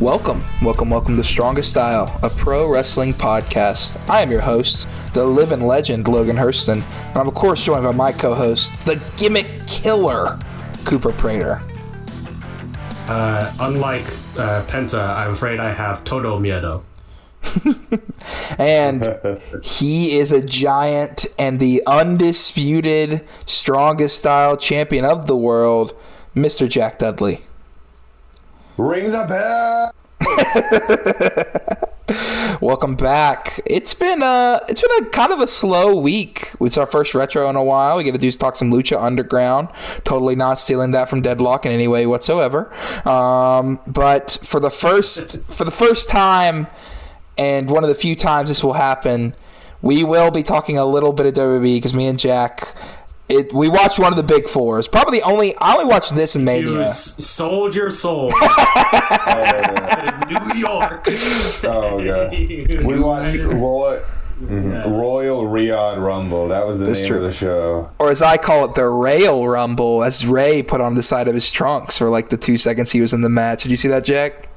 Welcome to Strongest Style, a pro wrestling podcast. I am your host, the living legend, Logan Hurston, and I'm of course joined by my co-host, the gimmick killer, Cooper Prater. Unlike Penta, I'm afraid I have todo miedo. And he is a giant and the undisputed Strongest Style champion of the world, Mr. Jack Dudley. Ring the bell. Welcome back. It's been a kind of a slow week. It's our first retro in a while. We get to talk some Lucha Underground. Totally not stealing that from Deadlock in any way whatsoever. But for the first time, and one of the few times this will happen, we will be talking a little bit of WWE because me and Jack. We watched one of the big fours. Probably I only watched this in Mania. You sold your soul to New York. Oh, God. We watched Royal Riyadh Rumble. That was the name of the show. Or as I call it, the Rail Rumble, as Ray put on the side of his trunks for like the 2 seconds he was in the match. Did you see that, Jack?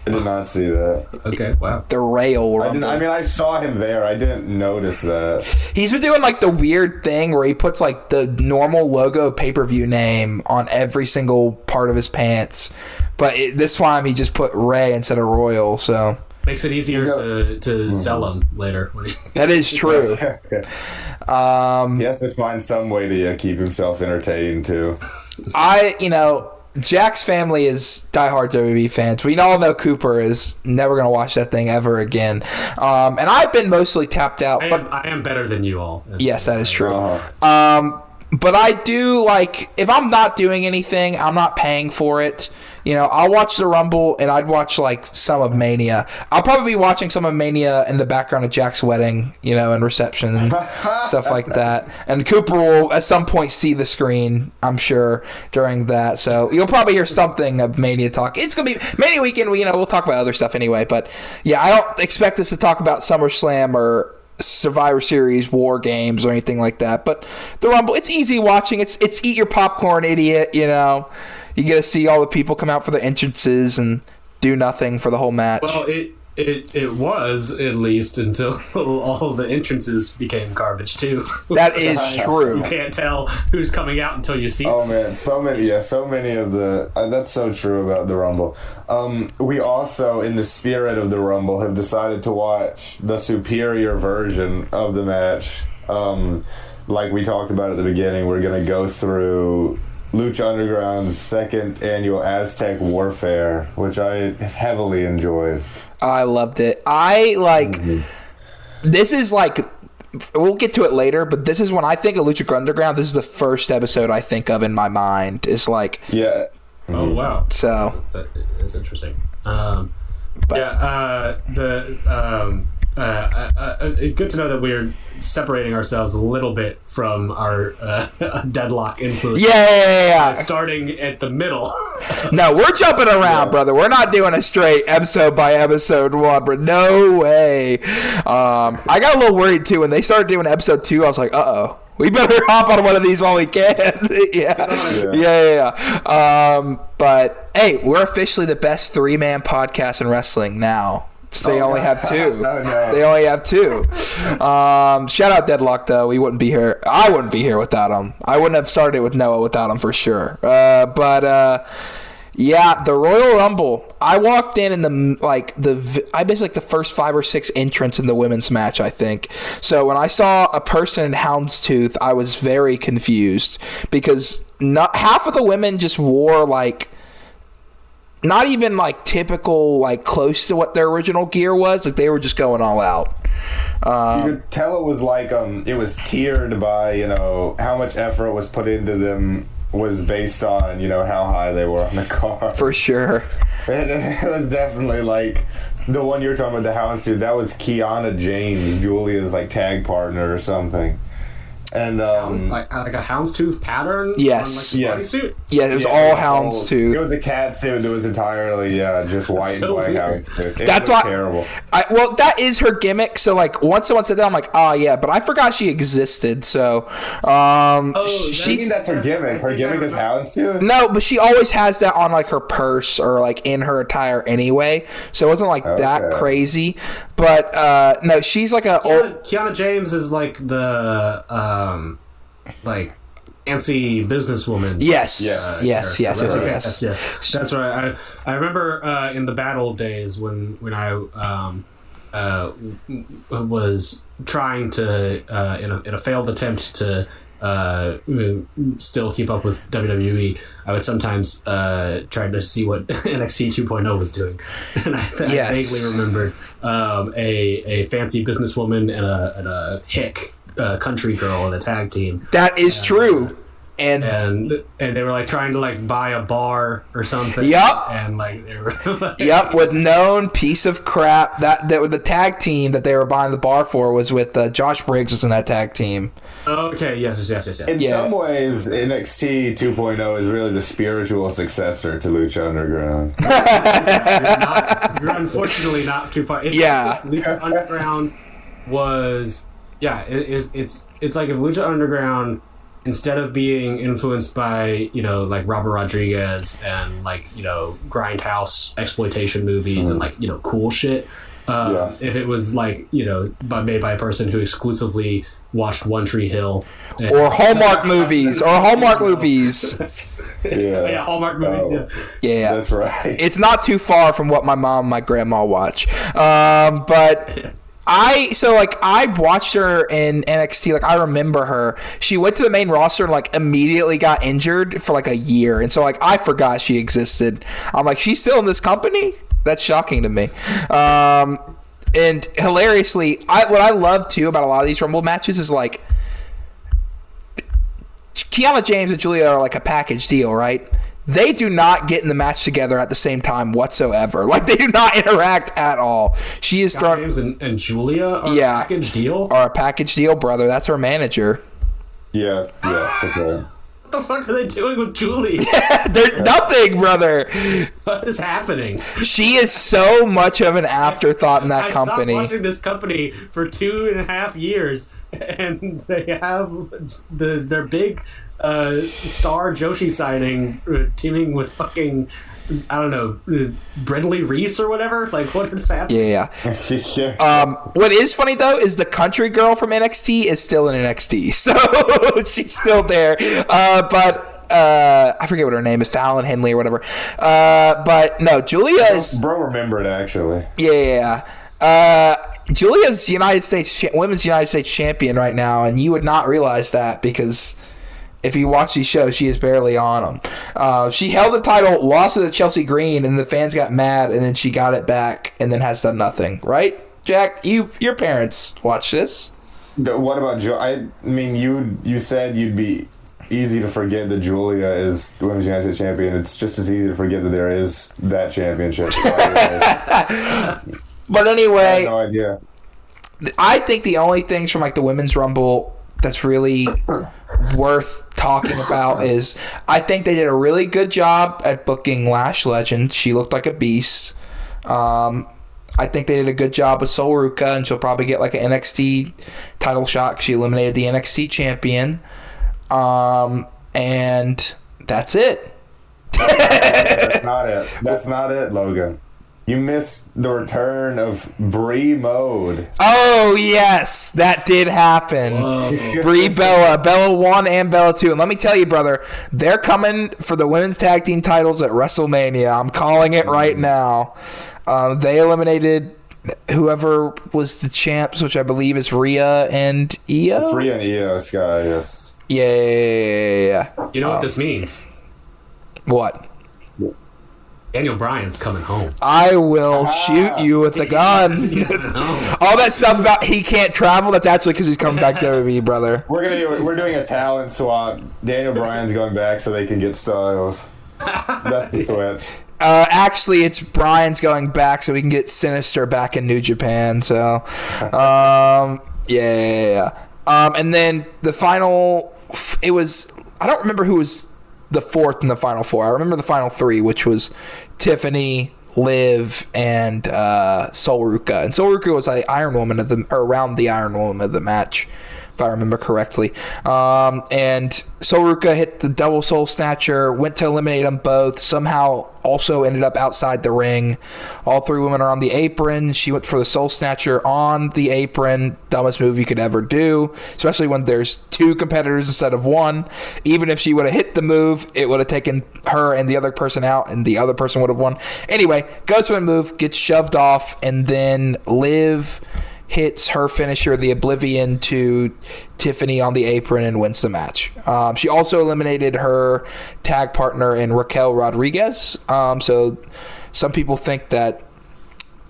I did not see that. Okay, wow. The Rail Rumble. I saw him there. I didn't notice that. He's been doing like the weird thing where he puts like the normal logo pay-per-view name on every single part of his pants. But this time he just put Ray instead of Royal, so... Makes it easier to sell them later. That is true. He has to find some way to keep himself entertained, too. Jack's family is diehard WWE fans. We all know Cooper is never going to watch that thing ever again. And I've been mostly tapped out. I am better than you all. Yes, that is true. But I do, if I'm not doing anything, I'm not paying for it. I'll watch the Rumble, and I'd watch, some of Mania. I'll probably be watching some of Mania in the background of Jack's wedding, and reception and stuff like that. And Cooper will, at some point, see the screen, I'm sure, during that. So you'll probably hear something of Mania talk. It's going to be Mania weekend. We'll talk about other stuff anyway. But, yeah, I don't expect us to talk about SummerSlam or Survivor Series, War Games, or anything like that. But the Rumble, it's easy watching. It's eat your popcorn, idiot, You get to see all the people come out for the entrances and do nothing for the whole match. Well, it was, at least, until all the entrances became garbage, too. That is true. You can't tell who's coming out until you see Oh, man. So many of the... that's so true about the Rumble. We also, in the spirit of the Rumble, have decided to watch the superior version of the match. Like we talked about at the beginning, we're going to go through Lucha Underground's second annual Aztec Warfare, which I heavily enjoyed. I loved it. This is we'll get to it later, but this is when I think of Lucha Underground, this is the first episode I think of in my mind. It's yeah. Oh, wow. So that's interesting. Good to know that we're separating ourselves a little bit from our Deadlock influence. Yeah. Starting at the middle. No, we're jumping around, brother. We're not doing a straight episode by episode one, but no way. I got a little worried too when they started doing episode 2. I was like, uh-oh. We better hop on one of these while we can. Yeah. But hey, we're officially the best 3-man podcast in wrestling now. So they only have 2. No. They only have 2. Shout out Deadlock, though. We wouldn't be here. I wouldn't be here without him. I wouldn't have started it with Noah without him for sure. Yeah, the Royal Rumble. I walked in I missed the first 5 or 6 entrants in the women's match, I think. So when I saw a person in houndstooth, I was very confused because not half of the women just wore not even typical, close to what their original gear was. They were just going all out. You could tell it was it was tiered by, how much effort was put into them was based on, how high they were on the car. For sure. It was definitely the one you're talking about, the Houndstooth, that was Kiana James, Julia's tag partner or something. And like a houndstooth pattern. Yes. On, like, Yes. bodysuit? Yeah, it was all houndstooth. It was a cat suit that was entirely just white and black houndstooth. That's why terrible. Well, that is her gimmick. So like, once someone said that, I'm like, oh yeah, but I forgot she existed. So, that's her gimmick. Her gimmick is houndstooth. No, but she always has that on like her purse or like in her attire anyway. So it wasn't like that crazy. But no, she's like Kiana James is like the like antsy businesswoman. Yes. Yes. That's right. I remember in the battle days when I was trying to in a failed attempt to still keep up with WWE, I would sometimes try to see what NXT 2.0 was doing, and I vaguely remembered a fancy businesswoman and a hick country girl in a tag team. That is true. And they were like trying to like buy a bar or something. Yep. And like they were yep, with known piece of crap that the tag team that they were buying the bar for was with Josh Briggs was in that tag team. Okay, yes. In some ways, NXT 2.0 is really the spiritual successor to Lucha Underground. You're unfortunately not too far. Lucha Underground was it's like if Lucha Underground, instead of being influenced by, like Robert Rodriguez and like, grindhouse exploitation movies and like, cool shit, if it was like, made by a person who exclusively watched One Tree Hill or Hallmark movies Hallmark movies. Hallmark movies. Yeah, that's right. It's not too far from what my mom and my grandma watch. But I watched her in NXT. Like, I remember her. She went to the main roster and like immediately got injured for like a year, and so like I forgot she existed. I'm like, she's still in this company? That's shocking to me. And hilariously, what I love too about a lot of these Rumble matches is like Kiana James and Julia are like a package deal, right? They do not get in the match together at the same time whatsoever. Like, they do not interact at all. She is thrown. James and Julia are a package deal? Are a package deal, brother. That's her manager. Yeah, okay. What the fuck are they doing with Julie? They're nothing, brother. What is happening? She is so much of an afterthought in that company. I stopped watching this company for 2.5 years, and they have their big star Joshi signing teaming with fucking, I don't know, Brindley Reese or whatever. Like, what is happening? Yeah. What is funny though is the country girl from NXT is still in NXT, so she's still there. But I forget what her name is, Fallon Henley or whatever. But no, Julia is. Bro, remembered actually. Yeah. Julia's women's United States champion right now, and you would not realize that because if you watch these shows, she is barely on them. She held the title, lost it to Chelsea Green, and the fans got mad, and then she got it back, and then has done nothing. Right, Jack? Your parents watch this. What about I mean, you said you'd be easy to forget that Julia is the Women's United States champion. It's just as easy to forget that there is that championship. But anyway, I had no idea. I think the only things from like the Women's Rumble that's really worth talking about is I think they did a really good job at booking Lash Legend. She looked like a beast. I think they did a good job with Sol Ruca, and she'll probably get like an NXT title shot 'cause she eliminated the NXT champion. And that's it. That's not it, Logan. You missed the return of Brie Mode. Oh, yes. That did happen. Brie Bella 1 and Bella 2. And let me tell you, brother, they're coming for the women's tag team titles at WrestleMania. I'm calling it right now. They eliminated whoever was the champs, which I believe is Rhea and Io. It's Rhea and Io Sky, yes. Yeah. You know what this means? What? Daniel Bryan's coming home. I will shoot you with a gun. All that stuff about he can't travel, that's actually because he's coming back to WWE, brother. We're doing a talent swap. Daniel Bryan's going back so they can get Styles. That's the twist. Actually, it's Bryan's going back so we can get Sinister back in New Japan. So, yeah. And then the final, it was, I don't remember who was the fourth in the final four. I remember the final three, which was Tiffany, Liv, and Sol Ruca. And Sol Ruca was the Iron Woman around the Iron Woman of the match, if I remember correctly. And Sol Ruca hit the double soul snatcher, went to eliminate them both, somehow also ended up outside the ring. All three women are on the apron. She went for the soul snatcher on the apron. Dumbest move you could ever do, especially when there's two competitors instead of one. Even if she would have hit the move, it would have taken her and the other person out, and the other person would have won. Anyway, goes for the move, gets shoved off, and then Liv hits her finisher, the Oblivion, to Tiffany on the apron and wins the match. She also eliminated her tag partner in Raquel Rodriguez. So some people think that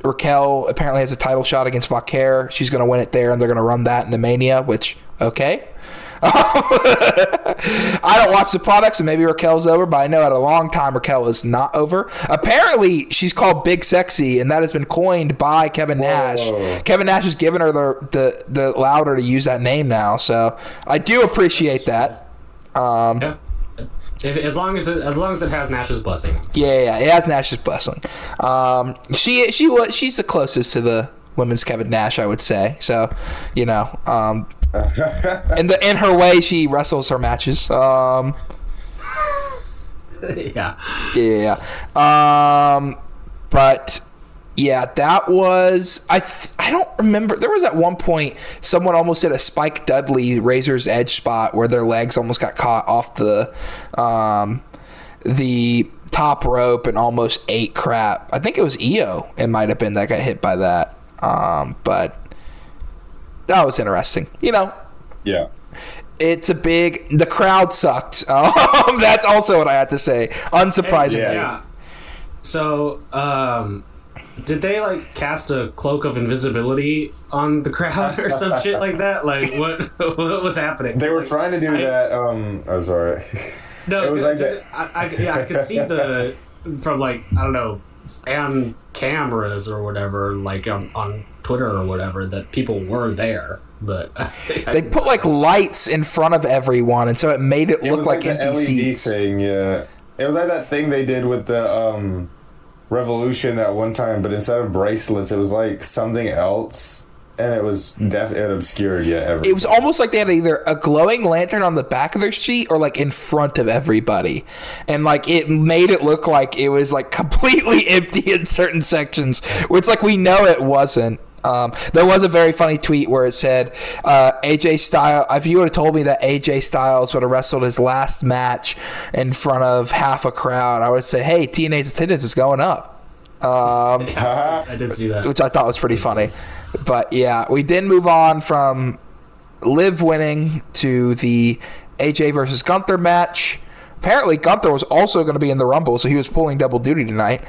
Raquel apparently has a title shot against Vaquer. She's going to win it there, and they're going to run that into Mania, which, okay. I don't watch the products, and maybe Raquel's over, but I know at a long time Raquel is not over. Apparently, she's called Big Sexy, and that has been coined by Kevin Nash. Kevin Nash has given her the louder to use that name now, so I do appreciate that. Yeah. As long as it has Nash's blessing. Yeah, it has Nash's blessing. She's the closest to the women's Kevin Nash, I would say. So, you know, in her way, she wrestles her matches. Yeah. But yeah, that was I don't remember. There was at one point someone almost did a Spike Dudley Razor's Edge spot where their legs almost got caught off the top rope and almost ate crap. I think it was Io. It might have been that got hit by that. But that was interesting. You know. Yeah. It's the crowd sucked. That's also what I had to say. Unsurprisingly. Yeah. So, did they like cast a cloak of invisibility on the crowd or some shit like that? Like, what was happening? They were trying to do that. Oh, sorry. No, it was like that. I could see from like, I don't know, fan cameras or whatever, like on Twitter or whatever, that people were there. But they put like lights in front of everyone, and so it made it look like the LED seats. thing. Yeah, it was like that thing they did with the Revolution that one time, but instead of bracelets, it was like something else, and it was it obscured everything. It was almost like they had either a glowing lantern on the back of their seat or like in front of everybody, and like it made it look like it was like completely empty in certain sections, which like we know it wasn't. There was a very funny tweet where it said AJ Styles, if you would have told me that AJ Styles would have wrestled his last match in front of half a crowd, I would say, hey, TNA's attendance is going up. I did see that, which I thought was pretty funny. But yeah, we did move on from Liv winning to the AJ versus Gunther match. Apparently Gunther was also going to be in the Rumble, so he was pulling double duty tonight.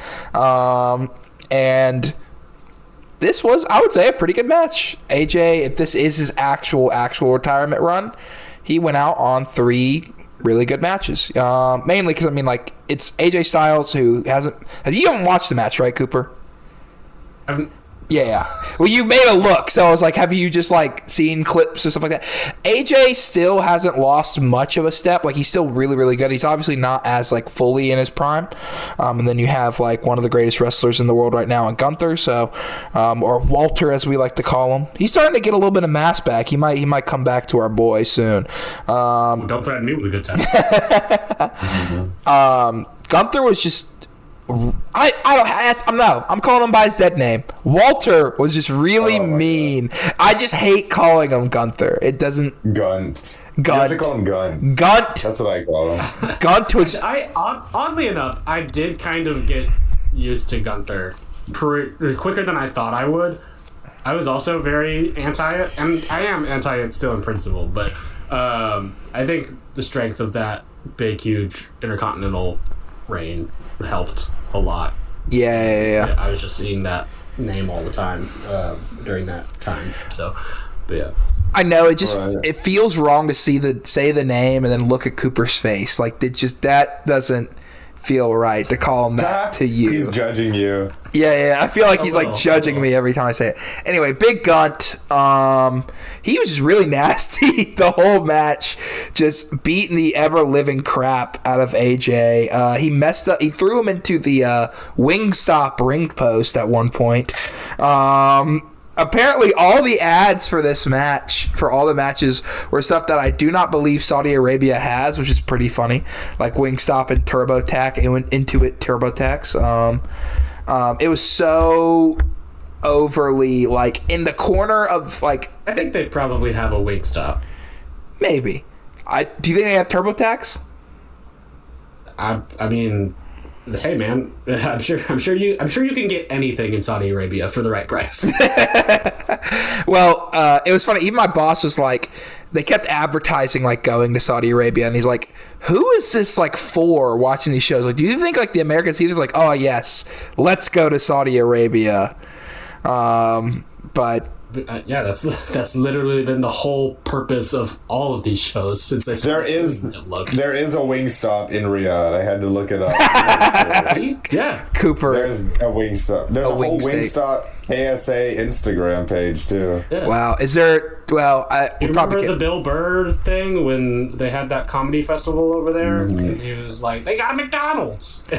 And this was, I would say, a pretty good match. AJ, if this is his actual retirement run, he went out on 3 really good matches. Mainly because, I mean, like, it's AJ Styles who hasn't... You haven't watched the match, right, Cooper? Yeah. Well, you made a look, so I was like, have you just, like, seen clips or stuff like that? AJ still hasn't lost much of a step. Like, he's still really, really good. He's obviously not as, like, fully in his prime. And then you have, like, one of the greatest wrestlers in the world right now in Gunther, so... or Walter, as we like to call him. He's starting to get a little bit of mass back. He might come back to our boy soon. Don't threaten me with a good time. Gunther was just... I'm calling him by his dead name. Walter was just really mean. God. I just hate calling him Gunther. It doesn't... Gunt. You have to call him Gun. Gunt. That's what I call him. Gunt was... Oddly enough, I did kind of get used to Gunther quicker than I thought I would. I was also very anti it, and I am anti it still in principle, but I think the strength of that big, huge Intercontinental reign helped a lot. Yeah. I was just seeing that name all the time during that time. So, but yeah. I know it feels wrong to say the name and then look at Cooper's face. Like that doesn't feel right to call him that to you. He's judging you. Yeah. I feel like he's like judging me every time I say it. Anyway, Big Gunt. He was just really nasty the whole match, just beating the ever living crap out of AJ. He messed up. He threw him into the Wingstop ring post at one point. Apparently, all the ads for this match, for all the matches, were stuff that I do not believe Saudi Arabia has, which is pretty funny. Like Wingstop and TurboTax, Intuit TurboTax. It was so overly, like, in the corner of, like... I think they probably have a Wingstop. Maybe. Do you think they have TurboTax? I mean... Hey man, I'm sure you can get anything in Saudi Arabia for the right price. Well, it was funny. Even my boss was like, they kept advertising like going to Saudi Arabia, and he's like, "Who is this like for watching these shows? Like, do you think like the American theater's like, oh yes, let's go to Saudi Arabia?" But yeah, that's literally been the whole purpose of all of these shows since they started. There is a Wingstop in Riyadh. I had to look it up. Yeah, Cooper. There's a Wingstop. There's a whole Wingstop KSA Instagram page too. Yeah. Wow, is there? Well, you remember the Bill Burr thing when they had that comedy festival over there? Mm-hmm. And he was like, "They got McDonald's." Yeah,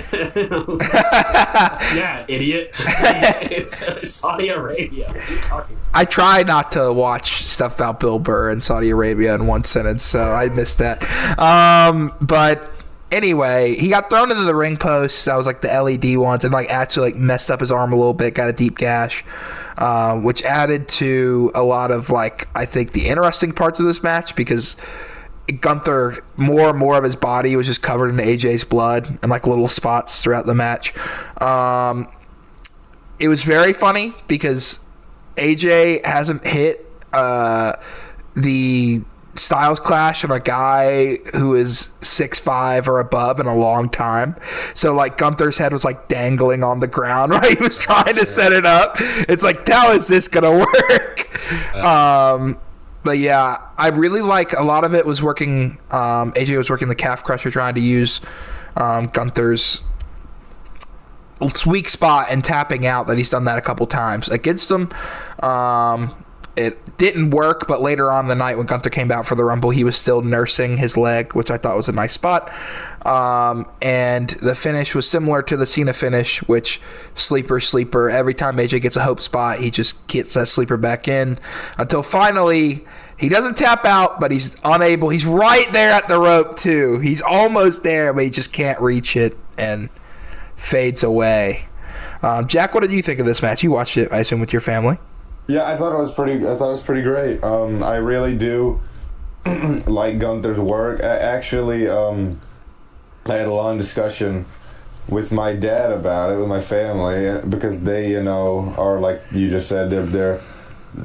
idiot. It's Saudi Arabia. What are you talking about? I try not to watch stuff about Bill Burr and Saudi Arabia in one sentence, so I missed that. But anyway, he got thrown into the ring post. That was like the LED ones, and like actually like messed up his arm a little bit, got a deep gash, which added to a lot of like I think the interesting parts of this match because Gunther, more and more of his body was just covered in AJ's blood and like little spots throughout the match. It was very funny because AJ hasn't hit the Styles Clash on a guy who is 6'5" or above in a long time. So like Gunther's head was like dangling on the ground, right? He was trying to set it up. It's like, how is this gonna work? But yeah, I really like a lot of it was working. AJ was working the calf crusher, trying to use Gunther's weak spot and tapping out. That he's done that a couple times against him. It didn't work, but later on the night when Gunther came out for the Rumble, he was still nursing his leg, which I thought was a nice spot. And the finish was similar to the Cena finish, which sleeper. Every time AJ gets a hope spot, he just gets that sleeper back in until finally he doesn't tap out, but he's unable. He's right there at the rope too. He's almost there, but he just can't reach it and fades away. Jack, what did you think of this match? You watched it, I assume, with your family. Yeah, I thought it was pretty great. I really do like Gunther's work. Actually, I had a long discussion with my dad about it, with my family, because they, are like you just said, they're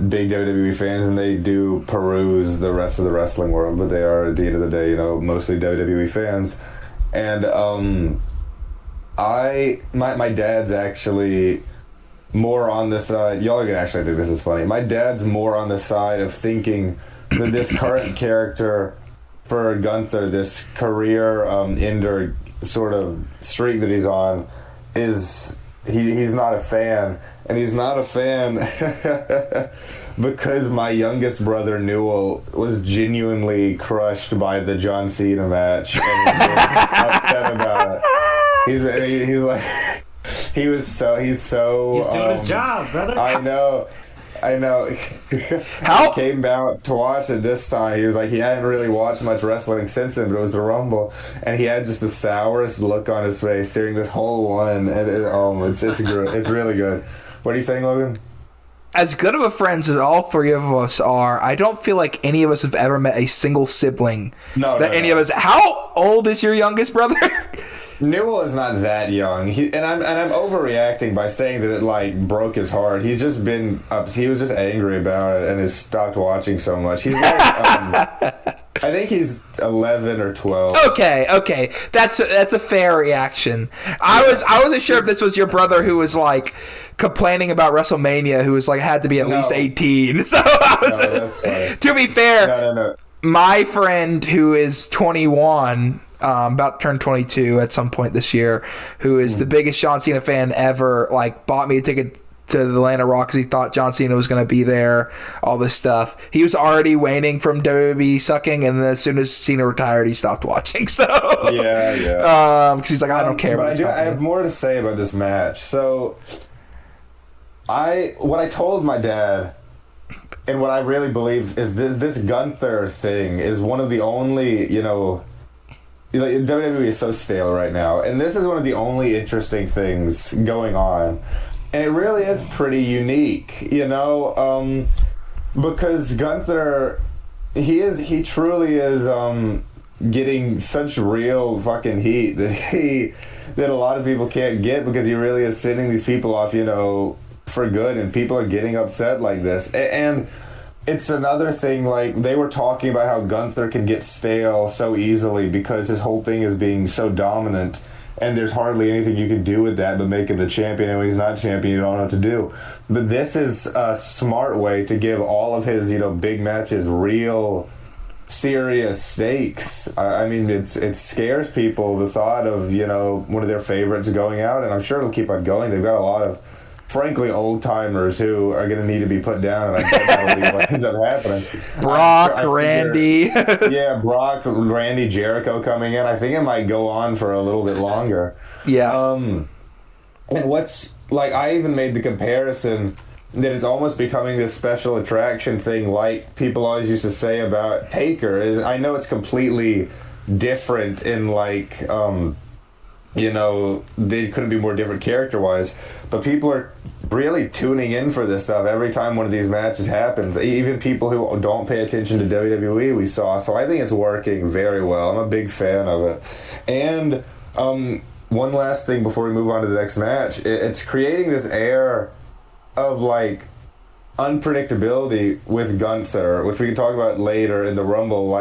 big WWE fans, and they do peruse the rest of the wrestling world, but they are, at the end of the day, mostly WWE fans. And my dad's actually more on the side. Y'all are gonna actually think this is funny. My dad's more on the side of thinking that this current character for Gunther, this career ender sort of streak that he's on, is he's not a fan, and he's not a fan because my youngest brother Newell was genuinely crushed by the John Cena match and upset about it. He's like. He's doing his job, brother. I know. How? He came out to watch it this time. He was like, he hadn't really watched much wrestling since then, but it was the Rumble, and he had just the sourest look on his face during this whole one. And it's really good. What are you saying, Logan? As good of a friends as all three of us are, I don't feel like any of us have ever met a single sibling. Any of us. How old is your youngest brother? Newell is not that young, and I'm overreacting by saying that it like broke his heart. He's just been he was just angry about it and has stopped watching so much. He's like, I think he's 11 or 12. Okay, that's a fair reaction. I wasn't sure if this was your brother who was like complaining about WrestleMania, who was like had to be at least 18. So I was, to be fair, no. My friend who is 21, about to turn 22 at some point this year, who is the biggest John Cena fan ever, like bought me a ticket to the Atlanta Raw because he thought John Cena was going to be there, all this stuff. He was already waning from WWE sucking, and then as soon as Cena retired, he stopped watching. So because he's like, I don't care about this I have more to say about this match. So what I told my dad, and what I really believe is this Gunther thing is one of the only, WWE is so stale right now, and this is one of the only interesting things going on. And it really is pretty unique, because Gunther, he truly is getting such real fucking heat that a lot of people can't get, because he really is sending these people off, for good, and people are getting upset like this. And it's another thing, like, they were talking about how Gunther can get stale so easily because his whole thing is being so dominant. And there's hardly anything you can do with that but make him the champion. And when he's not champion, you don't know what to do. But this is a smart way to give all of his, big matches real, serious stakes. I mean, it scares people, the thought of, one of their favorites going out. And I'm sure it'll keep on going. They've got a lot of, frankly, old-timers who are going to need to be put down, and I think that'll be what ends up happening. Brock, Randy. Brock, Randy, Jericho coming in. I think it might go on for a little bit longer. Yeah. And I even made the comparison that it's almost becoming this special attraction thing, like people always used to say about Taker. I know it's completely different in, they couldn't be more different character-wise, but people are really tuning in for this stuff every time one of these matches happens. Even people who don't pay attention to WWE, we saw. So I think it's working very well. I'm a big fan of it. And one last thing before we move on to the next match. It's creating this air of, unpredictability with Gunther, which we can talk about later in the Rumble.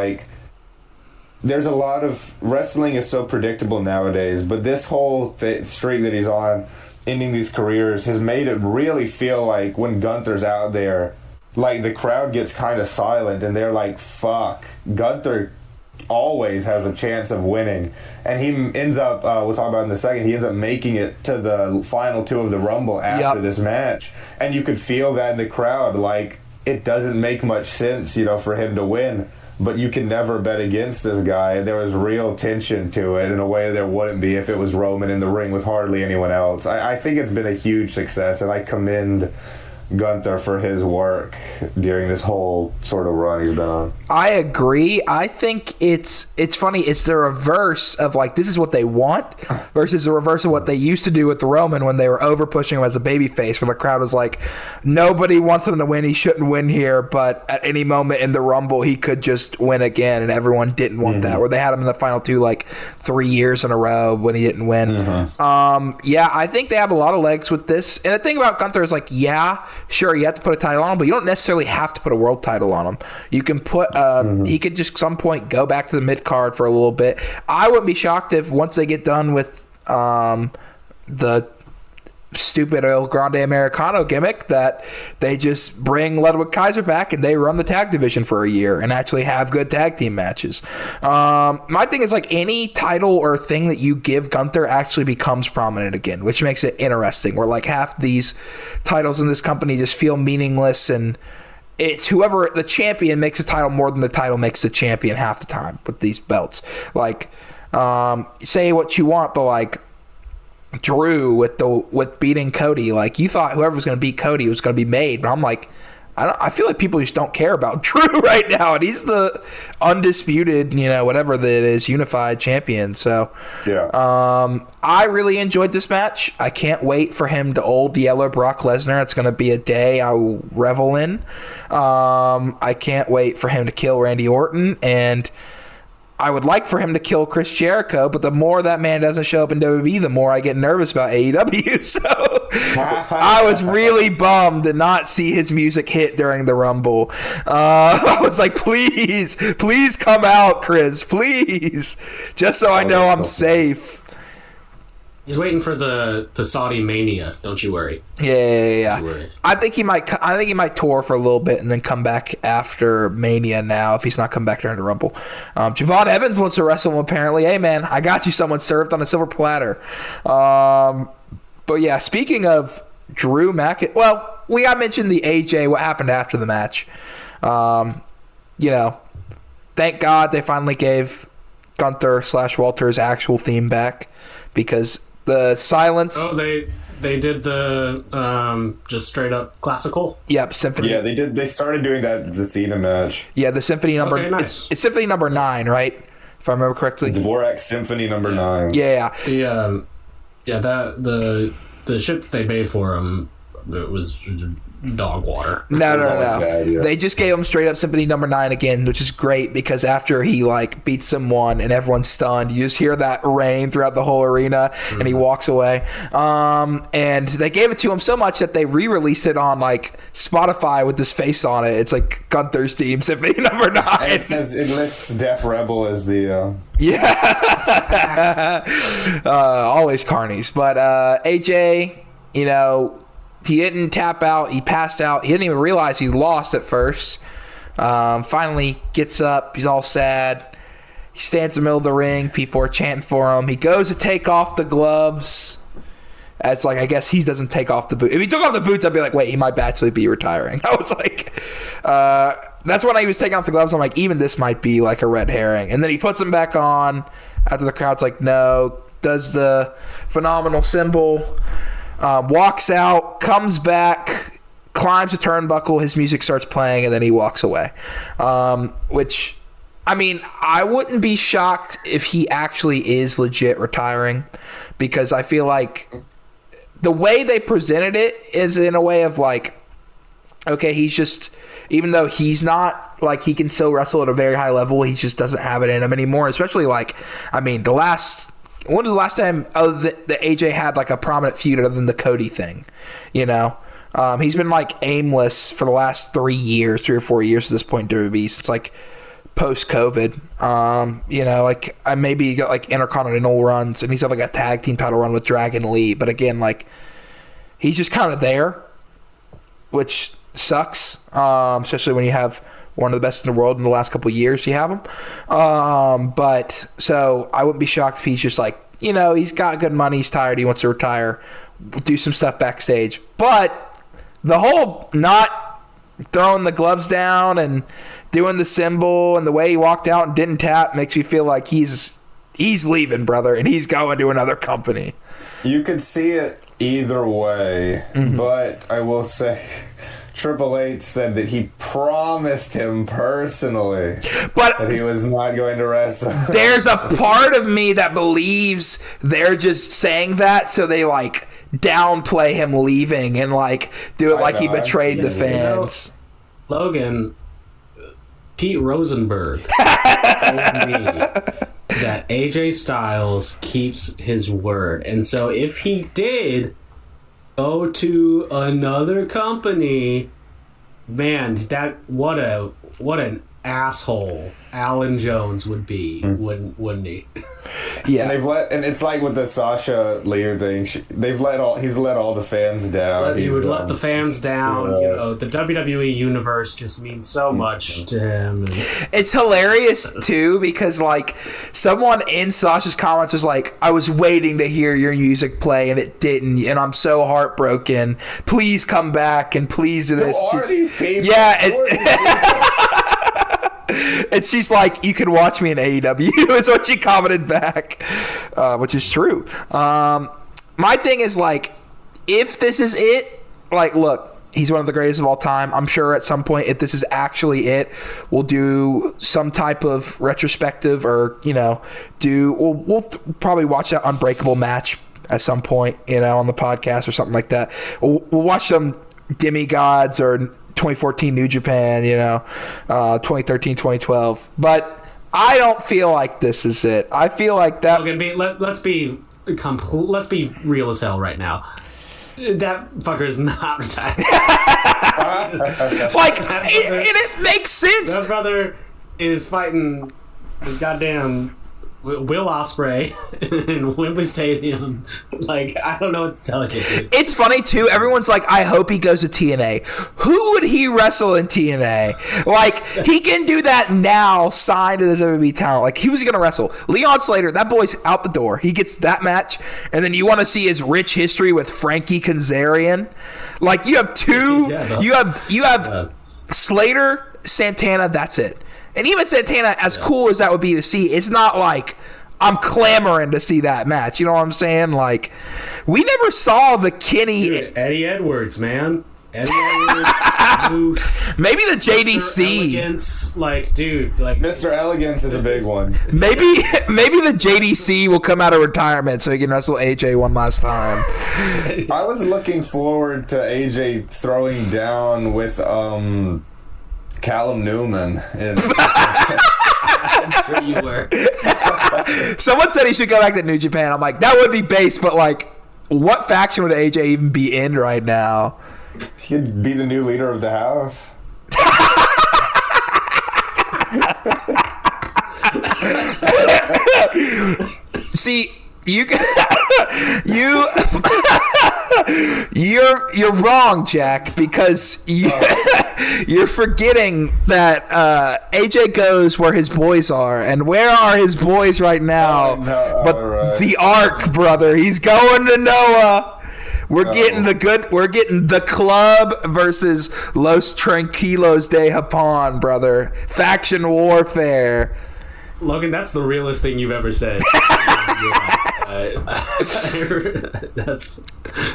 There's a lot of... Wrestling is so predictable nowadays, but this whole streak that he's on, ending these careers, has made it really feel like when Gunther's out there, the crowd gets kind of silent, and they're like, fuck, Gunther always has a chance of winning. And he ends up, we'll talk about in a second, he ends up making it to the final two of the Rumble after this match. And you could feel that in the crowd, it doesn't make much sense, for him to win. But you can never bet against this guy. There was real tension to it in a way there wouldn't be if it was Roman in the ring with hardly anyone else. I think it's been a huge success, and I commend Gunther for his work during this whole sort of run he's been on. I agree. I think it's funny. It's the reverse of this is what they want versus the reverse of what they used to do with Roman when they were over pushing him as a babyface, where the crowd was like, nobody wants him to win. He shouldn't win here, but at any moment in the Rumble he could just win again, and everyone didn't want that. Where they had him in the final two 3 years in a row when he didn't win. I think they have a lot of legs with this. And the thing about Gunther is sure, you have to put a title on him, but you don't necessarily have to put a world title on him. You can put he could just some point go back to the mid card for a little bit. I wouldn't be shocked if once they get done with the stupid El Grande Americano gimmick that they just bring Ludwig Kaiser back and they run the tag division for a year and actually have good tag team matches. My thing is any title or thing that you give Gunther actually becomes prominent again, which makes it interesting, where half these titles in this company just feel meaningless, and it's whoever the champion makes a title more than the title makes the champion half the time with these belts. Say what you want, but Drew with beating Cody, you thought whoever was going to beat Cody was going to be made, but I'm I feel like people just don't care about Drew right now, and he's the undisputed, whatever that is, unified champion. So I really enjoyed this match. I can't wait for him to old yellow Brock Lesnar. It's going to be a day I will revel in. I can't wait for him to kill Randy Orton, and I would like for him to kill Chris Jericho, but the more that man doesn't show up in WWE, the more I get nervous about AEW. So I was really bummed to not see his music hit during the Rumble. I was like, please come out, Chris, please, just so I know I'm safe. He's waiting for the Saudi mania. Don't you worry. Yeah. Don't you worry. I think he might tour for a little bit and then come back after Mania. Now, if he's not come back during the Rumble, Javon Evans wants to wrestle him. Apparently, hey man, I got you. Someone served on a silver platter. But yeah, speaking of Drew McIntyre, well, we got mentioned the AJ. What happened after the match? Thank God they finally gave Gunther/Walter's actual theme back, because the silence. Oh, they did the just straight up classical. Yep, symphony. Yeah, they did. They started doing that the Cena match. Yeah, the symphony number. Okay, nice. It's symphony number 9, right? If I remember correctly. Dvorak Symphony number 9. Yeah. The shit that they made for him, it was dog water. No. Bad, yeah. They just gave him straight up Symphony number 9 again, which is great, because after he beats someone and everyone's stunned, you just hear that rain throughout the whole arena, and he walks away. And they gave it to him so much that they re-released it on Spotify with this face on it. It's like Gunther's theme, Symphony number 9. And it lists Def Rebel as the. Yeah. Always carnies. But AJ, he didn't tap out. He passed out. He didn't even realize he lost at first. Finally gets up. He's all sad. He stands in the middle of the ring. People are chanting for him. He goes to take off the gloves. As I guess he doesn't take off the boots. If he took off the boots, I'd be like, wait, he might actually be retiring. I was like, that's when he was taking off the gloves. I'm like, even this might be a red herring. And then he puts them back on after the crowd's like, no. Does the phenomenal symbol. Walks out, comes back, climbs a turnbuckle, his music starts playing, and then he walks away. Which, I wouldn't be shocked if he actually is legit retiring, because I feel like the way they presented it is in a way of okay, he's just, even though he's not, he can still wrestle at a very high level, he just doesn't have it in him anymore, especially when was the last time the AJ had a prominent feud other than the Cody thing? He's been aimless for the last 3 or 4 years at this point in WWE, since post-COVID. I maybe got intercontinental runs, and he's had a tag team title run with Dragon Lee, but again, he's just kind of there, which sucks, especially when you have one of the best in the world in the last couple of years. You have him. But so I wouldn't be shocked if he's just he's got good money, he's tired, he wants to retire, do some stuff backstage. But the whole not throwing the gloves down and doing the symbol and the way he walked out and didn't tap makes me feel like he's leaving, brother, and he's going to another company. You could see it either way, but I will say Triple H said that he promised him personally that he was not going to wrestle. There's a part of me that believes they're just saying that so they downplay him leaving and do it he betrayed the fans. Logan, Pete Rosenberg told me that AJ Styles keeps his word, and so if he did go to another company, man, what an asshole Alan Jones would be, wouldn't he? Yeah, and it's like with the Sasha Lear thing. He's let all the fans down. He would let the fans down. The WWE universe just means so much to him. It's hilarious too, because someone in Sasha's comments was I was waiting to hear your music play and it didn't, and I'm so heartbroken. Please come back and please do this. Who are these people? Yeah. And she's like, you can watch me in AEW, is what she commented back, which is true. My thing is, if this is it, look, he's one of the greatest of all time. I'm sure at some point, if this is actually it, we'll do some type of retrospective, or, we'll probably watch that Unbreakable match at some point, on the podcast or something like that. We'll watch some Demigods or 2014 New Japan, 2013, 2012. But I don't feel like this is it. I feel like that. Let's be real as hell right now. That fucker is not retired. It makes sense. That brother is fighting the goddamn Will Ospreay in Wembley Stadium. Like, I don't know what to tell you, dude. It's funny, too. Everyone's like, I hope he goes to TNA. Who would he wrestle in TNA? Like, he can do that now, signed to the WWE talent. Like, who's he going to wrestle? Leon Slater, that boy's out the door. He gets that match, and then you want to see his rich history with Frankie Kazarian. Like, you have two. You have Slater, Santana, that's it. And even Santana, as cool as that would be to see, it's not like I'm clamoring to see that match. You know what I'm saying? Like, we never saw the Kenny... Dude, Eddie Edwards, man. Eddie Edwards. Maybe the JDC. Mr. Elegance, like, dude. Like, Mr. Elegance is a big one. Maybe the JDC will come out of retirement so he can wrestle AJ one last time. I was looking forward to AJ throwing down with... Callum Newman. I'm sure you were. Someone said he should go back to New Japan. I'm like, that would be base, but like, what faction would AJ even be in right now? He'd be the new leader of the house. See, you're wrong, Jack, because you're forgetting that AJ goes where his boys are, and where are his boys right now? The Ark, brother. He's going to Noah. We're getting the club versus Los Tranquilos de Japón, brother. Faction warfare. Logan, that's the realest thing you've ever said.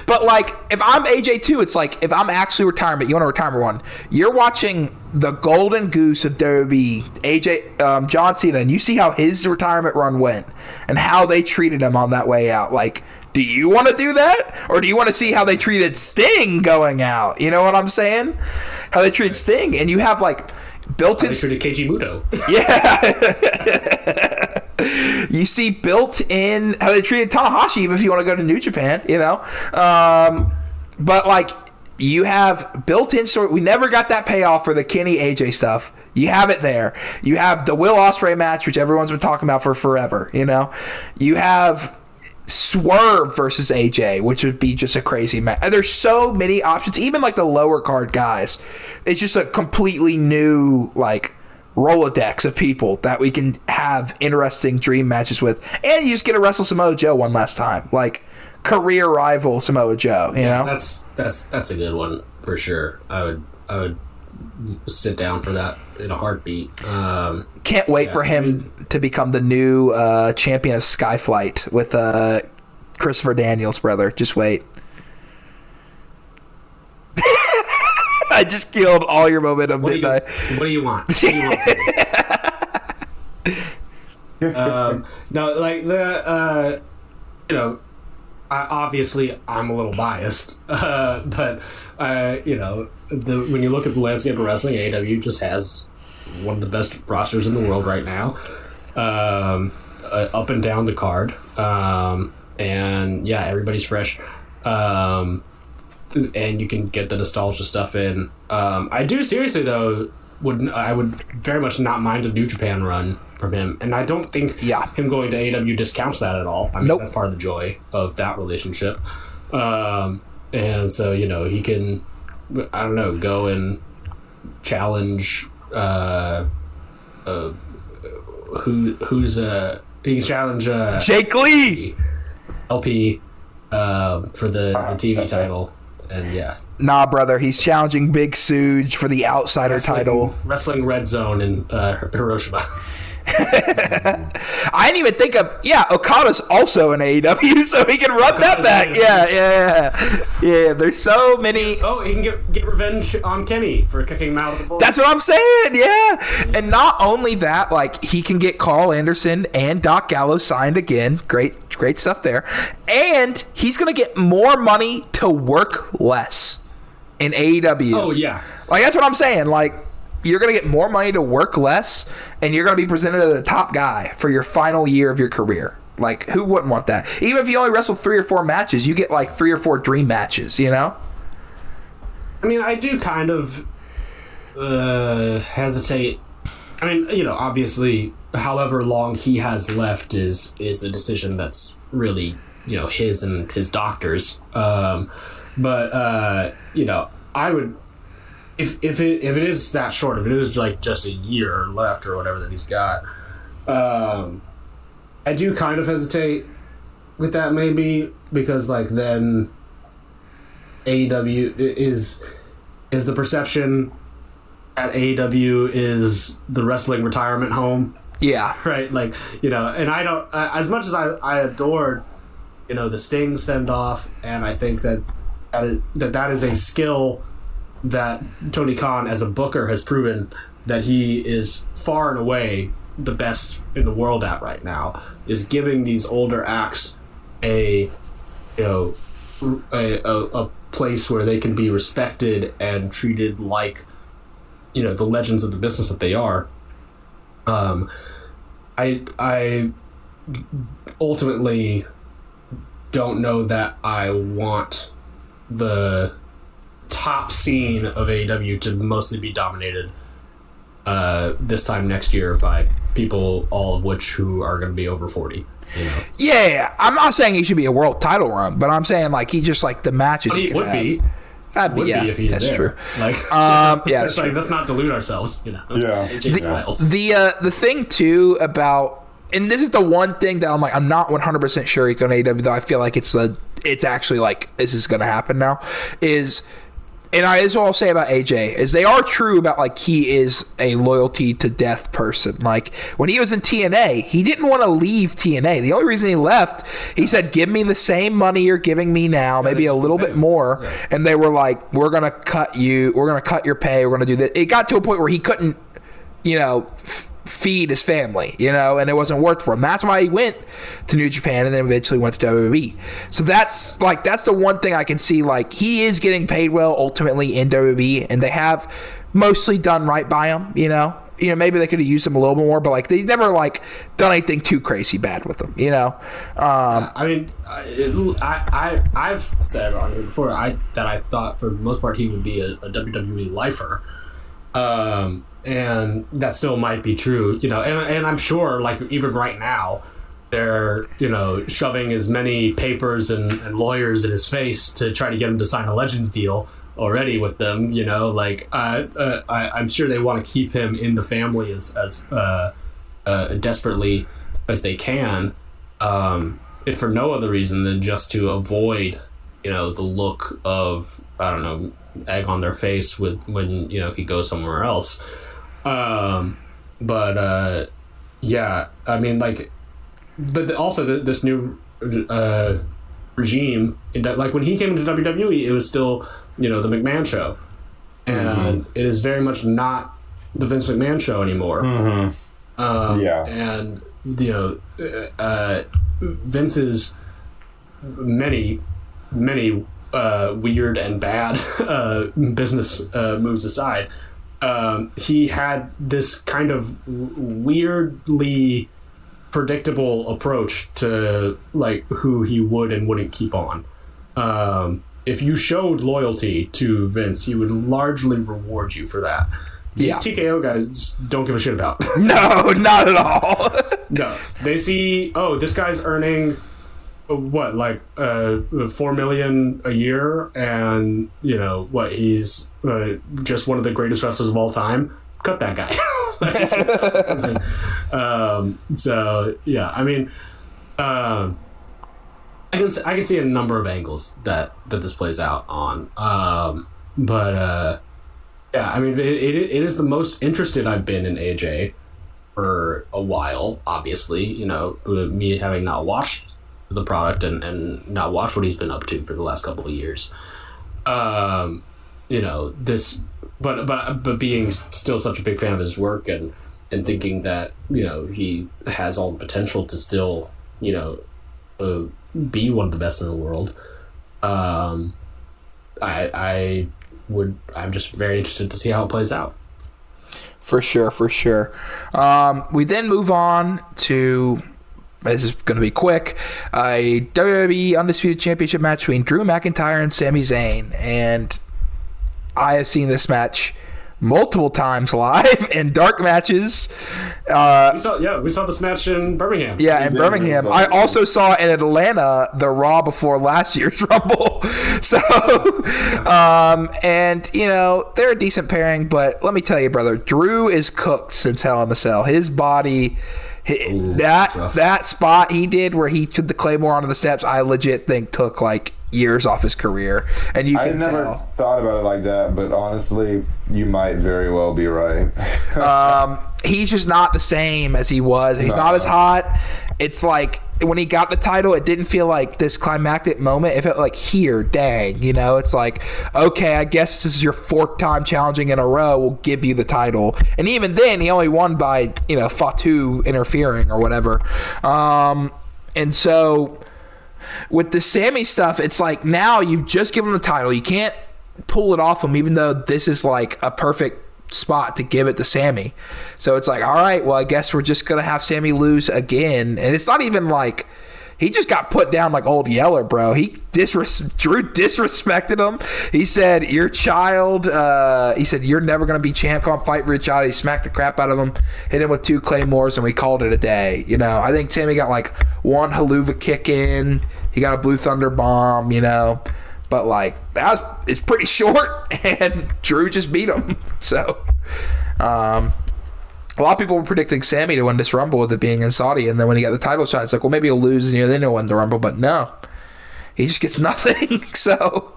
But like, if I'm AJ too, it's like, if I'm actually retirement, you want a retirement one, you're watching the golden goose of WWE, AJ, John Cena, and you see how his retirement run went and how they treated him on that way out. Like, do you want to do that, or do you want to see how they treated Sting going out? You know what I'm saying? How they treated Sting, and you have like built-in. They treated Keiji Muto. Yeah. You see built-in how they treated Tanahashi, even if you want to go to New Japan, you know. But like, you have built-in story. We never got that payoff for the Kenny AJ stuff. You have it there. You have the Will Ospreay match, which everyone's been talking about for forever, you know. You have Swerve versus AJ, which would be just a crazy match. There's so many options, even like the lower card guys. It's just a completely new like Rolodex of people that we can have interesting dream matches with, and you just get to wrestle Samoa Joe one last time, like career rival Samoa Joe. You know, that's a good one for sure. I would sit down for that in a heartbeat. Can't wait for him to become the new champion of Skyflight with Christopher Daniels, brother. Just wait. I just killed all your momentum, didn't I? What do you want? No, like the you know, obviously I'm a little biased, but you know, when you look at the landscape of wrestling, AEW just has one of the best rosters in the world right now, up and down the card, and yeah, everybody's fresh. And you can get the nostalgia stuff in. I do seriously though. I would very much not mind a New Japan run from him, and I don't think him going to AEW discounts that at all. I mean, that's part of the joy of that relationship. And so he can, I don't know, go and challenge. He can challenge Jake Lee, LP, for the TV title. And nah, brother, he's challenging Big Suge for the Outsider title. Wrestling Red Zone in Hiroshima. I didn't even think of Okada's also in AEW, so he can run that back. Yeah. There's so many. Oh, he can get revenge on Kenny for kicking him out of the bull. That's what I'm saying. Yeah, and not only that, like he can get Carl Anderson and Doc Gallows signed again. Great stuff there, and he's gonna get more money to work less in AEW. Oh yeah, like that's what I'm saying. Like, you're going to get more money to work less, and you're going to be presented as the top guy for your final year of your career. Like, who wouldn't want that? Even if you only wrestle 3 or 4 matches, you get like 3 or 4 dream matches, you know? I mean, I do kind of hesitate. I mean, obviously however long he has left is a decision that's really, his and his doctors. But I would, if it is that short, if it is like just a year left or whatever that he's got, I do kind of hesitate with that, maybe, because like then AEW is the perception at AEW is the wrestling retirement home. Yeah. Right. Like, and I don't, as much as I adored, the Sting send off, and I think that is a skill that Tony Khan as a booker has proven that he is far and away the best in the world at right now, is giving these older acts a place where they can be respected and treated like the legends of the business that they are. I ultimately don't know that I want the top scene of AEW to mostly be dominated this time next year by people, all of which who are going to be over 40. Yeah, I'm not saying he should be a world title run, but I'm saying like he just like the matches he would have. Be. That'd be, yeah, if he's that's there. True. Like, yeah, it's like, let's not delude ourselves. Yeah. The thing too about, and this is the one thing that I'm not 100% sure he's going to AEW, though I feel like it's actually like this is going to happen now, is. And this is what I'll say about AJ, is they are true about, like, he is a loyalty to death person. Like, when he was in TNA, he didn't want to leave TNA. The only reason he left, he said, give me the same money you're giving me now, maybe a little bit more. Yeah. And they were like, we're going to cut your pay, we're going to do this. It got to a point where he couldn't, feed his family, and it wasn't worth for him. That's why he went to New Japan and then eventually went to WWE. So that's the one thing I can see, like, he is getting paid well ultimately in WWE, and they have mostly done right by him, maybe they could have used him a little bit more, but like they never like done anything too crazy bad with him, I mean, I've said on here before that I thought for the most part he would be a WWE lifer. And that still might be true, and I'm sure, like, even right now, they're, shoving as many papers and lawyers in his face to try to get him to sign a Legends deal already with them, like, I'm sure they want to keep him in the family as desperately as they can, if for no other reason than just to avoid, the look of, I don't know, egg on their face when he goes somewhere else. Yeah, I mean, like, but also this new regime, like when he came into WWE, it was still, the McMahon show, and it is very much not the Vince McMahon show anymore. And Vince's many weird and bad business moves aside, he had this kind of weirdly predictable approach to, like, who he would and wouldn't keep on. If you showed loyalty to Vince, he would largely reward you for that. These TKO guys don't give a shit about. No, not at all. No, they see, this guy's earning what, like $4 million a year, and he's just one of the greatest wrestlers of all time. Cut that guy. So yeah, I mean, I can see a number of angles that this plays out on, but yeah, I mean, it is the most interested I've been in AJ for a while. Obviously, me having not watched the product and not watch what he's been up to for the last couple of years, this, but being still such a big fan of his work and thinking that he has all the potential to still be one of the best in the world. I'm just very interested to see how it plays out. For sure. We then move on to, this is going to be quick, a WWE Undisputed Championship match between Drew McIntyre and Sami Zayn. And I have seen this match multiple times live in dark matches. We saw this match in Birmingham. Yeah, in Birmingham. I also saw in Atlanta the Raw before last year's Rumble. So, and they're a decent pairing, but let me tell you, brother, Drew is cooked since Hell in a Cell. His body. That spot he did where he took the Claymore onto the steps, I legit think took like years off his career. And I never thought about it like that, but honestly, you might very well be right. He's just not the same as he was. He's not as hot. It's like when he got the title, it didn't feel like this climactic moment. It felt like, here, dang, it's like, okay, I guess this is your 4th time challenging in a row. We'll give you the title. And even then, he only won by, Fatu interfering or whatever. And so with the Sammy stuff, it's like now you just give him the title. You can't pull it off him, even though this is like a perfect spot to give it to Sammy. So it's like, all right, well, I guess we're just gonna have Sammy lose again. And it's not even like he just got put down like old Yeller, bro. Drew disrespected him. He said, your child, he said, you're never gonna be champ, come fight for your child. He smacked the crap out of him, hit him with 2 Claymores, and we called it a day. I think Sammy got like 1 haluva kick in. He got a Blue Thunder bomb, but like it's pretty short, and Drew just beat him. So a lot of people were predicting Sammy to win this Rumble with it being in Saudi, and then when he got the title shot, it's like, well, maybe he'll lose and then he'll win the Rumble, but no, he just gets nothing. So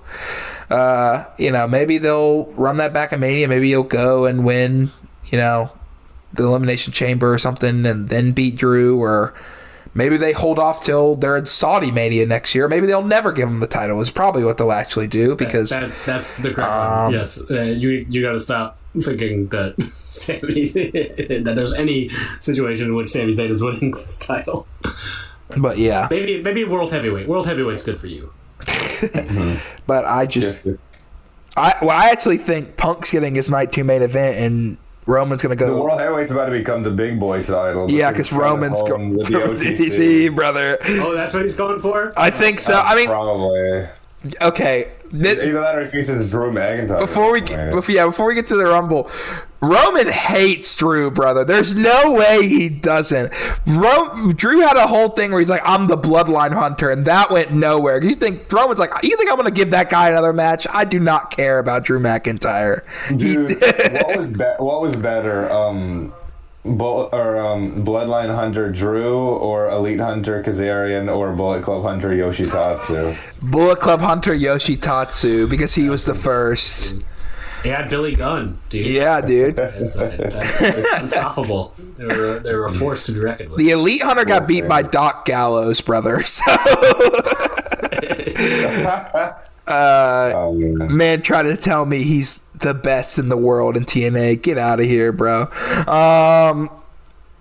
maybe they'll run that back in Mania. Maybe he'll go and win the Elimination Chamber or something and then beat Drew, or maybe they hold off till they're in Saudi Mania next year. Maybe they'll never give him the title. Is probably what they'll actually do, because that's the correct one. Yes, you got to stop thinking that that there's any situation in which Sami Zayn is winning this title. But yeah, maybe world heavyweight. World heavyweight's good for you. But I actually think Punk's getting his night 2 main event, and Roman's going to go. The World Heavyweight's about to become the big boy title. Yeah, because Roman's going with the OTC, brother. Oh, that's what he's going for? I think so. Probably. Okay. Either that or if he's Drew McIntyre. Before we get to the Rumble, Roman hates Drew, brother. There's no way he doesn't. Drew had a whole thing where he's like, I'm the bloodline hunter, and that went nowhere. Roman's like, you think I'm going to give that guy another match? I do not care about Drew McIntyre. Dude, what was better? Bloodline Hunter Drew, or Elite Hunter Kazarian, or Bullet Club Hunter Yoshitatsu? Bullet Club Hunter Yoshitatsu, because he was the first. He had Billy Gunn, dude. Yeah, dude. That's unstoppable. They were a force to be reckoned with. The Elite Hunter got beat by Doc Gallows, brother. So man tried to tell me he's the best in the world in TNA. Get out of here, bro.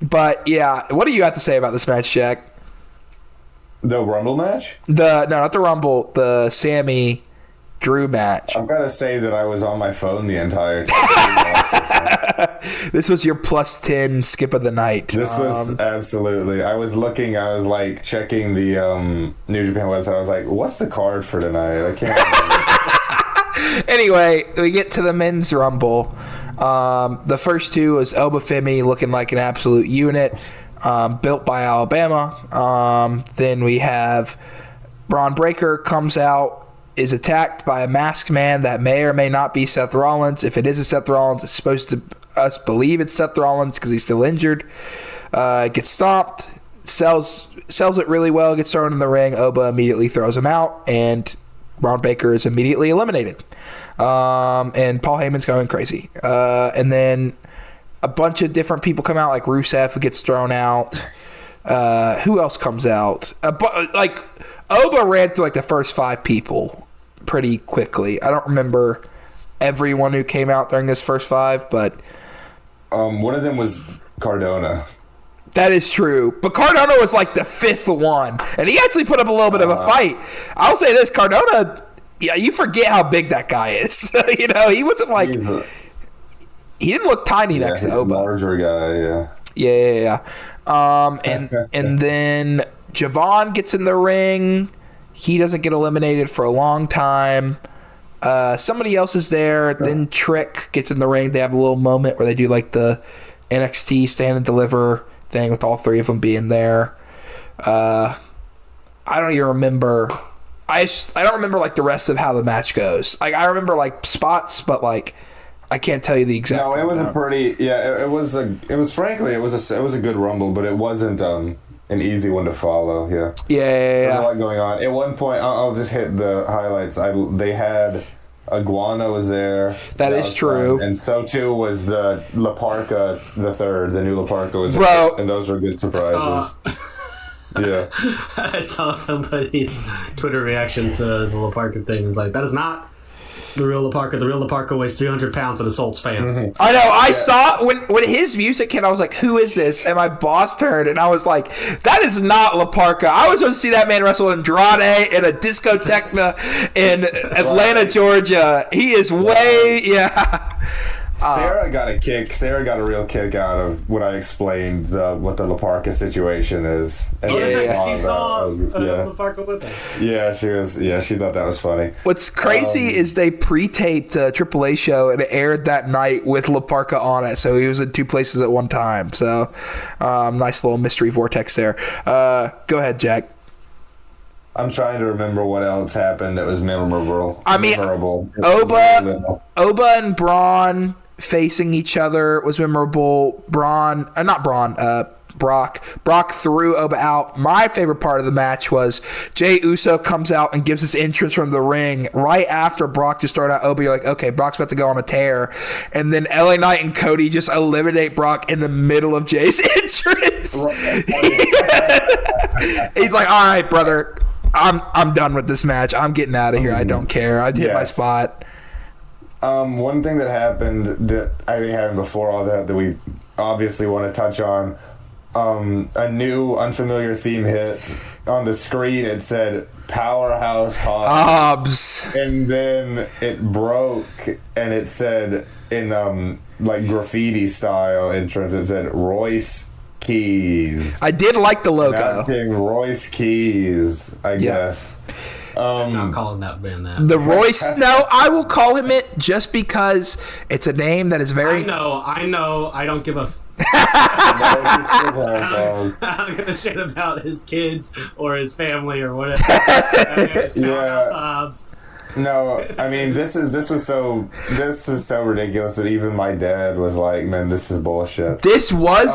But yeah, what do you have to say about this match, Jack? The Rumble match? Not the Rumble. The Sammy Drew match. I've got to say that I was on my phone the entire time. This was your plus 10 skip of the night. This was absolutely. I was like checking the New Japan website. I was like, what's the card for tonight? I can't remember. Anyway, we get to the men's Rumble. The first 2 was Elba Femi looking like an absolute unit, built by Alabama. Then we have Braun Breaker comes out, is attacked by a masked man that may or may not be Seth Rollins. If it is a Seth Rollins, it's supposed to us believe it's Seth Rollins because he's still injured. Gets stomped, sells it really well, gets thrown in the ring. Oba immediately throws him out, and Braun Baker is immediately eliminated. And Paul Heyman's going crazy. And then a bunch of different people come out, like Rusev, who gets thrown out. Who else comes out? Oba ran through like the first 5 people pretty quickly. I don't remember everyone who came out during this first 5, but one of them was Cardona. That is true. But Cardona was like the 5th one, and he actually put up a little bit of a fight. I'll say this, Cardona, yeah, you forget how big that guy is. He wasn't like he didn't look tiny next to Oba. Larger guy, yeah. Yeah. And then Javon gets in the ring. He doesn't get eliminated for a long time. Somebody else is there. Then Trick gets in the ring. They have a little moment where they do like the NXT stand and deliver thing with all three of them being there. I don't even remember. I don't remember like the rest of how the match goes. Like I remember like spots, but like I can't tell you the exact. No, it was a pretty. Yeah, it was a good Rumble, but it wasn't an easy one to follow. Yeah. There's a lot going on. At one point, I'll just hit the highlights. They had Iguana was there. That is true. Fun. And so too was the La Parca the third. The new La Parca was Bro. there, and those were good surprises. Yeah. I saw somebody's Twitter reaction to the La Parca thing. It's like, that is not the real La Parca. The real La Parca weighs 300 pounds and assaults fans. Mm-hmm. I know. I saw when his music hit, I was like, who is this? And my boss turned, and I was like, that is not La Parca. I was supposed to see that man wrestle Andrade in a discoteca in Atlanta, Georgia. He is way, Sarah got a real kick out of when I explained what the La Parca situation is. And she saw La Parca with us. Yeah, she thought that was funny. What's crazy is they pre-taped a AAA show and it aired that night with La Parca on it, so he was in two places at one time. So, nice little mystery vortex there. Go ahead, Jack. I'm trying to remember what else happened that was memorable. Oba and Braun facing each other was memorable. Brock threw Oba out. My favorite part of the match was Jey Uso comes out and gives his entrance from the ring right after Brock just started out Oba. You're like, okay, Brock's about to go on a tear. And then LA Knight and Cody just eliminate Brock in the middle of Jay's entrance. He's like, all right, brother, I'm done with this match. I'm getting out of here. I don't care. I hit my spot. One thing that happened that I think happened before all that we obviously want to touch on, a new unfamiliar theme hit. On the screen it said Powerhouse Hobbs. And then it broke and it said in like graffiti style entrance, it said Royce Keys. I did like the logo. Royce Keys, I guess. I'm not calling that band that. The Royce. No, I will call him it just because it's a name that is very. I know. I don't give a. I don't give a shit about his kids or his family or whatever. Hobbs. No, I mean this is so ridiculous that even my dad was like, "Man, this is bullshit." This was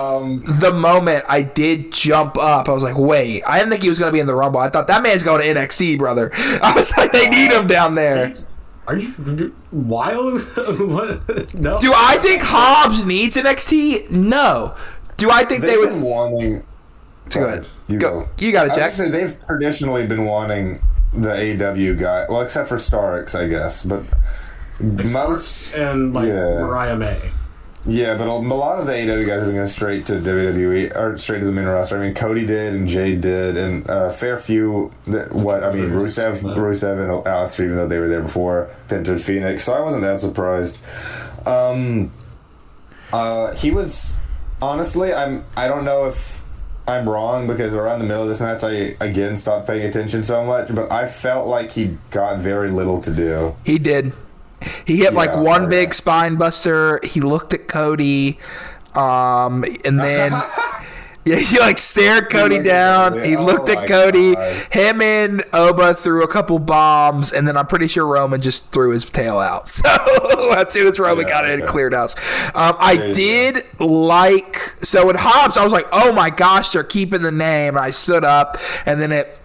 the moment I did jump up. I was like, "Wait!" I didn't think he was going to be in the Rumble. I thought that man's going to NXT, brother. I was like, "They need him down there." Are you wild? What? No. Do I think Hobbs needs NXT? No. Do I think they would? Wanting. Go ahead. You got it, Jack. They've traditionally been wanting the AEW guy, well, except for Starks, I guess, but most and Mariah May. Yeah, but a lot of the AEW guys have been going straight to WWE or straight to the main roster. I mean, Cody did and Jade did, and a fair few. Rusev and Alistair, even though they were there before, Penta and Phoenix. So I wasn't that surprised. He was honestly. I don't know if I'm wrong because around the middle of this match, I again stopped paying attention so much, but I felt like he got very little to do. He did. He hit one big spine buster. He looked at Cody, and then he stared Cody down. He looked at Cody. God. Him and Oba threw a couple bombs, and then I'm pretty sure Roman just threw his tail out. So as soon as Roman got in, cleared house. I did like, so with Hobbs, I was like, oh my gosh, they're keeping the name. And I stood up, and then it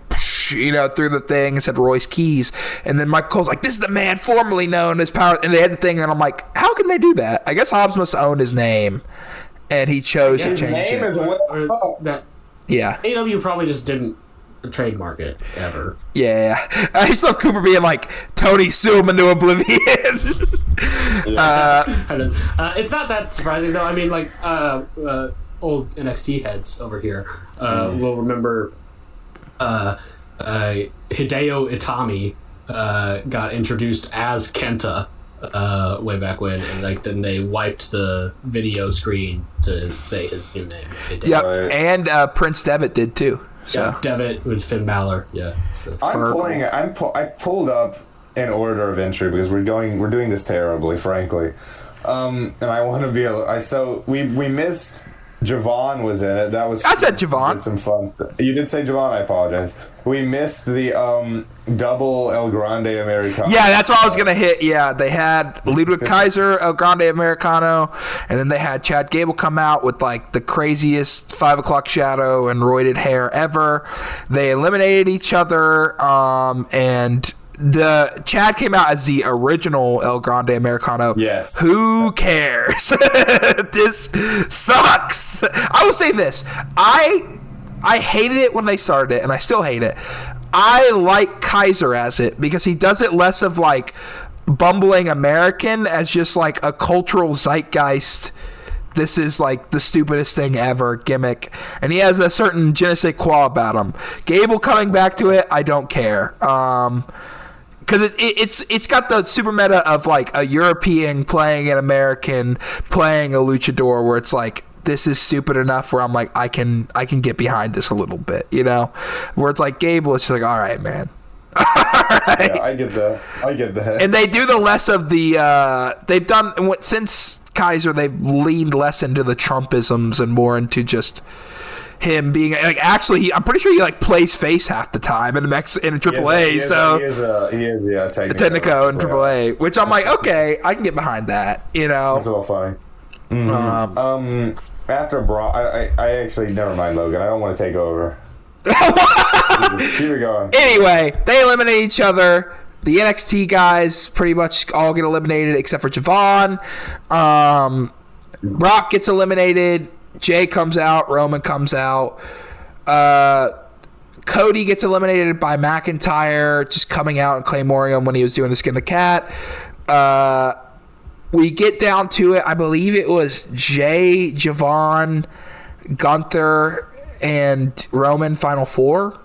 through the thing and said Royce Keys, and then Mike Cole's like, this is the man formerly known as Power, and they had the thing, and I'm like, how can they do that? I guess Hobbs must own his name, and he chose to change it. AEW probably just didn't trademark it ever. Yeah, I just love Cooper being like, Tony, sue him into oblivion. It's not that surprising though. I mean, old NXT heads over here will remember Hideo Itami got introduced as Kenta way back when, and then they wiped the video screen to say his new name. Yep, and Prince Devitt did too. So. Yeah, Devitt with Finn Balor. Yeah, so. I pulled up in order of entry because we're doing this terribly, frankly. And I want to be we missed. Javon was in it. That was. I said Javon. Some fun stuff. You did say Javon. I apologize. We missed the double El Grande Americano. Yeah, that's what I was gonna hit. Yeah, they had Ludwig Kaiser, El Grande Americano, and then they had Chad Gable come out with like the craziest 5 o'clock shadow and roided hair ever. They eliminated each other, and the Chad came out as the original El Grande Americano. Yes. Who cares? This sucks. I will say this. I hated it when they started it, and I still hate it. I like Kaiser as it because he does it less of like bumbling American as just like a cultural zeitgeist. This is like the stupidest thing ever gimmick, and he has a certain je ne sais quoi about him. Gable coming back to it, I don't care. Because it's got the super meta of like a European playing an American playing a luchador, where it's like this is stupid enough where I'm like I can get behind this a little bit, you know, where it's like Gable, it's just like all right, man. All right. Yeah, I get that. And they do the less of the they've done since Kaiser, they've leaned less into the Trumpisms and more into just him being like I'm pretty sure he like plays face half the time in AAA. He is Technico in AAA, which I'm like, okay, I can get behind that. You know, that's a little funny. Mm-hmm. After Brock, I actually never mind Logan. I don't want to take over. Keep it going. Anyway, they eliminate each other. The NXT guys pretty much all get eliminated except for Javon. Brock gets eliminated. Jay comes out. Roman comes out. Cody gets eliminated by McIntyre, just coming out and claymoring him when he was doing the skin the cat. We get down to it. I believe it was Jay, Javon, Gunther, and Roman final four.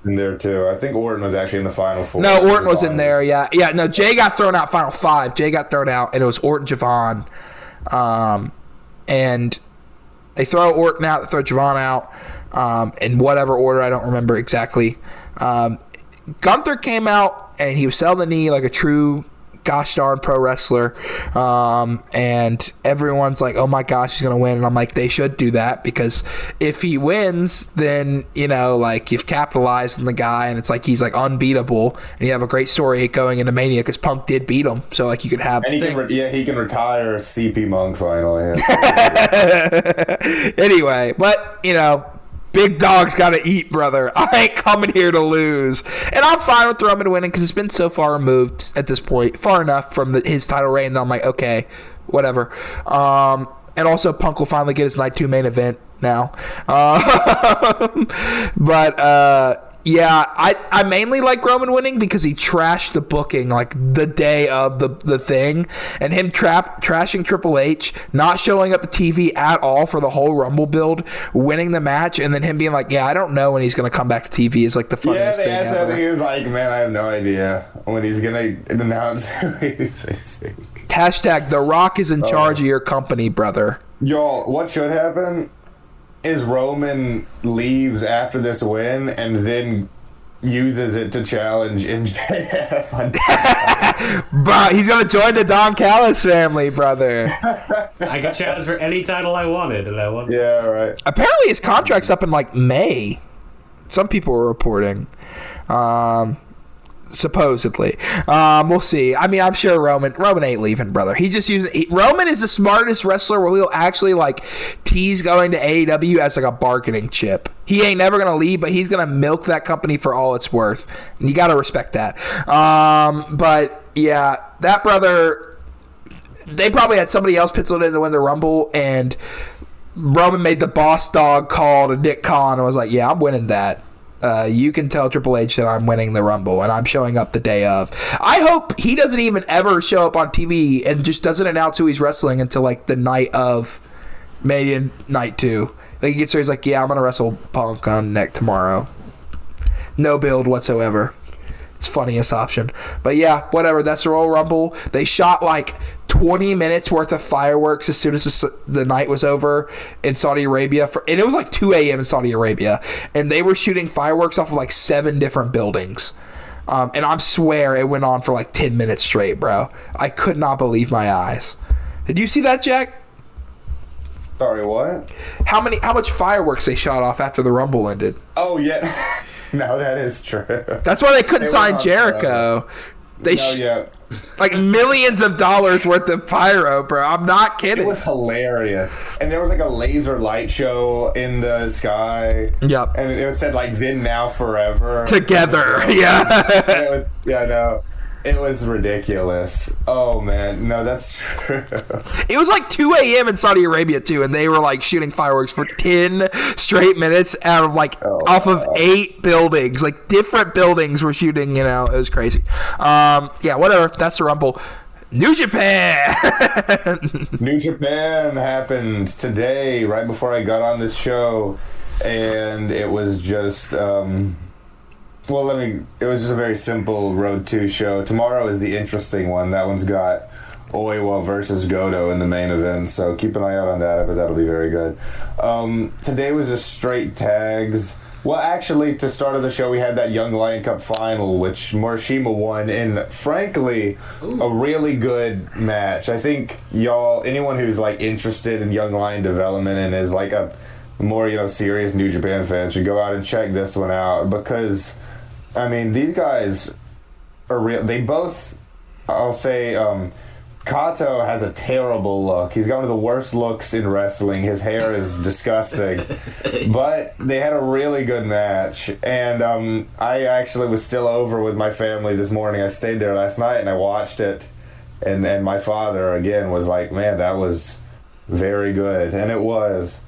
In there too. I think Orton was actually in the final four. No, Orton was in there. Yeah. No, Jay got thrown out final five. Jay got thrown out, and it was Orton, Javon, and they throw Orton out, they throw Javon out, in whatever order, I don't remember exactly. Gunther came out, and he was selling the knee like a true gosh darn pro wrestler, and everyone's like, oh my gosh, he's gonna win, and I'm like, they should do that, because if he wins, then, you know, like, you've capitalized on the guy, and it's like he's like unbeatable, and you have a great story going into Mania, because Punk did beat him, so like you could have, and he can retire CP Monk finally. Anyway, but you know, big dog's got to eat, brother. I ain't coming here to lose. And I'm fine with Roman winning because it's been so far removed at this point, far enough from his title reign that I'm like, okay, whatever. And also, Punk will finally get his Night 2 main event now. Yeah, I mainly like Roman winning because he trashed the booking like the day of the thing, and him trashing Triple H, not showing up to TV at all for the whole Rumble build, winning the match, and then him being like, yeah, I don't know when he's going to come back to TV is like the funniest thing ever. Yeah, he was like, man, I have no idea when he's going to announce. Hashtag The Rock is in charge of your company, brother. Y'all, what should happen is Roman leaves after this win and then uses it to challenge MJF. Bro, he's gonna join the Don Callis family, brother. I could challenge for any title I wanted, and I won. Yeah, right. Apparently, his contract's up in like May. Some people were reporting. Supposedly. We'll see. I mean, I'm sure Roman ain't leaving, brother. He's just Roman is the smartest wrestler where he'll actually like tease going to AEW as like a bargaining chip. He ain't never gonna leave, but he's gonna milk that company for all it's worth. And you gotta respect that. But yeah, that brother, they probably had somebody else penciled in to win the Rumble, and Roman made the boss dog call to Nick Khan and was like, yeah, I'm winning that. You can tell Triple H that I'm winning the Rumble and I'm showing up the day of. I hope he doesn't even ever show up on TV and just doesn't announce who he's wrestling until like the night of Mania Night 2. Like he gets there, he's like, yeah, I'm going to wrestle Punk on neck tomorrow. No build whatsoever. It's funniest option. But yeah, whatever. That's the Royal Rumble. They shot like 20 minutes worth of fireworks as soon as the night was over in Saudi Arabia. And it was like 2 a.m. in Saudi Arabia. And they were shooting fireworks off of like 7 different buildings. And I swear it went on for like 10 minutes straight, bro. I could not believe my eyes. Did you see that, Jack? Sorry, what? How much fireworks they shot off after the Rumble ended? Oh, yeah. No, that is true. That's why they couldn't sign Jericho. Yeah. Like millions of dollars worth of pyro, bro. I'm not kidding. It was hilarious. And there was like a laser light show in the sky. Yep. And it said like then, now, forever. Together. Yeah. It was ridiculous. Oh, man. No, that's true. It was like 2 a.m. in Saudi Arabia, too, and they were like shooting fireworks for 10 straight minutes out of off of 8 buildings. Like different buildings were shooting, it was crazy. Yeah, whatever. That's the Rumble. New Japan! New Japan happened today, right before I got on this show, and it was just... it was just a very simple Road 2 show. Tomorrow is the interesting one. That one's got Oiwa versus Goto in the main event, so keep an eye out on that. I bet that'll be very good. Today was just straight tags. Well, actually, to start of the show, we had that Young Lion Cup final, which Morishima won, and frankly, a really good match. I think anyone who's like interested in Young Lion development and is like a more serious New Japan fan should go out and check this one out, because I mean, these guys are real. They both, I'll say, Kato has a terrible look. He's got one of the worst looks in wrestling. His hair is disgusting. But they had a really good match. And I actually was still over with my family this morning. I stayed there last night and I watched it. And my father, again, was like, man, that was very good. And it was.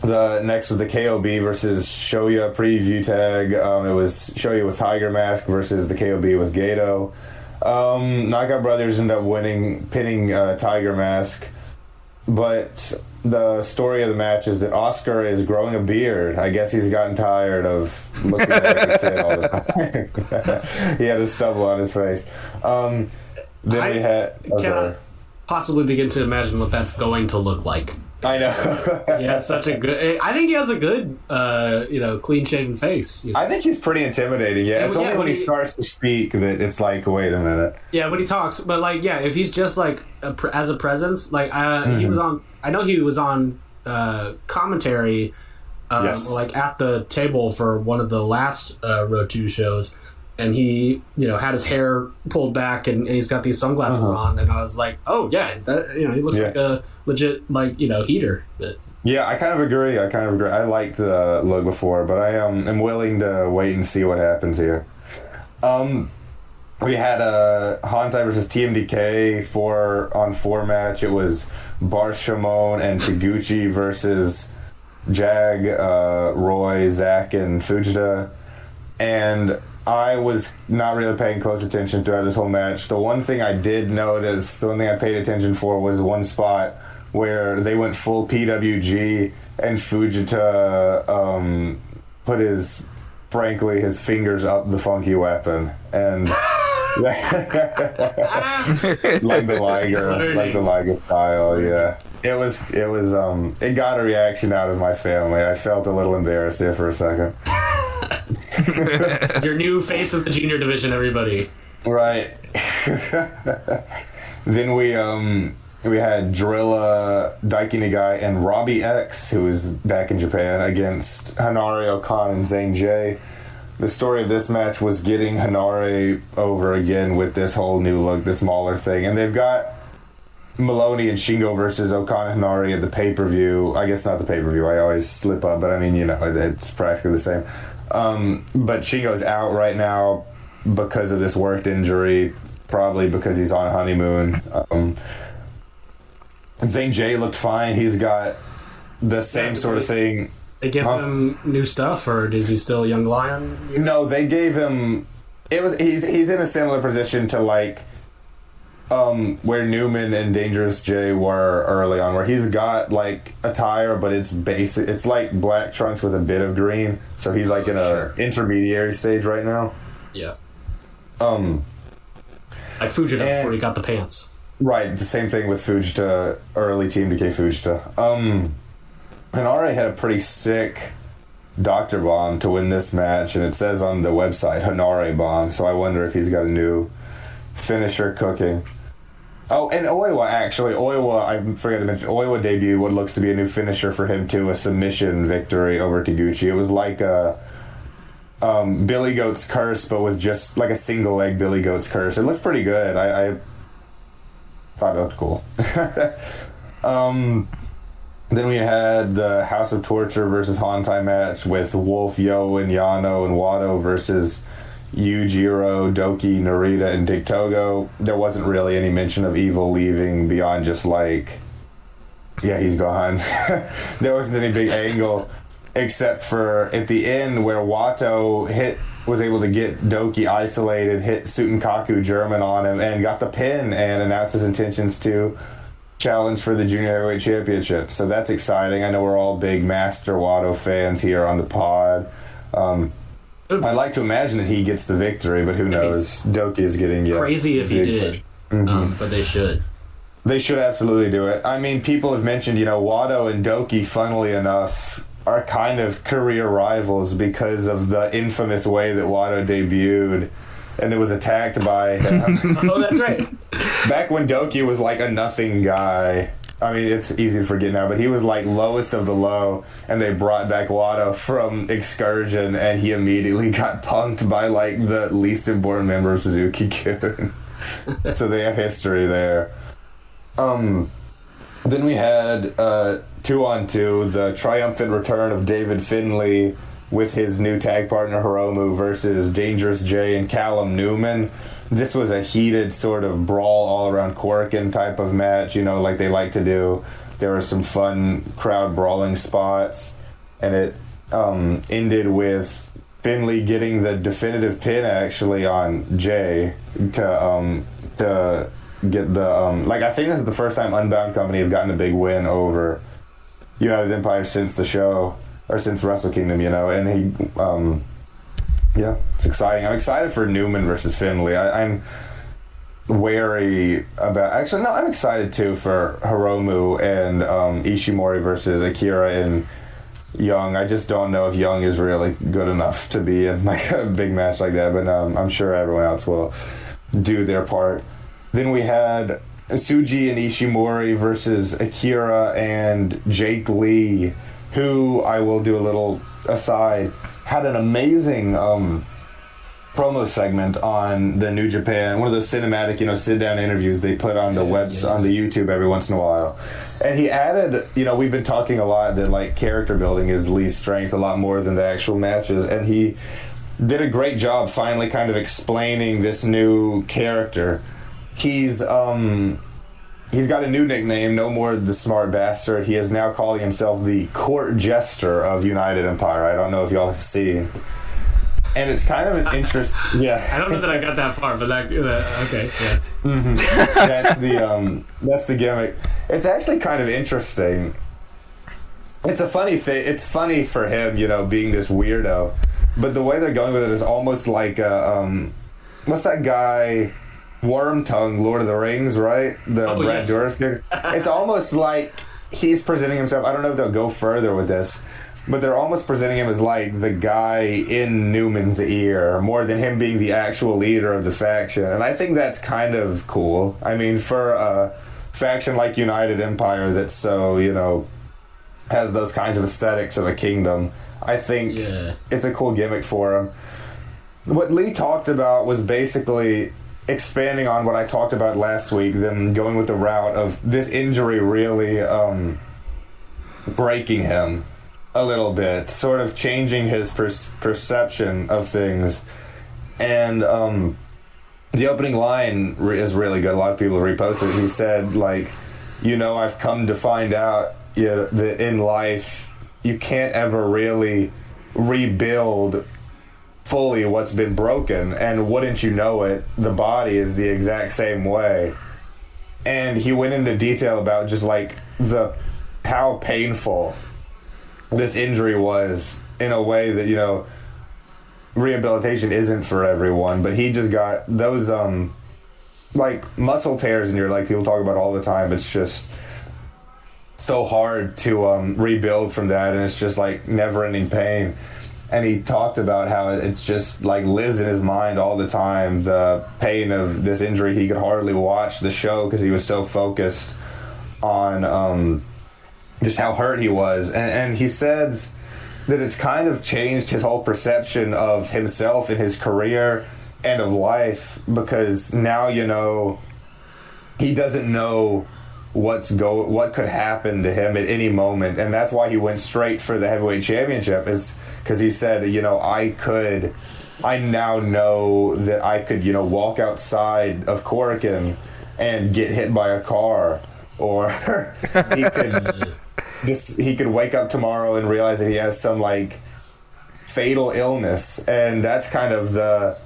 The next was the KOB versus Shoya preview tag. It was Shoya with Tiger Mask versus the KOB with Gato. Knockout Brothers ended up pinning Tiger Mask. But the story of the match is that Oscar is growing a beard. I guess he's gotten tired of looking like a kid all the time. He had a stubble on his face. Then we had... cannot possibly begin to imagine what that's going to look like. I know. Yeah, such a good... I think he has a good, clean-shaven face. I think he's pretty intimidating, yeah. It's only when he starts to speak that it's like, wait a minute. Yeah, when he talks. But, if he's just, as a presence, he was on... I know he was on commentary, yes. at the table for one of the last Road 2 shows, and he, had his hair pulled back and he's got these sunglasses on, and I was like, oh, yeah, that, he looks like a legit, heater. But, yeah, I kind of agree. I liked the look before, but I am willing to wait and see what happens here. We had a Hantai versus TMDK 4-on-4 match. It was Bar Shimon and Taguchi versus Jag, Roy, Zach, and Fujita. And I was not really paying close attention throughout this whole match. The one thing I did notice, the one thing I paid attention for was one spot where they went full PWG and Fujita put his fingers up the funky weapon. And like the Liger style, yeah. It got a reaction out of my family. I felt a little embarrassed there for a second. Your new face of the junior division, everybody. Right. Then we had Drilla, Daiki Nagai, and Robbie X, who is back in Japan, against Hanare Okan and Zane J. The story of this match was getting Hanare over again with this whole new look, this Mauler thing. And they've got Maloney and Shingo versus Okan and Hanare at the pay-per-view. I guess not the pay-per-view. I always slip up, but I mean, it's practically the same. But Shingo's out right now because of this worked injury, probably because he's on honeymoon. Zane J looked fine. He's got the same sort of thing. They give him new stuff, or is he still a young lion? No, they gave him... He's in a similar position to where Newman and Dangerous J were early on, where he's got attire, but it's basic. It's like black trunks with a bit of green. So he's in a intermediary stage right now. Yeah. Like Fujita before he got the pants. Right, the same thing with Fujita, early Team Decay Fujita. Hanare had a pretty sick Dr. Bomb to win this match, and it says on the website Hanare Bomb, so I wonder if he's got a new finisher cooking. Oh, and Oiwa, actually. I forgot to mention, Oiwa debuted what looks to be a new finisher for him, too, a submission victory over Taguchi. It was like a Billy Goat's Curse, but with just like a single leg Billy Goat's Curse. It looked pretty good. I thought it looked cool. Then we had the House of Torture versus Hantai match with Wolf, Yo, and Yano and Wado versus Yujiro, Doki, Narita, and Dick Togo. There wasn't really any mention of Evil leaving beyond just like, yeah, he's gone. There wasn't any big angle except for at the end where Wato was able to get Doki isolated, hit Sutenkaku German on him, and got the pin and announced his intentions to challenge for the Junior Heavyweight Championship. So that's exciting. I know we're all big Master Wato fans here on the pod. I'd like to imagine that he gets the victory, but who knows? Doki is getting crazy if he did. But they should. They should absolutely do it. I mean, people have mentioned, Wado and Doki, funnily enough, are kind of career rivals because of the infamous way that Wado debuted and it was attacked by him. Oh, that's right. Back when Doki was like a nothing guy. I mean, it's easy to forget now, but he was like lowest of the low, and they brought back Wado from Excursion, and he immediately got punked by like the least important member of Suzuki-Gun. So they have history there. Then we had 2-on-2, the triumphant return of David Finlay with his new tag partner Hiromu versus Dangerous J and Callum Newman. This was a heated sort of brawl all around Korakuen type of match, like they like to do. There were some fun crowd brawling spots, and it ended with Finlay getting the definitive pin actually on Jay to get the I think this is the first time Unbound Company have gotten a big win over United Empire since the show, or since Wrestle Kingdom, and he yeah, it's exciting. I'm excited for Newman versus Finlay. I'm wary about... Actually, no, I'm excited, too, for Hiromu and Ishimori versus Akira and Young. I just don't know if Young is really good enough to be in a big match like that, but I'm sure everyone else will do their part. Then we had Tsuji and Ishimori versus Akira and Jake Lee, who, I will do a little aside, had an amazing promo segment on the New Japan, one of those cinematic, sit-down interviews they put on the on the YouTube every once in a while. And he added, we've been talking a lot that like character building is Lee's strength a lot more than the actual matches, and he did a great job finally kind of explaining this new character. He's got a new nickname, no more the Smart Bastard. He is now calling himself the Court Jester of United Empire. I don't know if y'all have seen. And it's kind of an interest. Yeah. I don't know that I got that far, but okay, yeah. Mm-hmm. That's the gimmick. It's actually kind of interesting. It's a funny thing. It's funny for him, being this weirdo. But the way they're going with it is almost like what's that guy? Wormtongue, Lord of the Rings, right? The Brad Dourif character. It's almost like he's presenting himself. I don't know if they'll go further with this, but they're almost presenting him as like the guy in Newman's ear more than him being the actual leader of the faction. And I think that's kind of cool. I mean, for a faction like United Empire that's so, has those kinds of aesthetics of a kingdom, I think it's a cool gimmick for him. What Lee talked about was basically expanding on what I talked about last week, them going with the route of this injury really breaking him a little bit, sort of changing his perception of things. And the opening line is really good. A lot of people reposted it. He said, I've come to find out that in life you can't ever really rebuild fully what's been broken, and wouldn't you know it, the body is the exact same way. And he went into detail about just how painful this injury was in a way that rehabilitation isn't for everyone, but he just got those muscle tears in your leg. People talk about all the time. It's just so hard to rebuild from that, and it's just like never-ending pain. And he talked about how it's just like lives in his mind all the time, the pain of this injury. He could hardly watch the show because he was so focused on just how hurt he was. And he says that it's kind of changed his whole perception of himself and his career and of life, because now, you know, he doesn't know what could happen to him at any moment. And that's why he went straight for the heavyweight championship, is because he said, you know, I now know that I could, you know, walk outside of Korakuen and get hit by a car, or he could wake up tomorrow and realize that he has some like fatal illness. And that's kind of the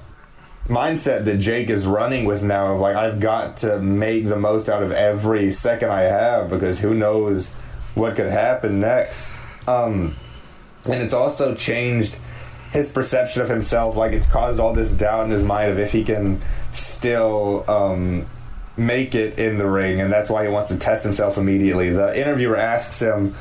mindset that Jake is running with now, of like, I've got to make the most out of every second I have, because who knows what could happen next. And it's also changed his perception of himself. Like, it's caused all this doubt in his mind of if he can still make it in the ring, and that's why he wants to test himself immediately. The interviewer asks him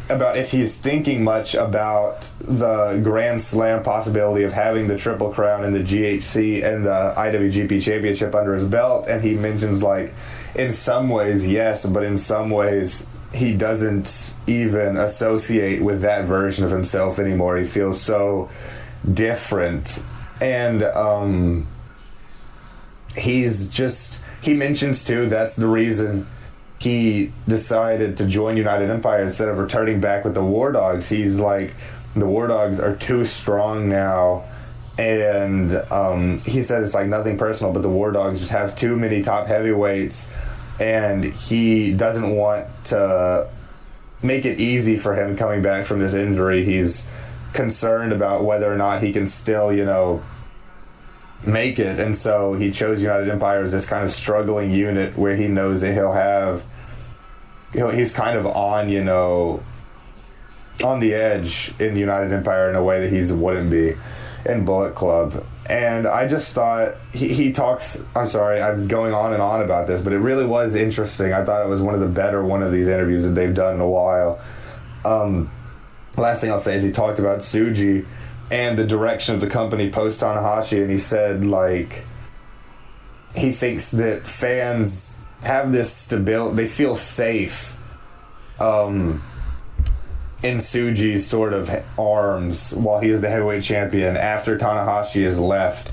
about if he's thinking much about the Grand Slam possibility of having the Triple Crown and the GHC and the IWGP Championship under his belt, and he mentions, like, in some ways, yes, but in some ways he doesn't even associate with that version of himself anymore. He feels so different. And he mentions too, that's the reason he decided to join United Empire instead of returning back with the War Dogs. He's like, the War Dogs are too strong now, and he said it's like nothing personal, but the War Dogs just have too many top heavyweights, and he doesn't want to make it easy for him coming back from this injury. He's concerned about whether or not he can still, you know, make it, and so he chose United Empire as this kind of struggling unit where he knows that he's kind of on, you know, on the edge in United Empire in a way that he wouldn't be in Bullet Club. And I just thought he talks, I'm sorry, I'm going on and on about this, but it really was interesting. I thought it was one of the better one of these interviews that they've done in a while. Last thing I'll say is he talked about Tsuji and the direction of the company post Tanahashi, and he said, like, he thinks that fans have this stability, they feel safe in Tsuji's sort of arms while he is the heavyweight champion after Tanahashi has left.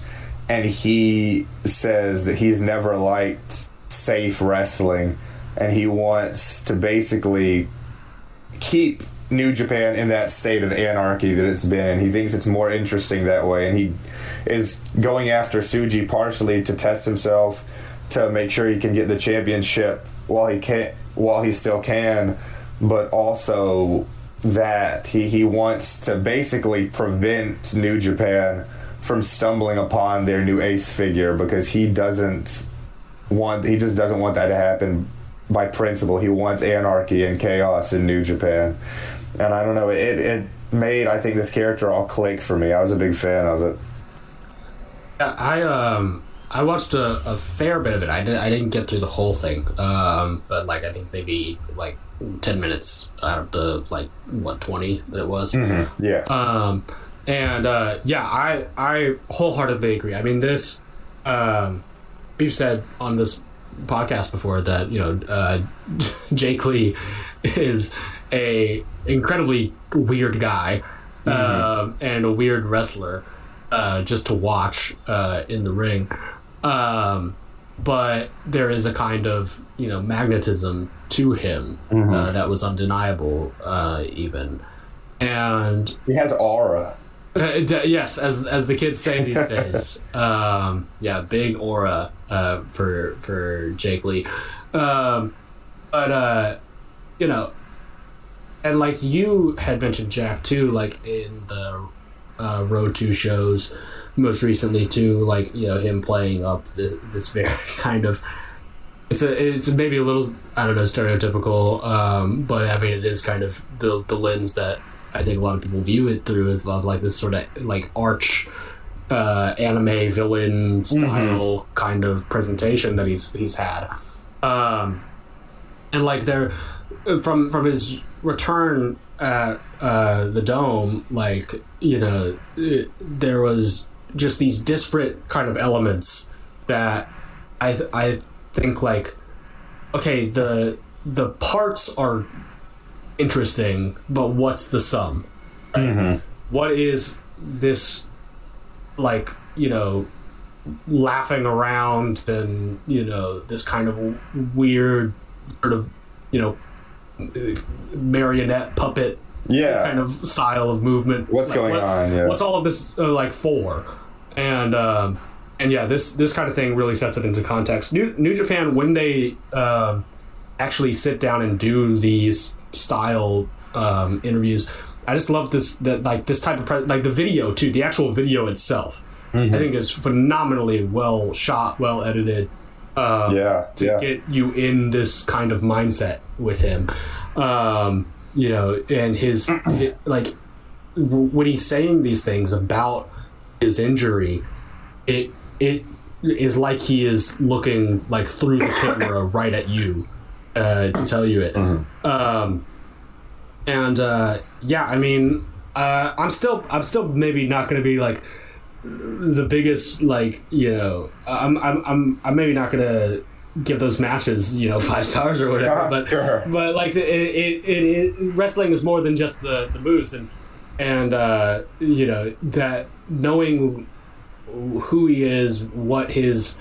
And he says that he's never liked safe wrestling, and he wants to basically keep New Japan in that state of anarchy that it's been. He thinks it's more interesting that way, and he is going after Tsuji partially to test himself, to make sure he can get the championship while he still can, but also that he wants to basically prevent New Japan from stumbling upon their new ace figure, because he just doesn't want that to happen by principle. He wants anarchy and chaos in New Japan. And I don't know, it made, I think, this character all click for me. I was a big fan of it. Yeah, I watched a fair bit of it. I didn't get through the whole thing, but like I think maybe like 10 minutes out of the 20 that it was. Mm-hmm. Yeah. I wholeheartedly agree. I mean, this we've said on this podcast before that, you know, Jake Lee is a incredibly weird guy, and a weird wrestler, just to watch in the ring. But there is a kind of, you know, magnetism to him that was undeniable, even. And he has aura. Yes, as the kids say these days. Big aura for Jake Lee. You know, and like you had mentioned, Jack, too, like in the Road 2 shows most recently too, like, you know, him playing up this very kind of, it's maybe a little, I don't know, stereotypical, but I mean, it is kind of the lens that I think a lot of people view it through, as of like this sort of like arch anime villain style kind of presentation that he's had, and like from his return at the Dome, like, you know, there was just these disparate kind of elements that I think, like, okay, the parts are interesting, but what's the sum? Right? Mm-hmm. What is this, like, you know, laughing around and, you know, this kind of weird sort of, you know, marionette puppet kind of style of movement. What's going on? Yeah. What's all of this like for? And yeah, this kind of thing really sets it into context. New Japan, when they actually sit down and do these style interviews, I just love this type of like the video too. The actual video itself, I think, is phenomenally well shot, well edited. To get you in this kind of mindset with him, you know, and his like when he's saying these things about his injury, it is like he is looking like through the camera right at you to tell you it. Yeah, I mean, I'm still maybe not going to be like the biggest, like, you know, I'm maybe not gonna give those matches, you know, 5 stars or whatever, but like it wrestling is more than just the moves, and you know, that knowing who he is, what his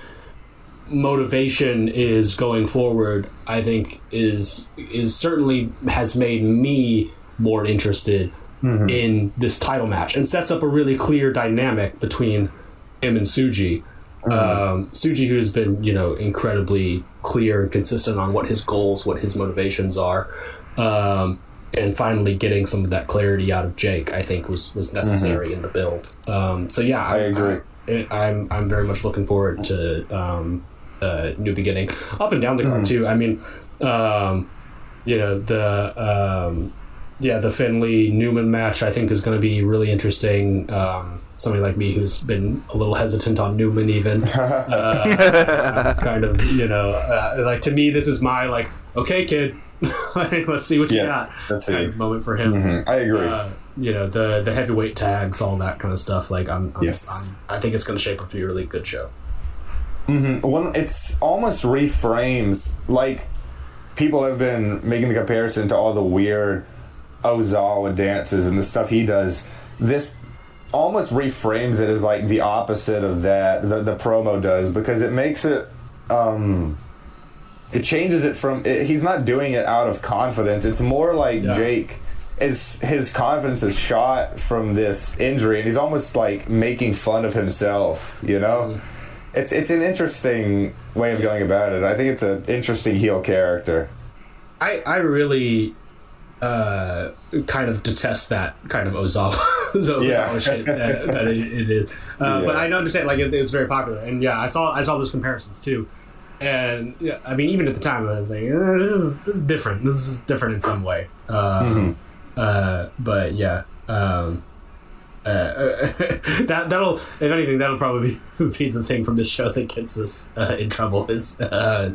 motivation is going forward, I think is certainly has made me more interested in this title match, and sets up a really clear dynamic between him and Tsuji. Tsuji, who's been, you know, incredibly clear and consistent on what his goals, what his motivations are, and finally getting some of that clarity out of Jake, I think was necessary in the build. So yeah, I agree. I'm very much looking forward to New Beginning, up and down the card too. I mean, you know, the Finley Newman match, I think, is going to be really interesting. Somebody like me who's been a little hesitant on Newman, even kind of, you know, like, to me, this is my, like, okay, kid, like, let's see what you got. That's kind of moment for him. I agree. You know, the heavyweight tags, all that kind of stuff. Like, I think it's going to shape up to be a really good show. Well, it's almost reframes, like, people have been making the comparison to all the weird Ozawa dances and the stuff he does. This almost reframes it as like the opposite of that the promo does, because it makes it it changes it from he's not doing it out of confidence. It's more like Jake is, his confidence is shot from this injury, and he's almost like making fun of himself, you know. It's an interesting way of going about it. I think it's an interesting heel character. I really kind of detest that kind of Ozawa shit that it is. But I understand, like, it's very popular, and I saw those comparisons too. And I mean, even at the time, I was like, this is different. This is different in some way. But yeah. That'll, if anything, that'll probably be the thing from the show that gets us in trouble, is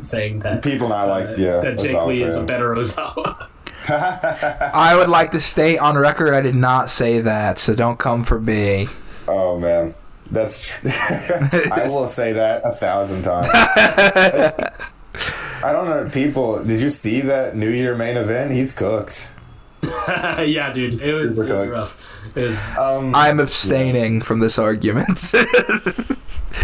saying that people not like that Jake Lee is a better Ozawa. I would like to state on record I did not say that, so don't come for me. Oh man, that's I will say that 1,000 times. I don't know, people, did you see that New Year main event? He's cooked. Yeah, dude, it was rough. I'm abstaining from this argument.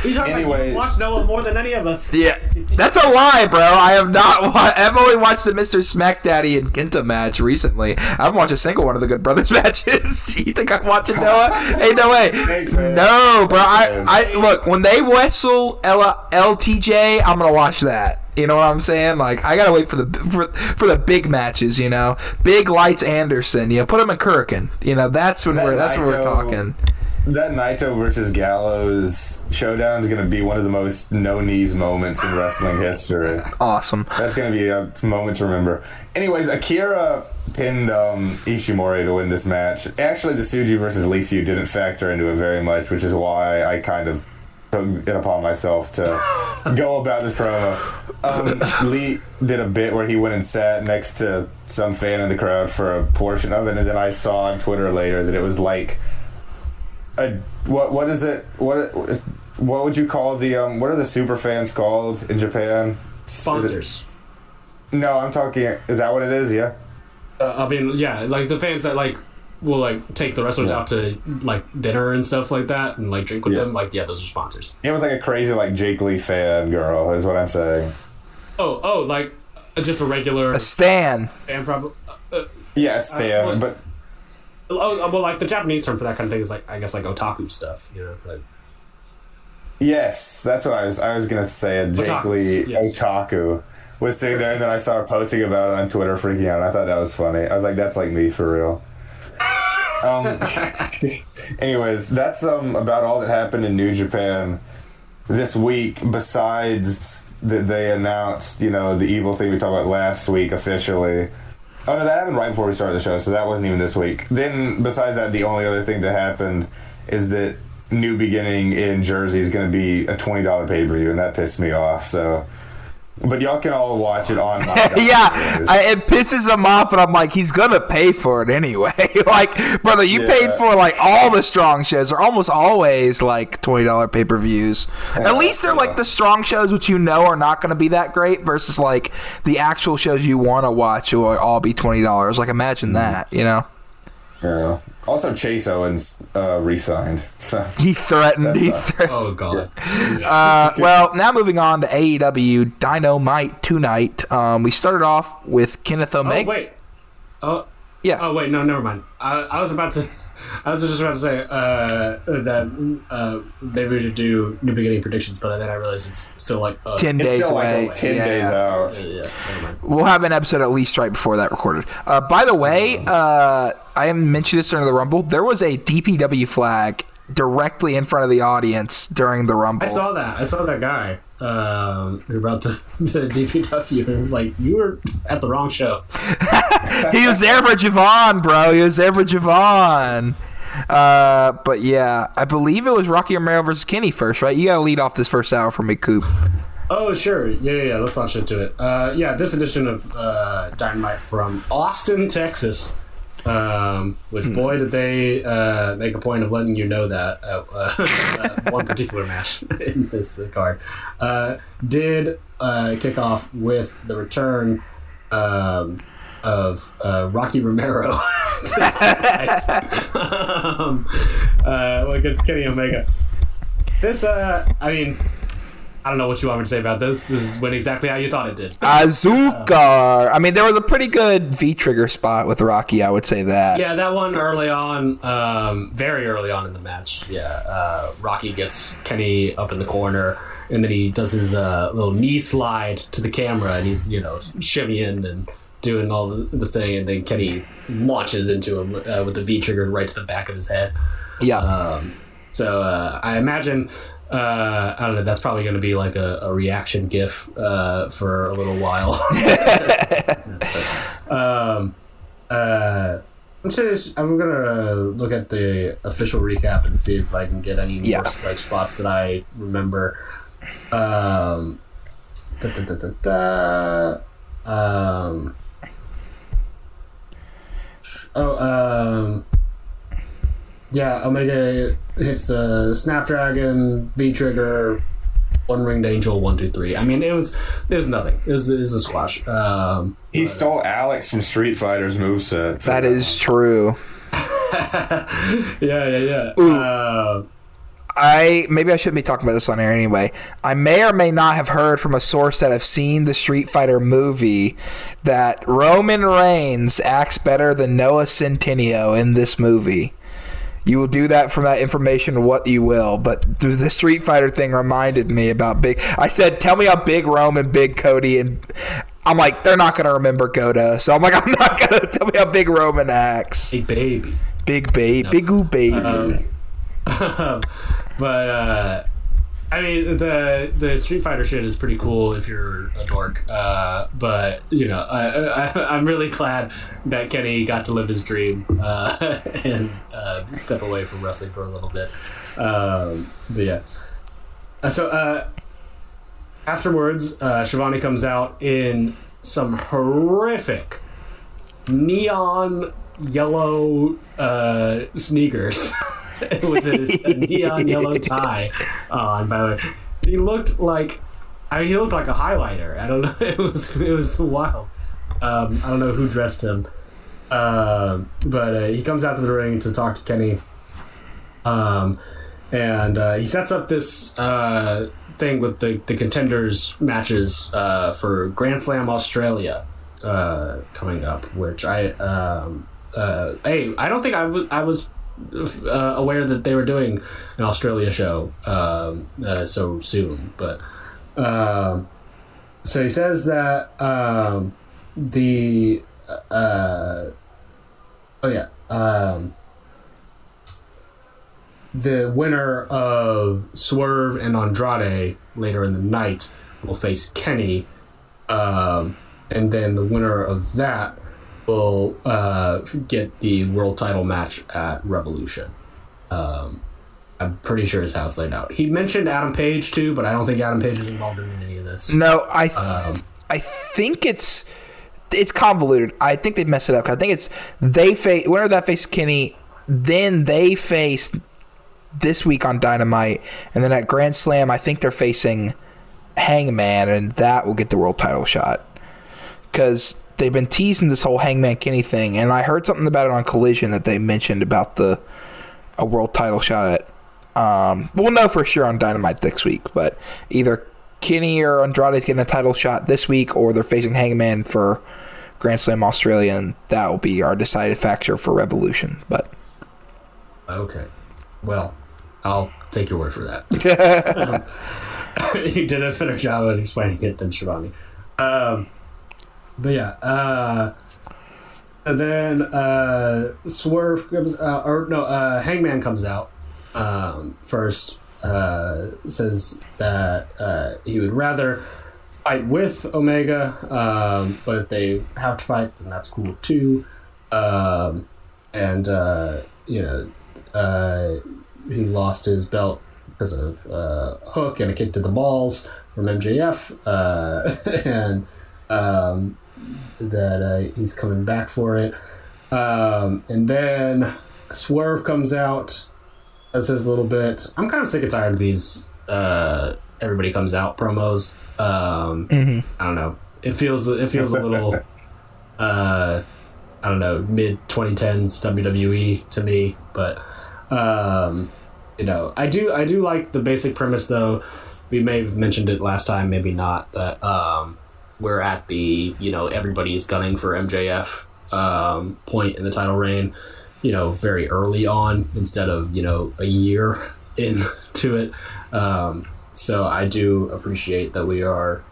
Anyway, you watched Noah more than any of us. Yeah, that's a lie, bro. I have not. I've only watched the Mr. Smack Daddy and Kenta match recently. I haven't watched a single one of the Good Brothers matches. You think I'm watching Noah? Hey, no way. No, bro. I look, when they wrestle LTJ, I'm gonna watch that. You know what I'm saying? Like, I gotta wait for the big matches. You know, Big Lights Anderson. You know, put him in Kurikan. You know, that's when we're talking. That Naito versus Gallows showdown is going to be one of the most no-knees moments in wrestling history. Awesome. That's going to be a moment to remember. Anyways, Akira pinned Ishimori to win this match. Actually, the Tsuji versus Lee feud didn't factor into it very much, which is why I kind of took it upon myself to go about this promo. Lee did a bit where he went and sat next to some fan in the crowd for a portion of it, and then I saw on Twitter later that it was like what is it? What would you call the what are the super fans called in Japan? Sponsors. No, I'm talking. Is that what it is? Yeah. I mean, yeah, like the fans that like will like take the wrestlers out to like dinner and stuff like that, and like drink with them. Like, yeah, those are sponsors. It was like a crazy like Jake Lee fan girl, is what I'm saying. Oh, like just a regular stan. Fan, probably. Yeah, stan, but. Oh, well, like the Japanese term for that kind of thing is like, I guess, like otaku stuff, you know. Like, yes, that's what I was gonna say. A Jake Lee otaku was sitting there, and then I saw her posting about it on Twitter, freaking out. And I thought that was funny. I was like, that's like me for real. Anyways, that's about all that happened in New Japan this week. Besides that, they announced, you know, the evil thing we talked about last week officially. Oh no, that happened right before we started the show, so that wasn't even this week. Then, besides that, the only other thing that happened is that New Beginning in Jersey is going to be a $20 pay-per-view, and that pissed me off. So, but y'all can all watch it on. It pisses him off, and I'm like, he's gonna pay for it anyway. Like, brother, you paid for like all the strong shows. Are almost always like $20 pay-per-views. At least they're like the strong shows, which you know are not going to be that great, versus like the actual shows you want to watch will all be $20. Like, imagine that, you know. Yeah. Also, Chase Owens re-signed. So he threatened. Oh, God. Well, now moving on to AEW Dynamite tonight. We started off with Kenneth Omega. Oh, wait. Yeah. Oh, wait. No, never mind. I was just about to say that maybe we should do New Beginning predictions, but then I realized it's still like 10 days away. Like 10 days out. Yeah, never mind. We'll have an episode at least right before that recorded. By the way, I mentioned this during the Rumble. There was a DPW flag directly in front of the audience during the Rumble. I saw that guy who brought the DPW, and it's like, you were at the wrong show. He was there for Javon, bro. He was there for Javon. But yeah, I believe it was Rocky Romero versus Kenny first, right? You gotta lead off this first hour for me, Coop. Oh, sure. Yeah. Let's launch into it. This edition of Dynamite from Austin, Texas. Which, boy, did they make a point of letting you know that one particular match in this card did kick off with the return of Rocky Romero against Kenny Omega. This, I don't know what you want me to say about this. This went exactly how you thought it did. Azúcar. I mean, there was a pretty good V-trigger spot with Rocky, I would say that. Yeah, that one early on, very early on in the match. Yeah, Rocky gets Kenny up in the corner, and then he does his little knee slide to the camera, and he's, shimmying and doing all the thing, and then Kenny launches into him with the V-trigger right to the back of his head. Yeah. So I imagine... I don't know, that's probably going to be like a reaction gif for a little while. I'm going to look at the official recap and see if I can get any more like spots that I remember. Yeah, Omega hits the Snapdragon, V-trigger, one ringed angel, 1, 2, 3. I mean, it was nothing. It was a squash. He stole Alex from Street Fighter's moveset. That is true. Yeah. Maybe I shouldn't be talking about this on air anyway. I may or may not have heard from a source that have seen the Street Fighter movie that Roman Reigns acts better than Noah Centineo in this movie. You will do that from that information what you will, but the Street Fighter thing reminded me about Big. I said, tell me how Big Roman, Big Cody, and I'm like, they're not going to remember Goto. So I'm like, I'm not going to tell me how Big Roman acts. Big baby. Big baby. No. Big-oo baby. But, I mean, the Street Fighter shit is pretty cool if you're a dork. But, I'm really glad that Kenny got to live his dream and step away from wrestling for a little bit. But yeah. Afterwards, Shivani comes out in some horrific neon yellow sneakers with his neon yellow tie on. By the way, he looked like a highlighter. I don't know. It was wild. I don't know who dressed him, but he comes out to the ring to talk to Kenny, and he sets up this thing with the contenders matches for Grand Slam Australia coming up, which I don't think I was aware that they were doing an Australia show so soon, but so he says that the winner of Swerve and Andrade later in the night will face Kenny, and then the winner of that will get the world title match at Revolution. I'm pretty sure is how it's laid out. He mentioned Adam Page too, but I don't think Adam Page is involved in any of this. No, I think it's convoluted. I think they messed it up. I think it's winner that faced Kenny, then they face this week on Dynamite, and then at Grand Slam I think they're facing Hangman, and that will get the world title shot, because they've been teasing this whole Hangman Kenny thing, and I heard something about it on Collision that they mentioned about a world title shot at we'll know for sure on Dynamite next week, but either Kenny or Andrade's getting a title shot this week, or they're facing Hangman for Grand Slam Australia, and that will be our decided factor for Revolution. But okay, well, I'll take your word for that. You did a better job of explaining it than Shivani. But yeah, and then Swerve comes out, Hangman comes out first. Says that he would rather fight with Omega, but if they have to fight, then that's cool too. He lost his belt because of a hook and a kick to the balls from MJF, and that he's coming back for it. And then Swerve comes out, does his little bit. I'm kind of sick and tired of these everybody comes out promos. I don't know. It feels a little I don't know, mid 2010s WWE to me, but I do like the basic premise though. We may have mentioned it last time, maybe not, that we're at the everybody's gunning for MJF point in the title reign, very early on instead of a year into it. So I do appreciate that we are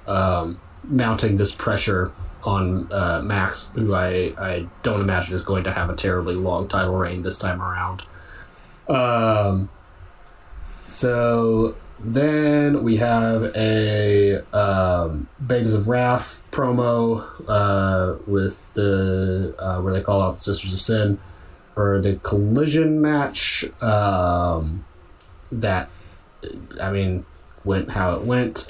mounting this pressure on Max, who I don't imagine is going to have a terribly long title reign this time around. So then we have a Babes of Wrath promo with the where they call out the Sisters of Sin for the Collision match. That, I mean, went how it went.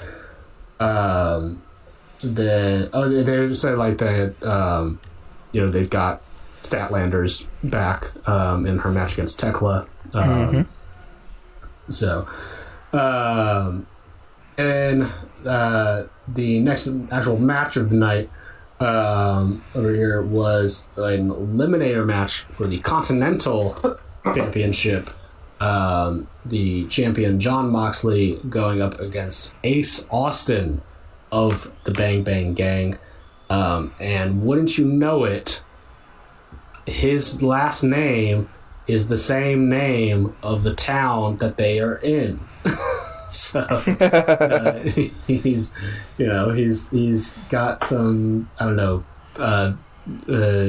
They said like that. They've got Statlanders back in her match against Tekla. So, and the next actual match of the night over here was an eliminator match for the Continental Championship. The champion Jon Moxley going up against Ace Austin of the Bang Bang Gang. And wouldn't you know it, his last name is the same name of the town that they are in. So he's got some, I don't know,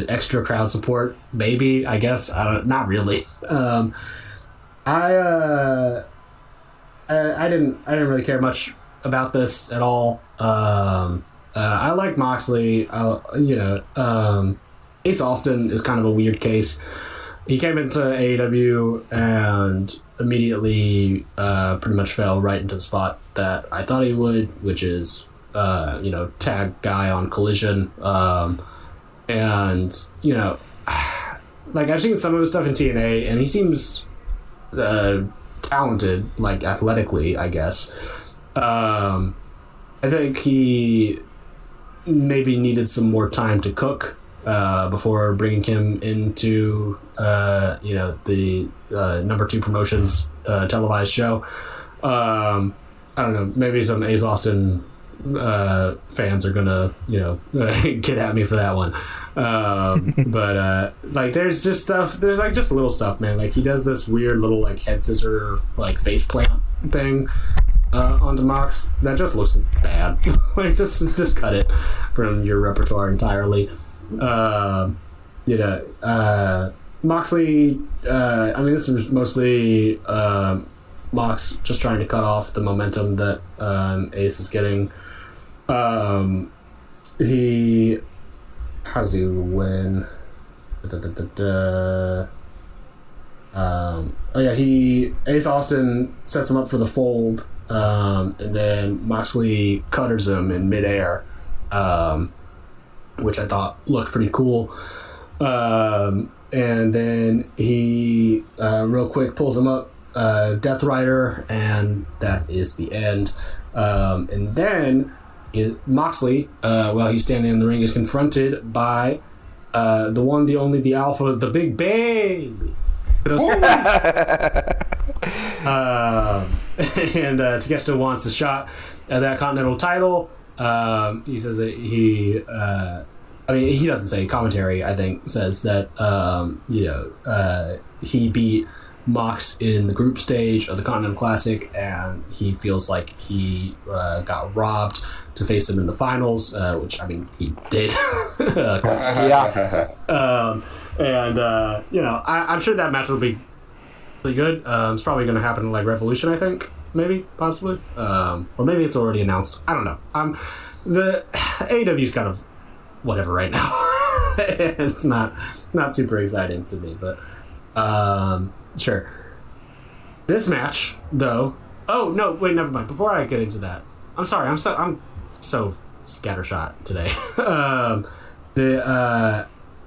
extra crowd support, maybe, I guess. Not really. I didn't really care much about this at all. I like Moxley. Ace Austin is kind of a weird case. he came into AEW and immediately pretty much fell right into the spot that I thought he would, which is tag guy on Collision. And like I've seen some of his stuff in TNA, and he seems talented, like athletically, I guess. I think he maybe needed some more time to cook before bringing him into the number 2 promotions televised show. I don't know, maybe some Ace Austin fans are gonna get at me for that one, but like there's just little stuff, man. Like he does this weird little like head scissor like face plant thing onto Mox that just looks bad. Like just cut it from your repertoire entirely. Moxley, this is mostly Mox just trying to cut off the momentum that Ace is getting. How does he win? Ace Austin sets him up for the fold, and then Moxley cutters him in midair, which I thought looked pretty cool. And then he real quick pulls him up, Death Rider, and that is the end. And then Moxley, while he's standing in the ring, is confronted by the one, the only, the Alpha, the Big Bang. And Takeshita wants a shot at that Continental title. He says that he doesn't say, commentary I think says that he beat Mox in the group stage of the Continental Classic, and he feels like he got robbed to face him in the finals, which he did. I'm sure that match will be really good. It's probably going to happen in like Revolution, I think, maybe, possibly, or maybe it's already announced. I don't know. The AEW is kind of whatever right now. It's not super exciting to me, but sure. This match, though. Oh no! Wait, never mind. Before I get into that, I'm sorry. I'm so scattershot today.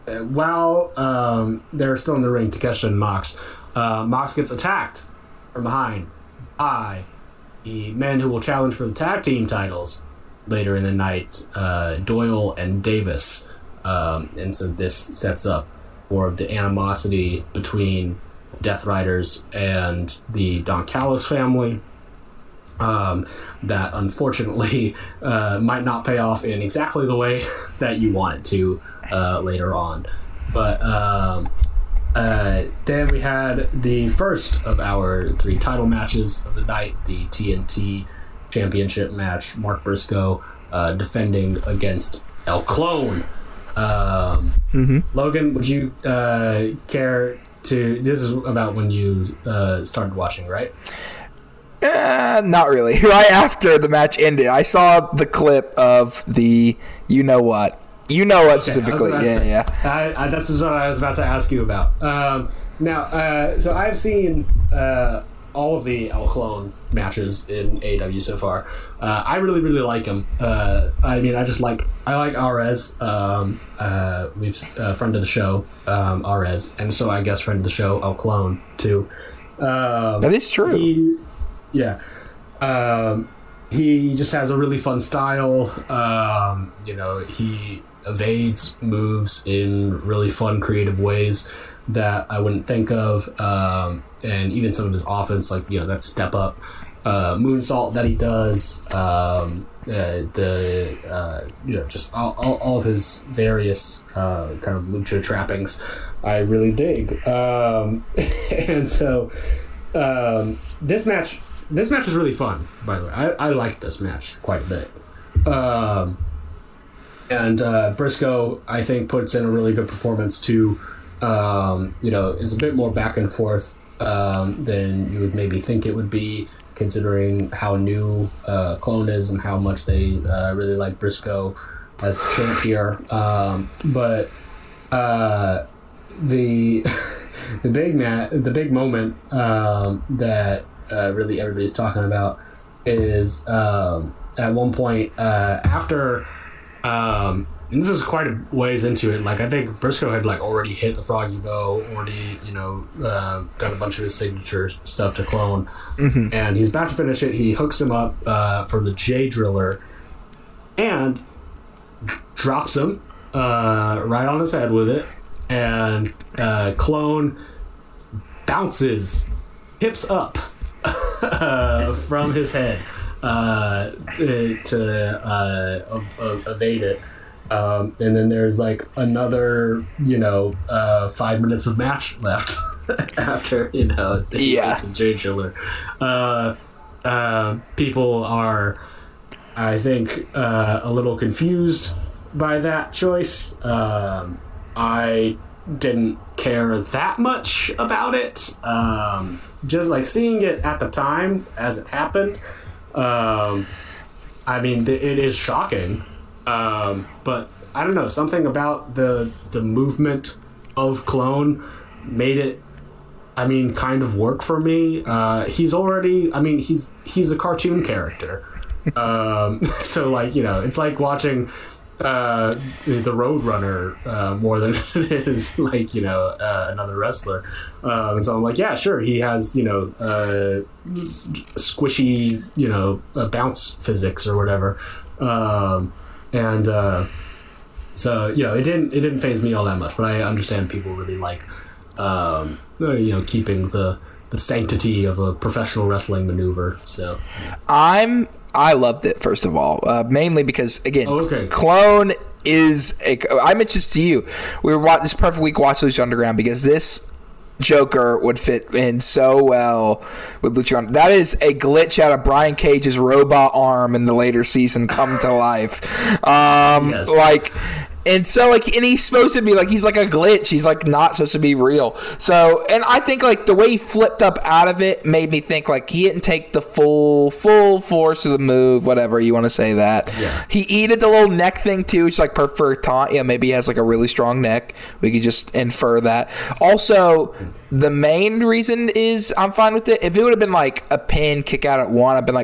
While they're still in the ring, Takeshita and Mox, Mox gets attacked from behind by the men who will challenge for the tag team titles later in the night, Doyle and Davis. And so this sets up more of the animosity between Death Riders and the Don Callis family, that unfortunately might not pay off in exactly the way that you want it to later on. But then we had the first of our 3 title matches of the night, the TNT Championship match. Mark Briscoe defending against El Clone. Logan, would you care to... This is about when you started watching, right? Not really. Right after the match ended, I saw the clip of the specifically. Yeah. That's just what I was about to ask you about. So I've seen all of the El Clone matches in AEW so far. I really, really like them. I like Arez. We've friend of the show, Arez, and so I guess friend of the show, El Clone too. That is true. He just has a really fun style. He evades moves in really fun, creative ways that I wouldn't think of. And even some of his offense, like, that step up moonsault that he does, just all of his various kind of lucha trappings, I really dig. And so this match is really fun, by the way. I like this match quite a bit. And Briscoe, I think, puts in a really good performance too. Is a bit more back and forth than you would maybe think it would be, considering how new Clone is and how much they really like Briscoe as the champ here. the big moment that really everybody's talking about is at one point after. And this is quite a ways into it. Like, I think Briscoe had already hit the Froggy Bow, already done a bunch of his signature stuff to Clone, and he's about to finish it. He hooks him up for the J Driller, and drops him right on his head with it, and Clone bounces hips up from his head to evade it. And then there's another 5 minutes of match left after the J Chiller. People are, I think, a little confused by that choice. I didn't care that much about it. Just seeing it at the time as it happened. I mean, it is shocking. But I don't know, something about the movement of Clone made it, kind of work for me. He's already, he's a cartoon character. So it's like watching the Roadrunner more than it is another wrestler. And so I'm like, yeah, sure, he has squishy bounce physics or whatever. So it didn't faze me all that much, but I understand people really like keeping the sanctity of a professional wrestling maneuver. So I loved it, first of all, mainly because, again, Clone is I mentioned this to you. We were this perfect week watch Lucha Underground because this Joker would fit in so well with Lucha. That is a glitch out of Brian Cage's robot arm in the later season come to life. Yes. And so, and he's supposed to be he's like a glitch. He's not supposed to be real. So, and I think the way he flipped up out of it made me think he didn't take the full force of the move, whatever you want to say that. Yeah. He did the little neck thing too, which is for taunt. Yeah, maybe he has a really strong neck. We could just infer that. Also, the main reason is I'm fine with it. If it would have been a pin kick out at one, I've been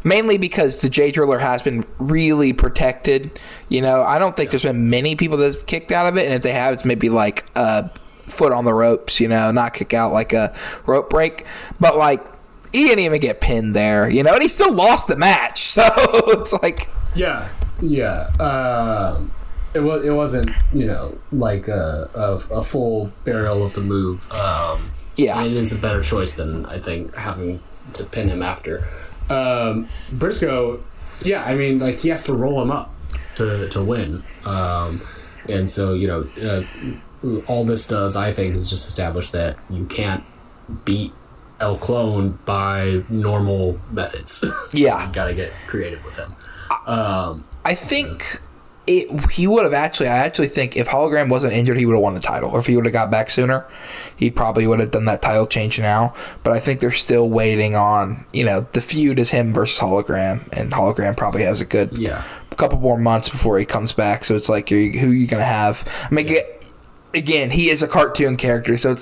mainly because the J Driller has been really protected. I don't think there's been many people that's kicked out of it, and if they have, it's maybe a foot on the ropes, not kick out like a rope break. But he didn't even get pinned there, and he still lost the match. So it's yeah. It wasn't a full burial of the move. It is a better choice than I think having to pin him after. Briscoe, he has to roll him up to win, and so all this does, I think, is just establish that you can't beat El Clone by normal methods. Yeah, you gotta get creative with him. I think. He would have I actually think if Hologram wasn't injured, he would have won the title. Or if he would have got back sooner, he probably would have done that title change now. But I think they're still waiting on, the feud is him versus Hologram. And Hologram probably has a good couple more months before he comes back. So it's who are you going to have? Again, he is a cartoon character, so it's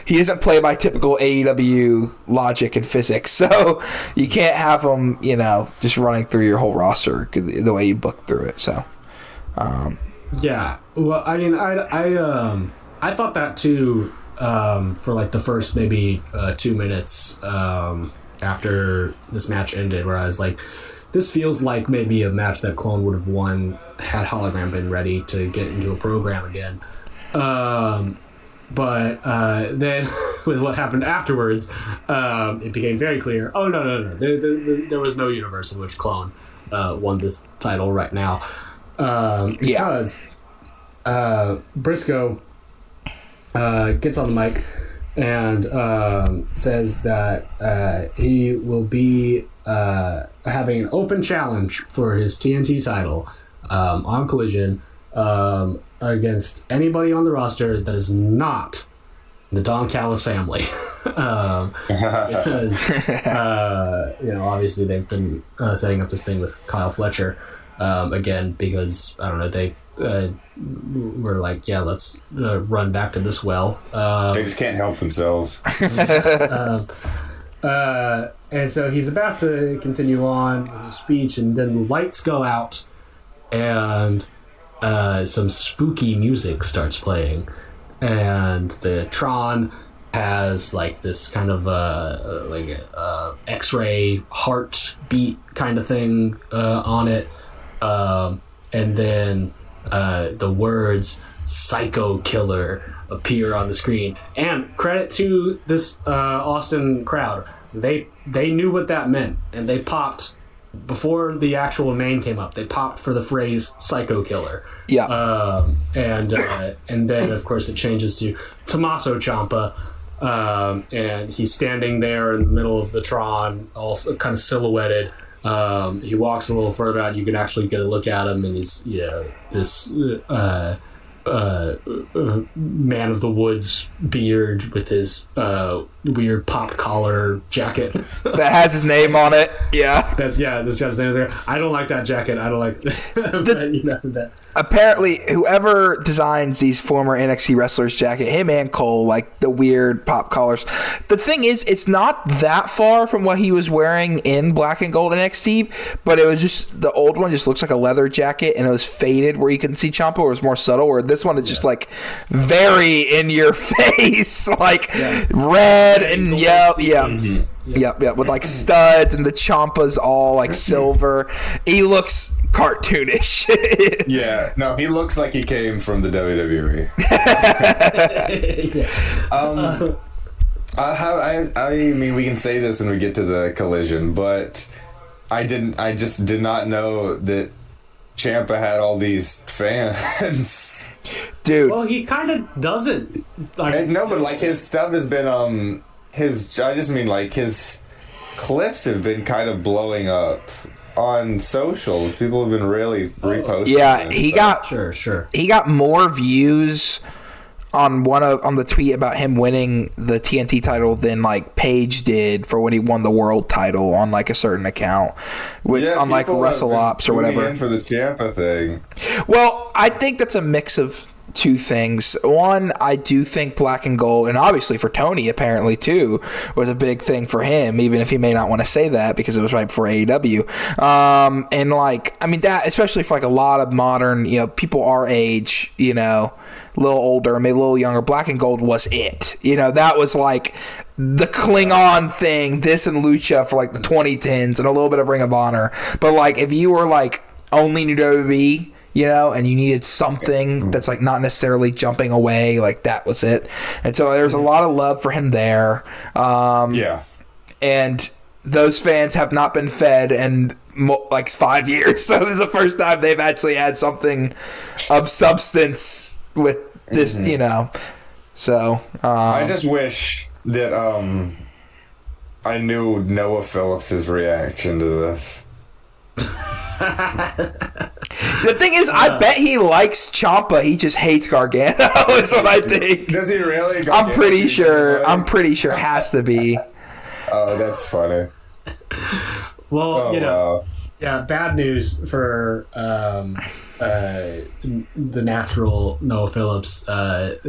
he isn't played by typical AEW logic and physics, so you can't have him, just running through your whole roster the way you book through it. So, yeah. Well, I thought that too for the first maybe 2 minutes after this match ended, where I was this feels like maybe a match that Clone would have won had Hologram been ready to get into a program again. But then with what happened afterwards, it became very clear. Oh no! There was no universe in which Clone won this title right now, because Briscoe gets on the mic and says that he will be having an open challenge for his TNT title on Collision. Against anybody on the roster that is not the Don Callis family. Because, obviously they've been setting up this thing with Kyle Fletcher again because, I don't know, they were like, yeah, let's run back to this well. They just can't help themselves. And so he's about to continue on with his speech, and then the lights go out, and some spooky music starts playing, and the Tron has like this kind of X-ray heartbeat kind of thing on it, and then the words "Psycho Killer" appear on the screen. And credit to this Austin crowd, they knew what that meant, and they popped before the actual name came up. They popped for the phrase "Psycho Killer." Yeah. And then of course it changes to Tommaso Ciampa. And he's standing there in the middle of the Tron, also kind of silhouetted. He walks a little further out. You can actually get a look at him, and he's this man of the woods beard with his weird pop collar jacket that has his name on it. Yeah, this guy's name there. I don't like that jacket. I don't like that. Apparently, whoever designs these former NXT wrestlers' jacket, him and Cole, like the weird pop collars. The thing is, it's not that far from what he was wearing in Black and Gold NXT, but it was just the old one just looks like a leather jacket, and it was faded where you couldn't see Ciampa, or it was more subtle. Where this one is just like very in your face, like red and yellow. Yeah. Mm-hmm. Yep, with like studs, and the Ciampa's all like silver. He looks cartoonish. Yeah, no, he looks like he came from the WWE. I mean, we can say this when we get to the collision, but I just did not know that Ciampa had all these fans. Dude. Well, he kind of doesn't. No, but like his stuff has been his clips have been kind of blowing up on socials. People have been really reposting. Yeah, he got sure. He got more views on the tweet about him winning the TNT title than like Paige did for when he won the world title on like a certain account on like WrestleOps or whatever. In for the Ciampa thing. Well, I think that's a mix of two things. One, I do think Black and Gold, and obviously for Tony apparently too, was a big thing for him, even if he may not want to say that because it was right before AEW. And like, I mean, that especially for like a lot of modern, people our age, a little older, maybe a little younger, Black and Gold was it. That was like the Klingon thing, this and Lucha for like the 2010s and a little bit of Ring of Honor. But like, if you were like only new WWE, and you needed something that's like not necessarily jumping away, like that was it. And so there's a lot of love for him there. And those fans have not been fed in like 5 years. So this is the first time they've actually had something of substance with this, So I just wish that I knew Noah Phillips's reaction to this. The thing is, I bet he likes Ciampa. He just hates Gargano. Is what I think. Does he really? I'm pretty sure. Has to be. Oh, that's funny. Well, wow. Yeah. Bad news for the natural Noah Phillips that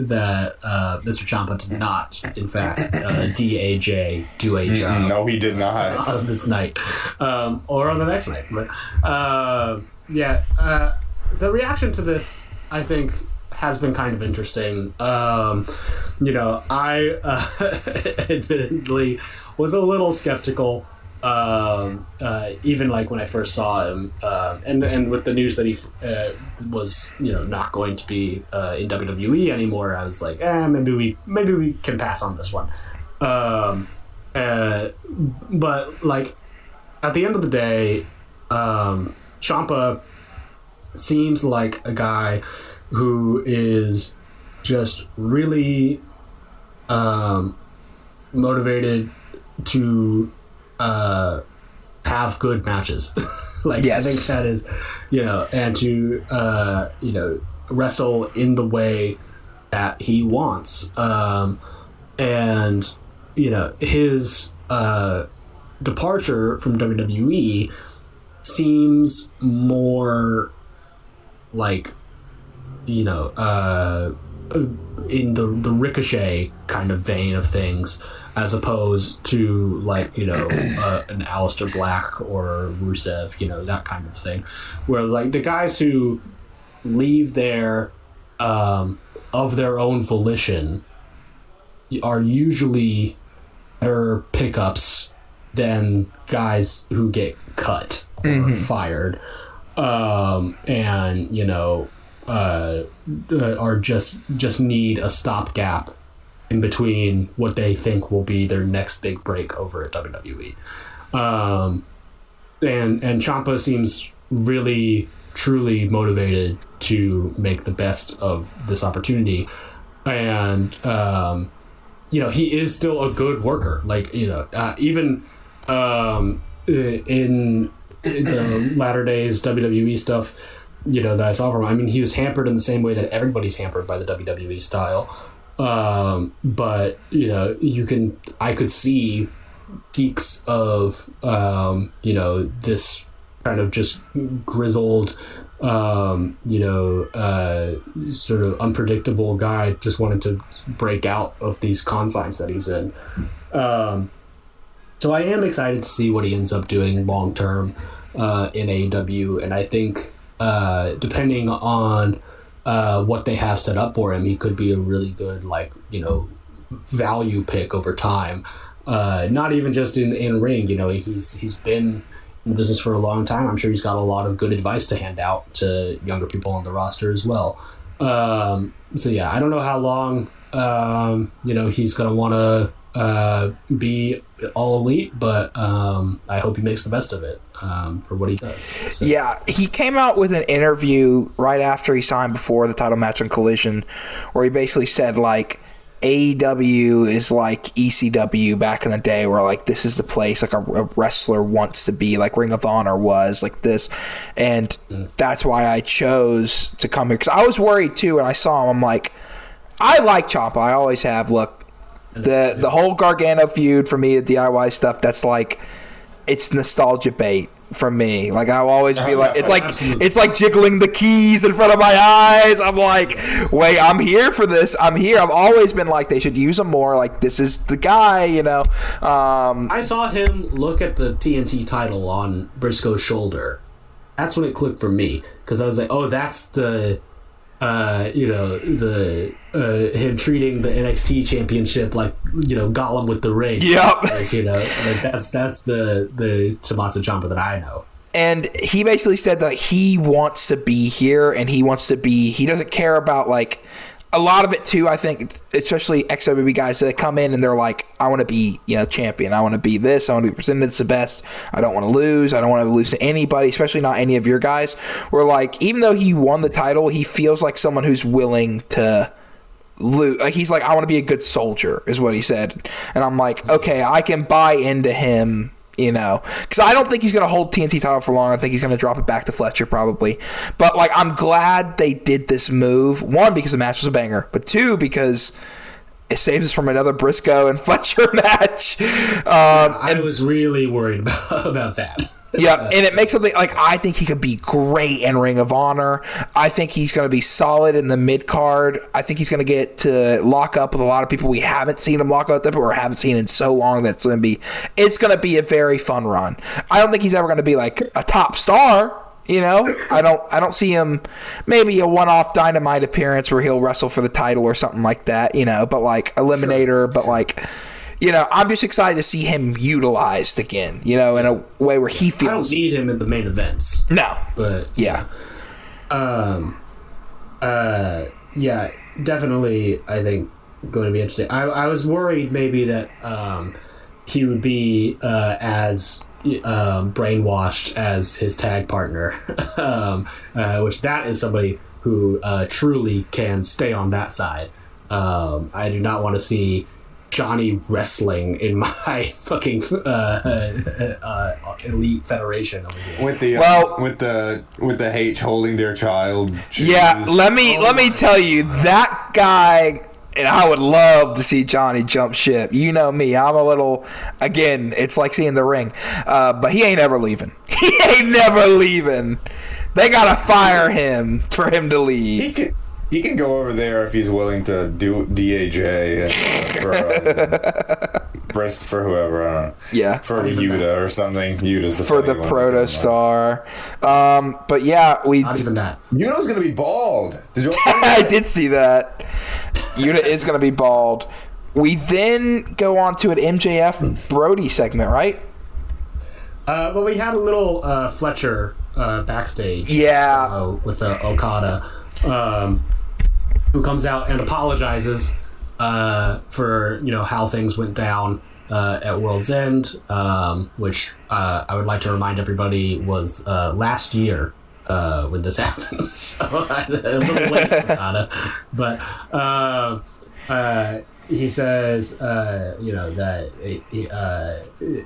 Mr. Ciampa did not, in fact, DAJ do a job. No, he did not on this night, or on the next night. But the reaction to this, I think, has been kind of interesting. I admittedly was a little skeptical. Even like when I first saw him, and with the news that he was not going to be in WWE anymore, I was like, maybe we can pass on this one. But like at the end of the day, Ciampa seems like a guy who is just really motivated to have good matches. Yes. I think that is, and to wrestle in the way that he wants. And his departure from WWE seems more like in the Ricochet kind of vein of things, as opposed to like an Aleister Black or Rusev, that kind of thing, where like the guys who leave there of their own volition are usually better pickups than guys who get cut or fired, and are just need a stopgap in between what they think will be their next big break over at WWE. And Ciampa seems really truly motivated to make the best of this opportunity, and he is still a good worker. Like even in the latter days WWE stuff that I saw from him, I mean, he was hampered in the same way that everybody's hampered by the WWE style, but I could see peaks of this kind of just grizzled sort of unpredictable guy just wanted to break out of these confines that he's in. So I am excited to see what he ends up doing long term in AEW, and I think depending on what they have set up for him, he could be a really good value pick over time. Not even just in ring, he's been in business for a long time. I'm sure he's got a lot of good advice to hand out to younger people on the roster as well. So yeah, I don't know how long he's gonna want to be all elite, but I hope he makes the best of it for what he does. So. Yeah, he came out with an interview right after he signed before the title match on Collision, where he basically said like AEW is like ECW back in the day, where like this is the place like a wrestler wants to be, like Ring of Honor was like this, and that's why I chose to come here, because I was worried too when I saw him. I'm like, I like Ciampa, I always have. Look, the whole Gargano feud for me, the DIY stuff, that's like, it's nostalgia bait for me. Like I'll always be like, it's like jiggling the keys in front of my eyes. I'm like, wait, I'm here for this. I'm here. I've always been like, they should use him more. Like, this is the guy, I saw him look at the TNT title on Briscoe's shoulder. That's when it clicked for me, because I was like, oh, that's the him treating the NXT championship like Gollum with the ring. Yep. That's the Tommaso Ciampa that I know. And he basically said that he wants to be here, and he doesn't care about like a lot of it too. I think especially ex-WWE guys that come in and they're like, I want to be champion, I want to be this, I want to be presented as the best, I don't want to lose, I don't want to lose to anybody, especially not any of your guys. Where like, even though he won the title, he feels like someone who's willing to lose. Like, he's like, I want to be a good soldier is what he said. And I'm like, okay, I can buy into him, because I don't think he's going to hold TNT title for long. I think he's going to drop it back to Fletcher probably. But like, I'm glad they did this move. One, because the match was a banger, but two, because it saves us from another Briscoe and Fletcher match. I was really worried about that. Yeah, and it makes something like, I think he could be great in Ring of Honor. I think he's going to be solid in the mid card. I think he's going to get to lock up with a lot of people we haven't seen him lock up with, or haven't seen in so long. It's going to be a very fun run. I don't think he's ever going to be like a top star. I don't see him, maybe a one-off Dynamite appearance where he'll wrestle for the title or something like that. But like Eliminator, sure. But like. I'm just excited to see him utilized again, in a way where he feels. I don't need him in the main events. No. But, yeah. Yeah, definitely, I think, going to be interesting. I was worried maybe that he would be as brainwashed as his tag partner, which that is somebody who truly can stay on that side. I do not want to see Johnny wrestling in my fucking elite federation over here. With the H holding their child. Shoes. Yeah, let me tell you, that guy, and I would love to see Johnny jump ship. You know me, I'm a little, again, it's like seeing the ring, but he ain't ever leaving. He ain't never leaving. They gotta fire him for him to leave. He can go over there if he's willing to do DAJ for whoever. I don't know. Yeah. For Yuta or something. Yuta's the for the proto star. But yeah, not even that. Yuta's gonna be bald. Did you? I did see that. Yuta is gonna be bald. We then go on to an MJF Brody segment, right? Well, we had a little Fletcher backstage. Yeah. With Okada. Who comes out and apologizes for how things went down at World's End, which I would like to remind everybody was last year when this happened. So a little late, Okada, but he says that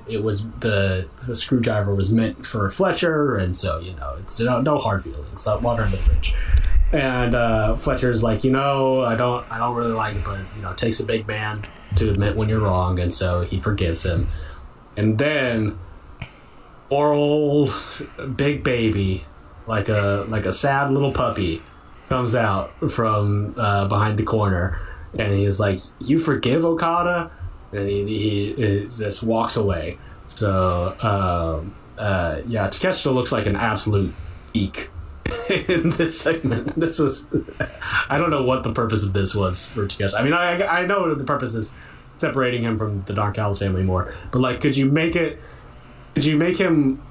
it was the screwdriver was meant for Fletcher, and so it's no hard feelings. So water under the bridge. And Fletcher's like, I don't really like it, but it takes a big man to admit when you're wrong, and so he forgives him. And then poor old big baby, like a sad little puppy, comes out from behind the corner, and he's like, "You forgive Okada?" And he just walks away. So Takeshita looks like an absolute eek in this segment. This was, I don't know what the purpose of this was for Takeshita. I mean, I know the purpose is separating him from the Don Callis family more, but could you make him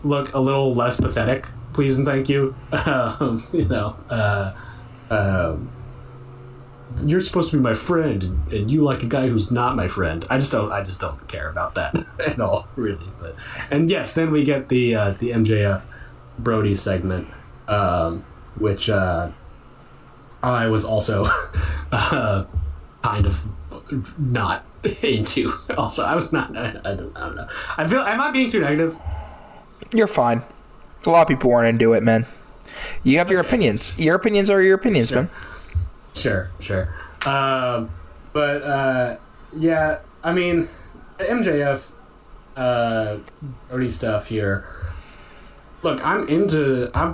look a little less pathetic, please and thank you? You're supposed to be my friend, and you like a guy who's not my friend. I just don't care about that at all, really. And yes, then we get the MJF Brody segment, which I was also kind of not into. Also, I was not. I don't know. Am I being too negative? You're fine. A lot of people weren't into it, man. You have your opinions. Your opinions are your opinions, man. Sure. Yeah, I mean, MJF Brody stuff here. Look, I'm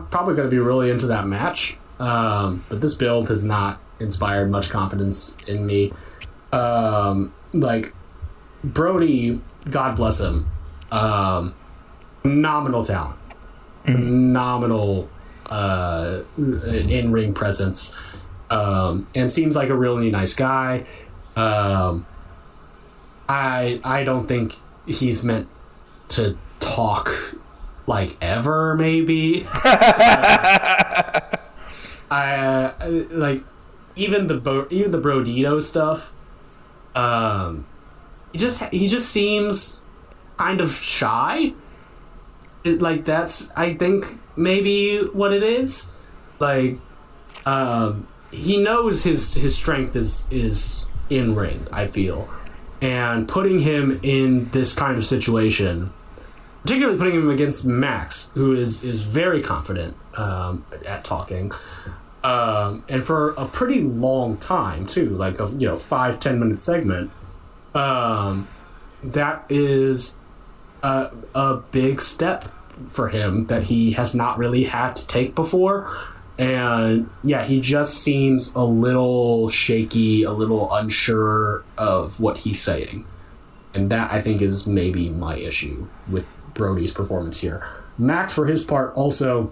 probably going to be really into that match, but this build has not inspired much confidence in me. Brody, God bless him, phenomenal talent, phenomenal in-ring presence, and seems like a really nice guy. I don't think he's meant to talk ever, maybe. Even the Brodito stuff. He just seems kind of shy. That's, I think, maybe what it is. He knows his strength is in ring, I feel, and putting him in this kind of situation, particularly putting him against Max, who is very confident at talking, and for a pretty long time too, 5-10 minute segment. That is a big step for him that he has not really had to take before. And yeah, he just seems a little shaky, a little unsure of what he's saying. And that, I think, is maybe my issue with Brody's performance here. Max, for his part, also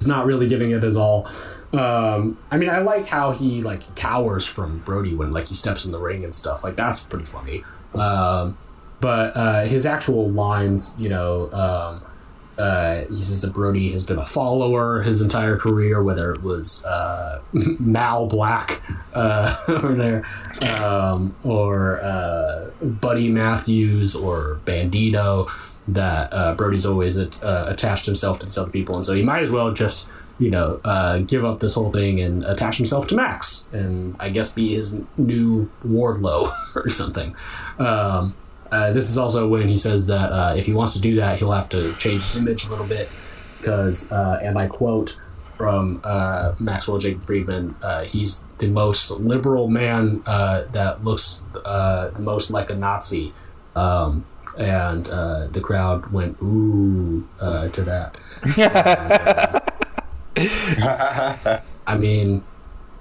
is not really giving it his all. I mean, I like how he cowers from Brody when he steps in the ring and stuff. That's pretty funny. But his actual lines, he says that Brody has been a follower his entire career, whether it was Mal Black over there, or Buddy Matthews or Bandito, that Brody's always attached himself to these other people, and so he might as well just give up this whole thing and attach himself to Max, and I guess be his new Wardlow or something. This is also when he says that if he wants to do that, he'll have to change his image a little bit because, and I quote from Maxwell Jacob Friedman, he's the most liberal man that looks the most like a Nazi. And the crowd went, ooh, to that. I mean,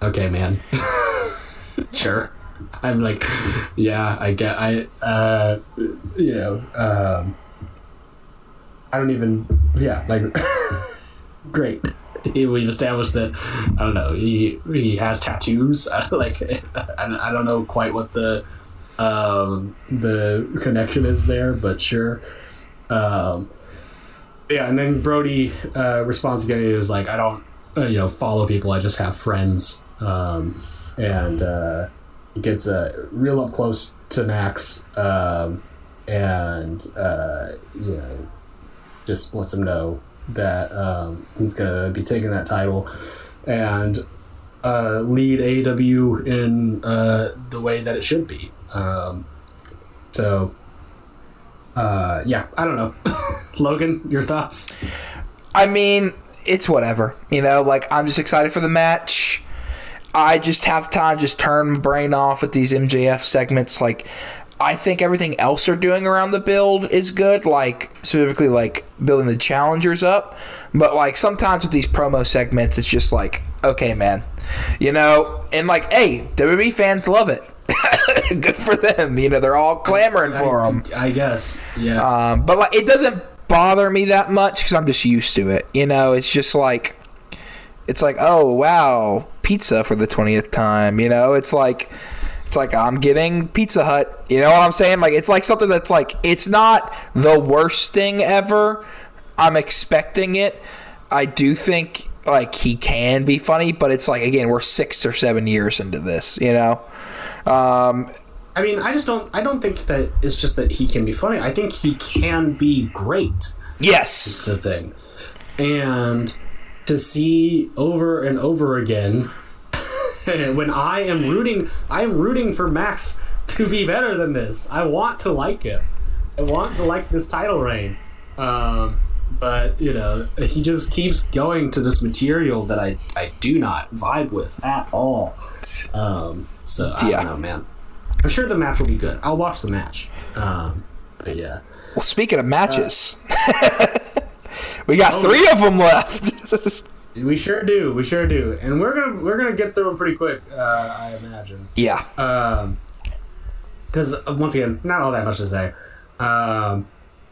okay, man. Sure. I'm like, yeah, I get, I don't even, yeah, like, great. We've established that, I don't know, he has tattoos. Like, I don't know quite what the connection is there, but sure. Yeah, and then Brody responds again. He was like, I don't, follow people. I just have friends. And he gets real up close to Max, and just lets him know that he's gonna be taking that title and lead AEW in the way that it should be. Yeah, I don't know. Logan, your thoughts? I mean, it's whatever. Like, I'm just excited for the match. I just have time to just turn my brain off with these MJF segments. Like, I think everything else they're doing around the build is good, like, specifically, like, building the challengers up. But, like, sometimes with these promo segments, it's just like, okay, man. And, like, hey, WWE fans love it. Good for them. They're all clamoring for them. I guess, yeah. But, like, it doesn't bother me that much because I'm just used to it. It's just like, oh, wow, pizza for the 20th time. It's like I'm getting Pizza Hut. You know what I'm saying? Like, it's like something that's like, it's not the worst thing ever. I'm expecting it. I do think, like, he can be funny, but it's like, again, we're 6 or 7 years into this, I mean, I don't think that it's just that he can be funny. I think he can be great. Yes. Is the thing. And to see over and over again when I am rooting for Max to be better than this. I want to like him. I want to like this title reign. But, he just keeps going to this material that I do not vibe with at all. So, I don't know, man. I'm sure the match will be good. I'll watch the match. But, yeah. Well, speaking of matches, we got 3 of them left. We sure do. And we're gonna get through them pretty quick, I imagine. Yeah. Because, once again, not all that much to say.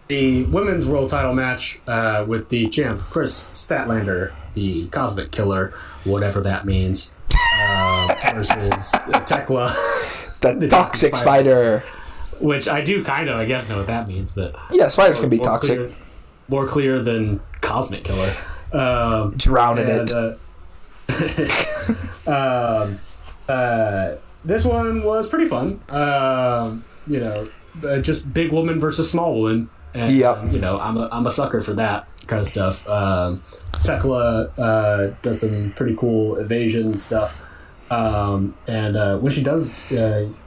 The women's world title match with the champ, Chris Statlander, the Cosmic Killer, whatever that means, versus Tekla, the Toxic Spider. Which I do kind of, I guess, know what that means, but... Yeah, spiders can be toxic. More clear than Cosmic Killer. Drowning it. This one was pretty fun. Just big woman versus small woman. And, yep. I'm a sucker for that kind of stuff. Tekla does some pretty cool evasion stuff. And when she does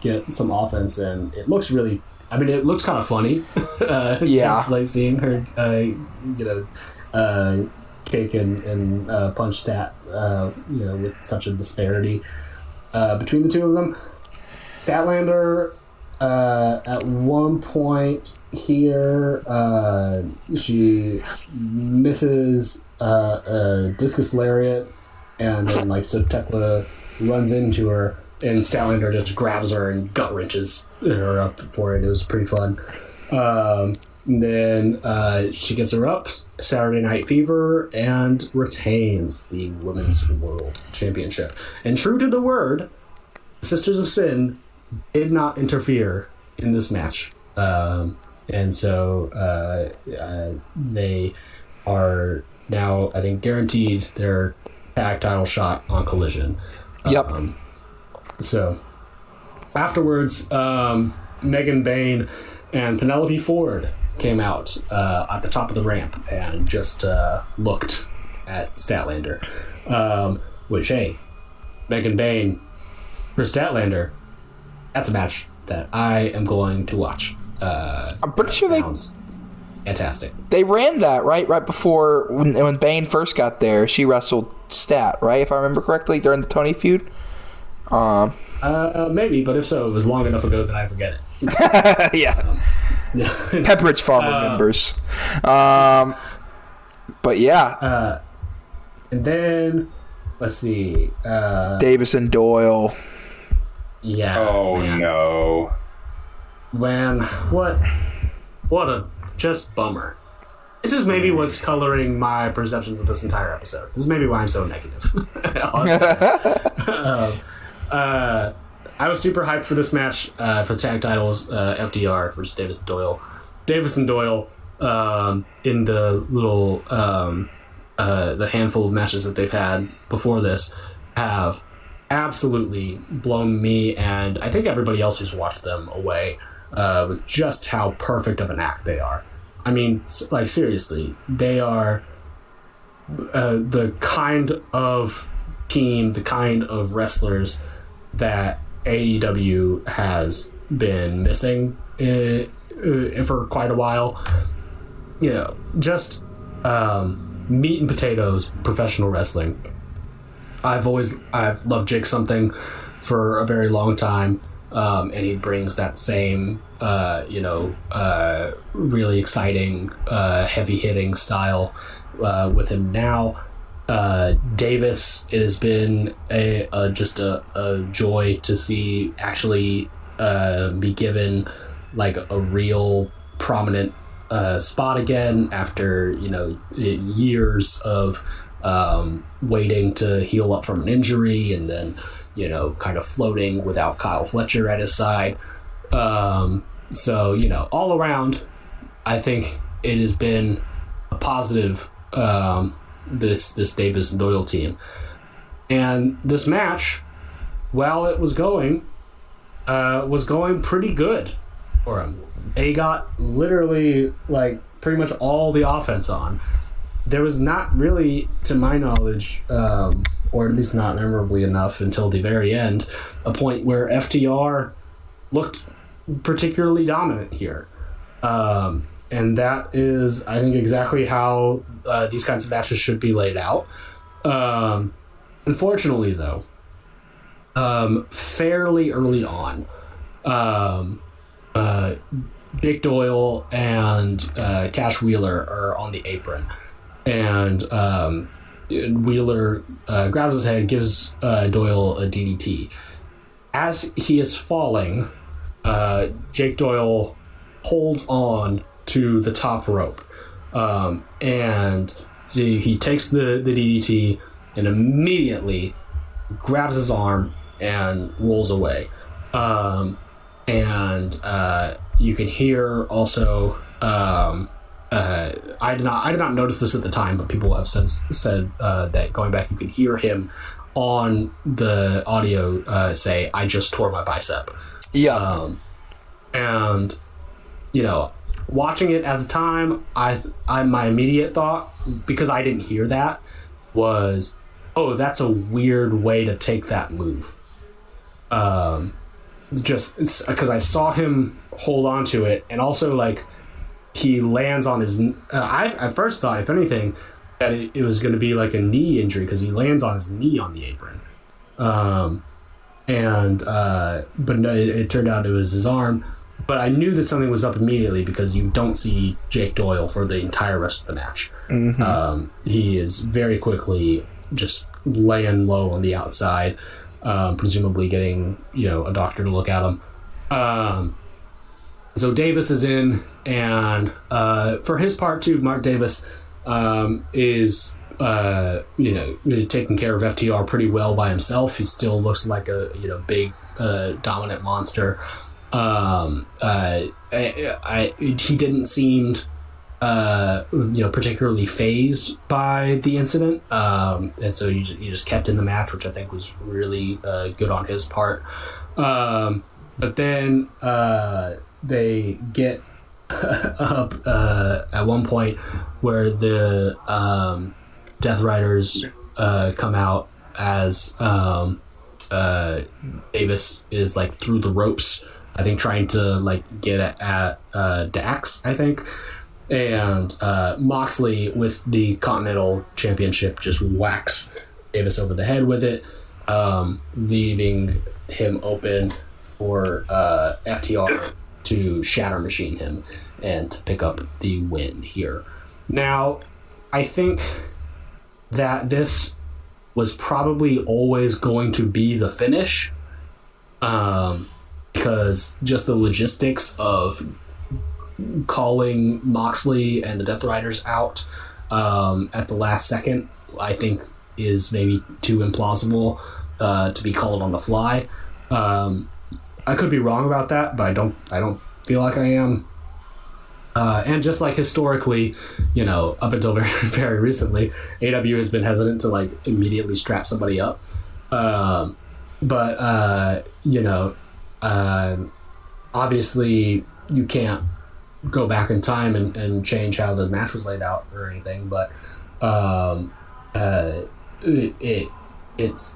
get some offense, and it looks really... I mean, it looks kind of funny. Yeah. It's like seeing her, kick and punch Stat, with such a disparity between the two of them. Statlander, at one point here, she misses a discus lariat, and then so Tekla runs into her, and Statlander just grabs her and gut wrenches her up for it. It was pretty fun. Then she gets her up, Saturday Night Fever, and retains the Women's World Championship. And true to the word, Sisters of Sin did not interfere in this match. And so they are now, I think, guaranteed their tag title shot on Collision. Yep. So afterwards, Megan Bain and Penelope Ford came out at the top of the ramp and just looked at Statlander. Which, hey, Megan Bain for Statlander, that's a match that I am going to watch. I'm pretty sure fantastic. They ran that right before when Bain first got there. She wrestled Stat, right, if I remember correctly, during the Tony feud. Maybe, but if so, it was long enough ago that I forget it. Yeah. Pepperidge Farm remembers. But yeah. And then let's see. Davis and Doyle. Yeah. Oh, man. No. Man, what a just bummer. This is maybe what's coloring my perceptions of this entire episode. This is maybe why I'm so negative. I was super hyped for this match for tag titles, FDR versus Davis and Doyle. Davis and Doyle, in the little the handful of matches that they've had before this, have absolutely blown me and I think everybody else who's watched them away with just how perfect of an act they are. I mean, like, seriously, they are the kind of team, the kind of wrestlers that AEW has been missing for quite a while. You know, just meat and potatoes professional wrestling. I've loved Jake Something for a very long time, and he brings that same really exciting heavy hitting style with him now. Davis, it has been just a joy to see actually be given like a real prominent spot again after years of waiting to heal up from an injury and then kind of floating without Kyle Fletcher at his side. So all around, I think it has been a positive, this Davis and Doyle team. And this match, while it was going pretty good for him. They got literally like pretty much all the offense on. There was not really, to my knowledge, or at least not memorably enough until the very end, a point where FTR looked particularly dominant here. And that is, I think, exactly how these kinds of matches should be laid out. Unfortunately, though, fairly early on, Jake Doyle and Cash Wheeler are on the apron. And Wheeler grabs his head, gives Doyle a DDT. As he is falling, Jake Doyle holds on to the top rope. And he takes the DDT and immediately grabs his arm and rolls away. And you can hear also... I did not notice this at the time, but people have since said that going back, you can hear him on the audio say, "I just tore my bicep." Yeah. And watching it at the time, I my immediate thought, because I didn't hear that, was, "Oh, that's a weird way to take that move." Just because I saw him hold on to it, and also like. He lands on his... I at first thought, if anything, that it was going to be like a knee injury because he lands on his knee on the apron. But no, it turned out it was his arm. But I knew that something was up immediately because you don't see Jake Doyle for the entire rest of the match. Mm-hmm. He is very quickly just laying low on the outside, presumably getting a doctor to look at him. So Davis is in, and for his part too, Mark Davis is taking care of FTR pretty well by himself. He still looks like a big dominant monster. He didn't seem particularly phased by the incident, and so you just kept in the match, which I think was really good on his part. But then they get up at one point where the Death Riders come out as Davis is like through the ropes, I think, trying to like get at Dax, I think, and Moxley with the Continental Championship just whacks Davis over the head with it, leaving him open for FTR to Shatter Machine him and to pick up the win here. Now, I think that this was probably always going to be the finish, because just the logistics of calling Moxley and the Death Riders out at the last second, I think, is maybe too implausible to be called on the fly. I could be wrong about that, but I don't feel like I am. And just like historically, up until very, very recently, AEW has been hesitant to like immediately strap somebody up. But obviously you can't go back in time and change how the match was laid out or anything. But it's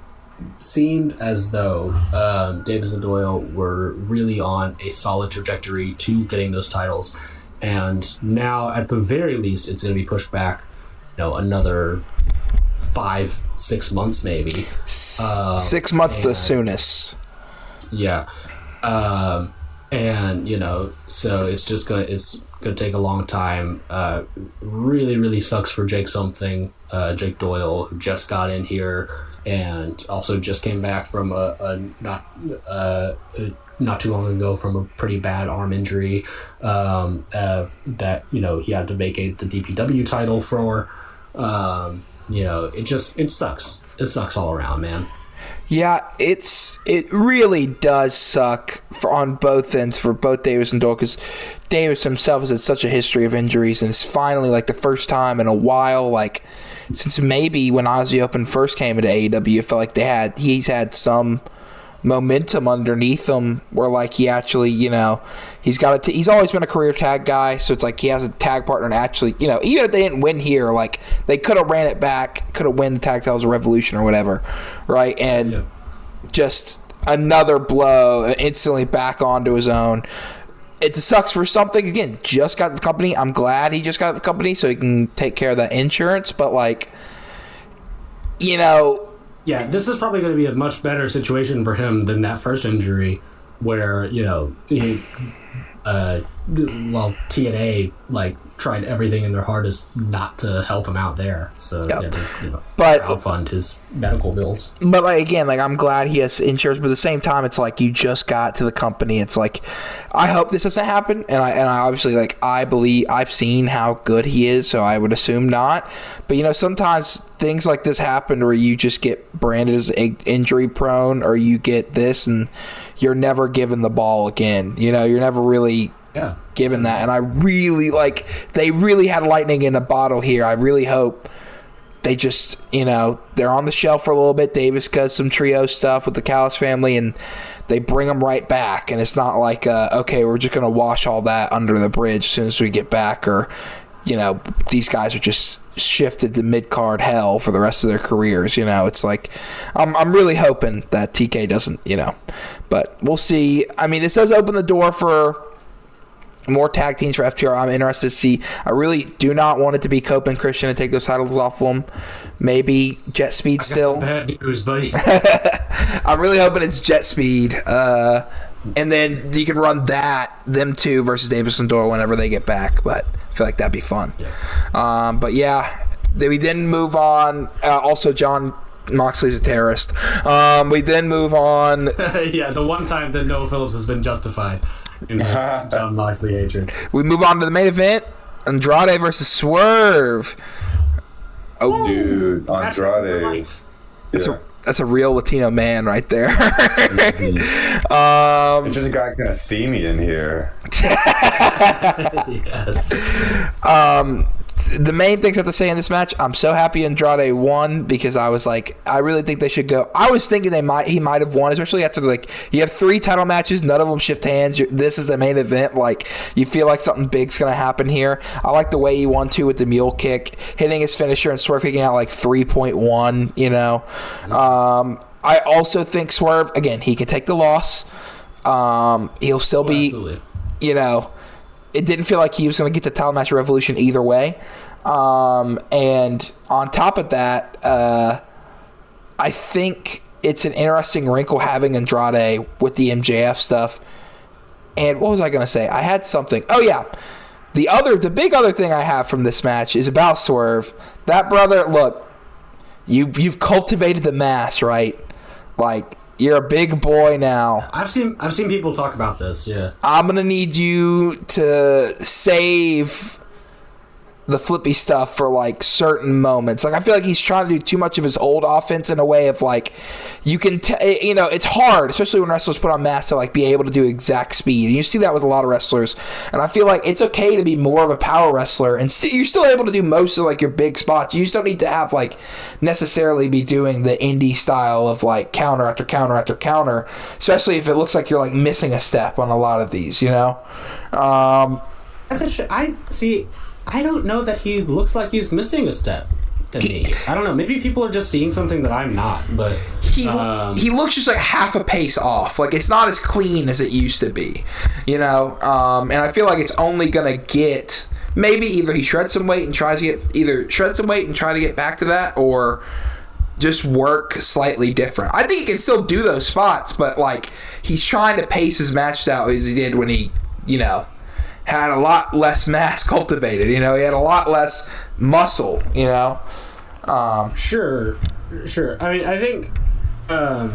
seemed as though Davis and Doyle were really on a solid trajectory to getting those titles. And now, at the very least, it's going to be pushed back, another 5-6 months, maybe. 6 months, the soonest. Yeah, and so it's gonna take a long time. Really, really sucks for Jake Doyle, who just got in here and also just came back from not too long ago from a pretty bad arm injury that he had to vacate the DPW title for. It sucks all around, man. Yeah, it really does suck on both ends for both Davis and Doyle, because Davis himself has had such a history of injuries, and it's finally like the first time in a while, like since maybe when Aussie Open first came into AEW, it felt like he's had some momentum underneath him where like he actually he's always been a career tag guy, so it's like he has a tag partner, and actually even if they didn't win here, like they could have ran it back, could have won the tag titles of Revolution or whatever, right? And just another blow, instantly back onto his own. It sucks for something. Again, just got the company. I'm glad he just got the company so he can take care of that insurance, but like yeah, this is probably going to be a much better situation for him than that first injury where, TNA like tried everything in their hardest not to help him out there. So, but outfund his medical bills. But like, again, like I'm glad he has insurance, but at the same time, it's like you just got to the company. It's like, I hope this doesn't happen. And I obviously, like, I believe I've seen how good he is, so I would assume not. But, sometimes things like this happen where you just get branded as injury prone, or you get this and you're never given the ball again. You're never really given that. And I really they really had lightning in a bottle here. I really hope they just, they're on the shelf for a little bit. Davis does some trio stuff with the Callis family, and they bring them right back. And it's not like, okay, we're just going to wash all that under the bridge as soon as we get back, or, these guys are just shifted to mid-card hell for the rest of their careers. It's like, I'm really hoping that TK doesn't, but we'll see. I mean, this does open the door for more tag teams for FTR. I'm interested to see. I really do not want it to be Cope and Christian to take those titles off of them. Maybe Jet Speed still. Bad news, buddy. I'm really hoping it's Jet Speed. And then you can run them two versus Davis and Doyle whenever they get back. But I feel like that'd be fun. Yeah. But yeah, we then move on. Also, John Moxley's a terrorist. We then move on. Yeah, the one time that Noah Phillips has been justified in the John Moxley hatred. We move on to the main event: Andrade versus Swerve. Oh, dude, Andrade. That's a real Latino man right there. It just got kind of steamy in here. Yes. The main things I have to say in this match, I'm so happy Andrade won, because I was like, I really think they should go. I was thinking he might have won, especially after you have 3 title matches, none of them shift hands. This is the main event. Like, you feel like something big's gonna happen here. I like the way he won too with the mule kick, hitting his finisher and Swerve kicking out like 3.1. I also think Swerve, again, he can take the loss. He'll still be, absolutely. It didn't feel like he was going to get the title match Revolution either way. And on top of that, I think it's an interesting wrinkle having Andrade with the MJF stuff. And what was I going to say? I had something. Oh, yeah. The big other thing I have from this match is about Swerve. That brother, look, You've cultivated the mass, right? Like, you're a big boy now. I've seen people talk about this. Yeah, I'm gonna need you to save the flippy stuff for like certain moments. Like, I feel like he's trying to do too much of his old offense in a way of like, you can it's hard, especially when wrestlers put on masks, to like be able to do exact speed, and you see that with a lot of wrestlers. And I feel like it's okay to be more of a power wrestler, and you're still able to do most of like your big spots. You just don't need to have like necessarily be doing the indie style of like counter after counter after counter, especially if it looks like you're like missing a step on a lot of these, I don't know that he looks like he's missing a step to me. I don't know. Maybe people are just seeing something that I'm not, but he looks just like half a pace off. Like, it's not as clean as it used to be, and I feel like it's only gonna get, maybe either he shreds some weight and try to get back to that, or just work slightly different. I think he can still do those spots, but like, he's trying to pace his matches out as he did when he, had a lot less mass cultivated. He had a lot less muscle. Sure. I mean, I think, I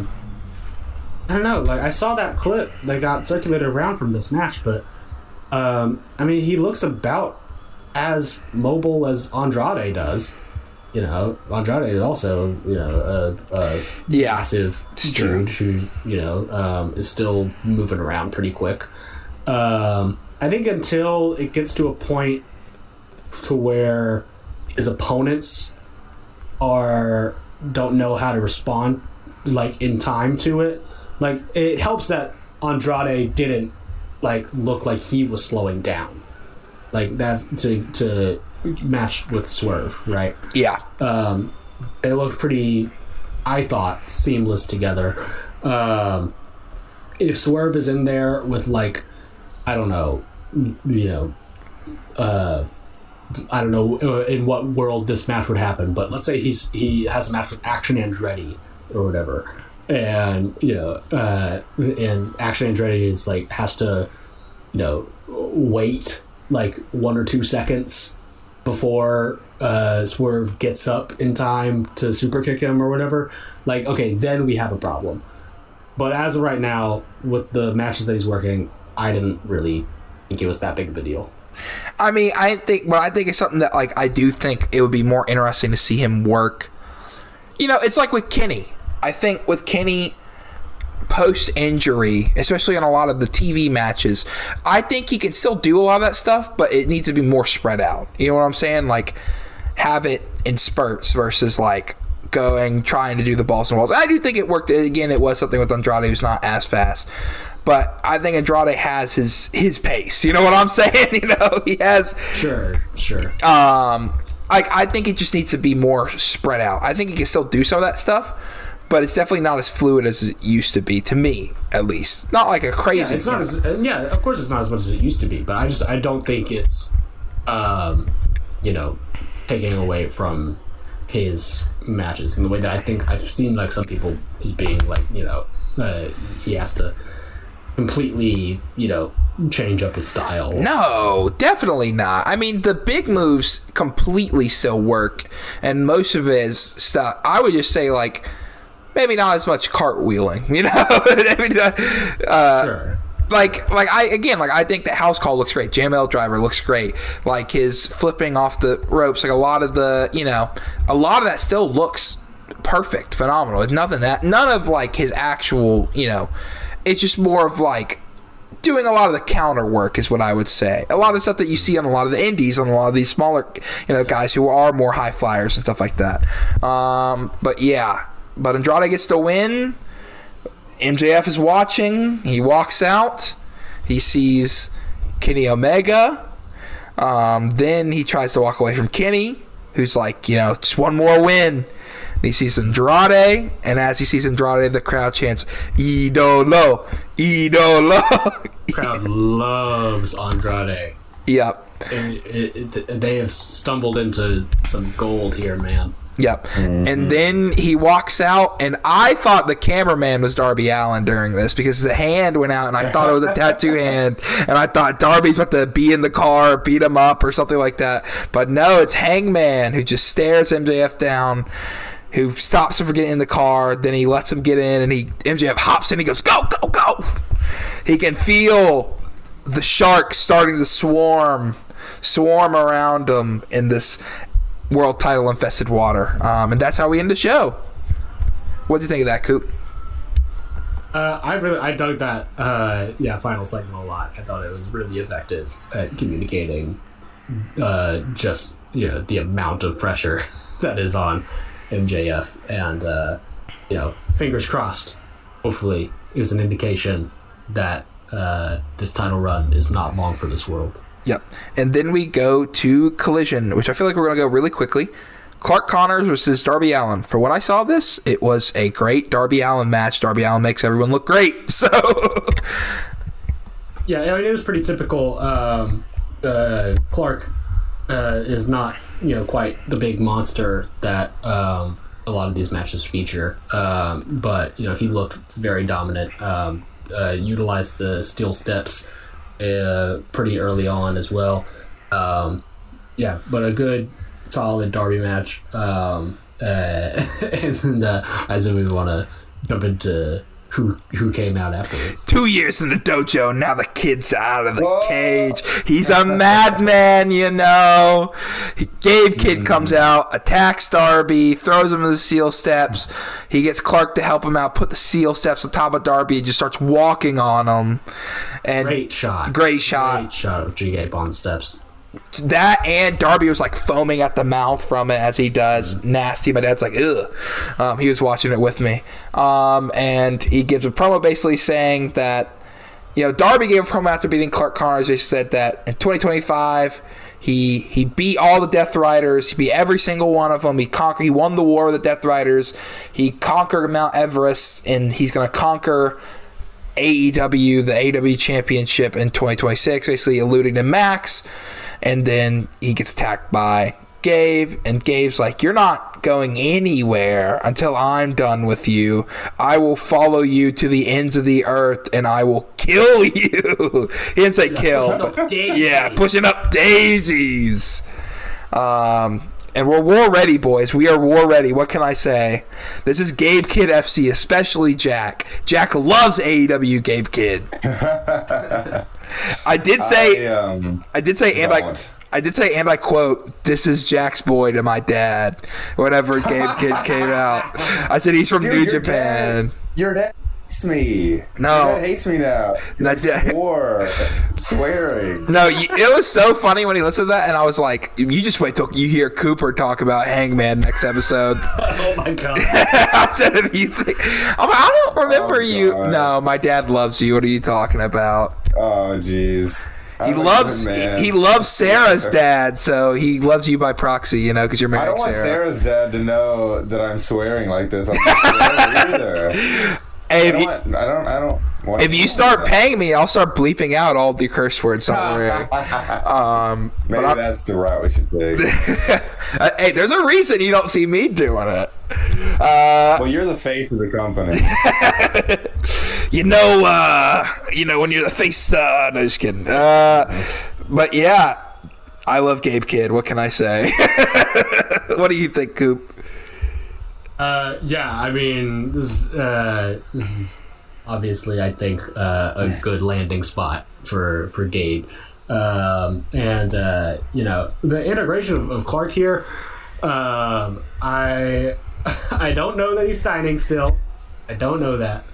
don't know. Like, I saw that clip that got circulated around from this match, but I mean, he looks about as mobile as Andrade does. Andrade is also a massive dude who is still moving around pretty quick. I think until it gets to a point to where his opponents don't know how to respond like in time to it. Like, it helps that Andrade didn't like look like he was slowing down. Like, that's to match with Swerve, right? Yeah. They looked pretty, I thought, seamless together. If Swerve is in there with like, I don't know, I don't know in what world this match would happen, but let's say he has a match with Action Andretti or whatever, and and Action Andretti is like, has to wait like 1 or 2 seconds before Swerve gets up in time to super kick him or whatever. Like, okay, then we have a problem. But as of right now, with the matches that he's working, I didn't really think it was that big of a deal. I mean, I think it's something that, like, I do think it would be more interesting to see him work. It's like with Kenny. I think with Kenny, post-injury, especially on a lot of the TV matches, I think he can still do a lot of that stuff, but it needs to be more spread out. You know what I'm saying? Like, have it in spurts versus, like, trying to do the balls and walls. I do think it worked. Again, it was something with Andrade who's not as fast. But I think Andrade has his pace. You know what I'm saying? He has. Sure. I think it just needs to be more spread out. I think he can still do some of that stuff, but it's definitely not as fluid as it used to be, to me, at least. Not like a crazy. Yeah, it's not as, of course it's not as much as it used to be, but I don't think it's, taking away from his matches in the way that I think I've seen like some people being like, he has to completely, change up his style. No, definitely not. I mean, the big moves completely still work, and most of his stuff, I would just say, like, maybe not as much cartwheeling, I mean, sure. I think the house call looks great. JML driver looks great. Like, his flipping off the ropes, like a lot of that still looks perfect, phenomenal. It's none of like his actual, it's just more of like doing a lot of the counter work is what I would say. A lot of stuff that you see on a lot of the indies, on a lot of these smaller, guys who are more high flyers and stuff like that. But Andrade gets the win. MJF is watching. He walks out. He sees Kenny Omega. Then he tries to walk away from Kenny, who's like, just one more win. And he sees Andrade, and as he sees Andrade, the crowd chants, "Idolo, Idolo." Crowd loves Andrade. Yep. They have stumbled into some gold here, man. Yep. Mm-hmm. And then he walks out, and I thought the cameraman was Darby Allin during this because the hand went out, and I thought it was a tattoo hand, and I thought Darby's about to be in the car, beat him up or something like that. But no, it's Hangman who just stares MJF down. who stops him from getting in the car. Then he lets him get in, and MJF hops in. He goes, go, go, go. He can feel the sharks starting to swarm around him in this world title infested water. And that's how we end the show. What do you think of that, Coop? I dug that final segment a lot. I thought it was really effective at communicating just the amount of pressure that is on MJF, and fingers crossed, hopefully is an indication that this title run is not long for this world. Yep. And then we go to Collision, which I feel like we're going to go really quickly. Clark Connors versus Darby Allin. For what I saw of this, it was a great Darby Allin match. Darby Allin makes everyone look great. So, yeah, I mean, it was pretty typical. Clark is not, quite the big monster that a lot of these matches feature. But he looked very dominant. Utilized the steel steps pretty early on as well. But a good, solid Darby match. And I said we want to jump into who came out afterwards. 2 years in the dojo, now the kid's out of the cage. He's a madman, Gabe Kidd comes out, attacks Darby, throws him to the steel steps. He gets Clark to help him out, put the steel steps on top of Darby, and just starts walking on him. And Great shot of G-Gabe on the steps. That, and Darby was like foaming at the mouth from it as he does. Nasty. My dad's like, ugh. He was watching it with me. And he gives a promo basically saying that, Darby gave a promo after beating Clark Connors. He said that in 2025, he beat all the Death Riders. He beat every single one of them. He won the war with the Death Riders. He conquered Mount Everest, and he's going to conquer AEW, the AEW Championship in 2026, basically alluding to Max. And then he gets attacked by Gabe, and Gabe's like, you're not going anywhere until I'm done with you. I will follow you to the ends of the earth, and I will kill you. He didn't say kill, but pushing up daisies. And we're war ready, boys. We are war ready. What can I say? This is Gabe Kidd FC, especially Jack. Jack loves AEW Gabe Kidd. I did say, and I quote, "This is Jack's boy" to my dad whenever Gabe Kidd came out. I said he's from New Japan. Your dad hates me. No. Your dad hates me now. Swearing. No, it was so funny when he listened to that, and I was like, you just wait till you hear Cooper talk about Hangman next episode. Oh my god. I said, if you think, I don't remember you. No, my dad loves you. What are you talking about? Oh, jeez. He loves Sarah's dad, so he loves you by proxy, because you're married. I don't want Sarah's dad to know that I'm swearing like this. I'm not swearing either. Hey, I don't want if you start paying me, I'll start bleeping out all the curse words. Maybe that's the route we should take. Hey, there's a reason you don't see me doing it. Well, you're the face of the company. When you're the face. No, just kidding. But yeah, I love Gabe Kidd. What can I say? What do you think, Coop? I mean, this is obviously, I think, a good landing spot for Gabe. The integration of Clark here, I don't know that he's signing still. I don't know that.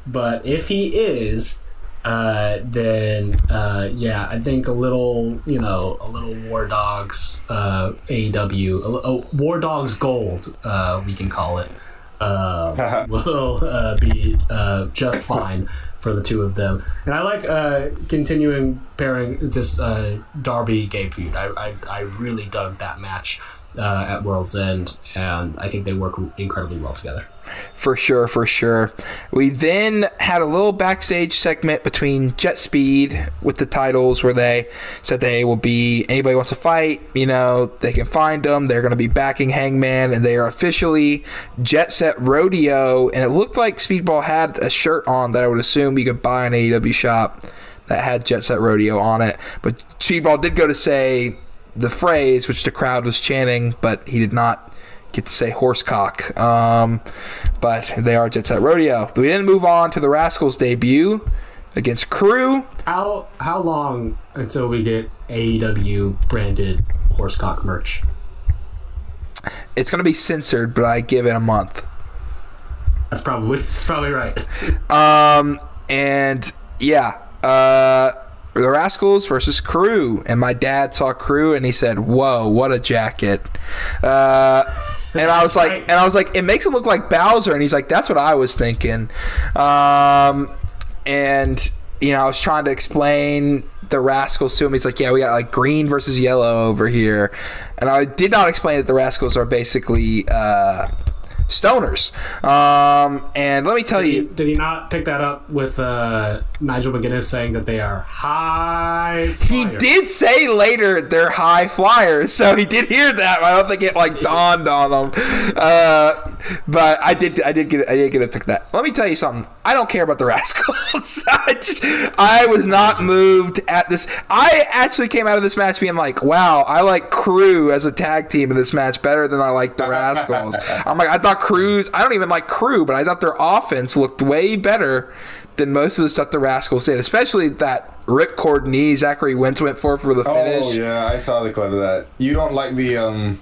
But if he is, then I think a little War Dogs AEW, War Dogs Gold, we can call it, will be just fine for the two of them. And I like continuing pairing this Darby Gabe feud. I really dug that match at World's End, and I think they work incredibly well together. For sure. We then had a little backstage segment between Jet Speed with the titles where they said they will be, anybody wants to fight, they can find them. They're going to be backing Hangman, and they are officially Jet Set Rodeo. And it looked like Speedball had a shirt on that I would assume you could buy in an AEW shop that had Jet Set Rodeo on it. But Speedball did go to say the phrase, which the crowd was chanting, but he did not get to say horsecock. But they are Jet Set Rodeo. We then move on to the Rascals' debut against Crew. How long until we get AEW branded horsecock merch? It's going to be censored, but I give it a month. That's probably right. And yeah, the Rascals versus Crew, and my dad saw Crew and he said, "Whoa, what a jacket!" And I was like, it makes him look like Bowser, and he's like, that's what I was thinking. And you know, I was trying to explain the Rascals to him. He's like, yeah, we got like green versus yellow over here, and I did not explain that the Rascals are basically stoners. And let me tell you, did he not pick that up with Nigel McGuinness saying that they are high flyers? He did say later they're high flyers, so he did hear that. I don't think it like dawned on him. But I did get to pick that. Let me tell you something. I don't care about the Rascals. I was not moved at this. I actually came out of this match being like, wow, I like Crew as a tag team in this match better than I like the Rascals. I'm like, I thought Crew's, I don't even like Crew, but I thought their offense looked way better than most of the stuff the Rascals did, especially that ripcord knee Zachary Wentz went for the finish. Oh yeah, I saw the clip of that. You don't like the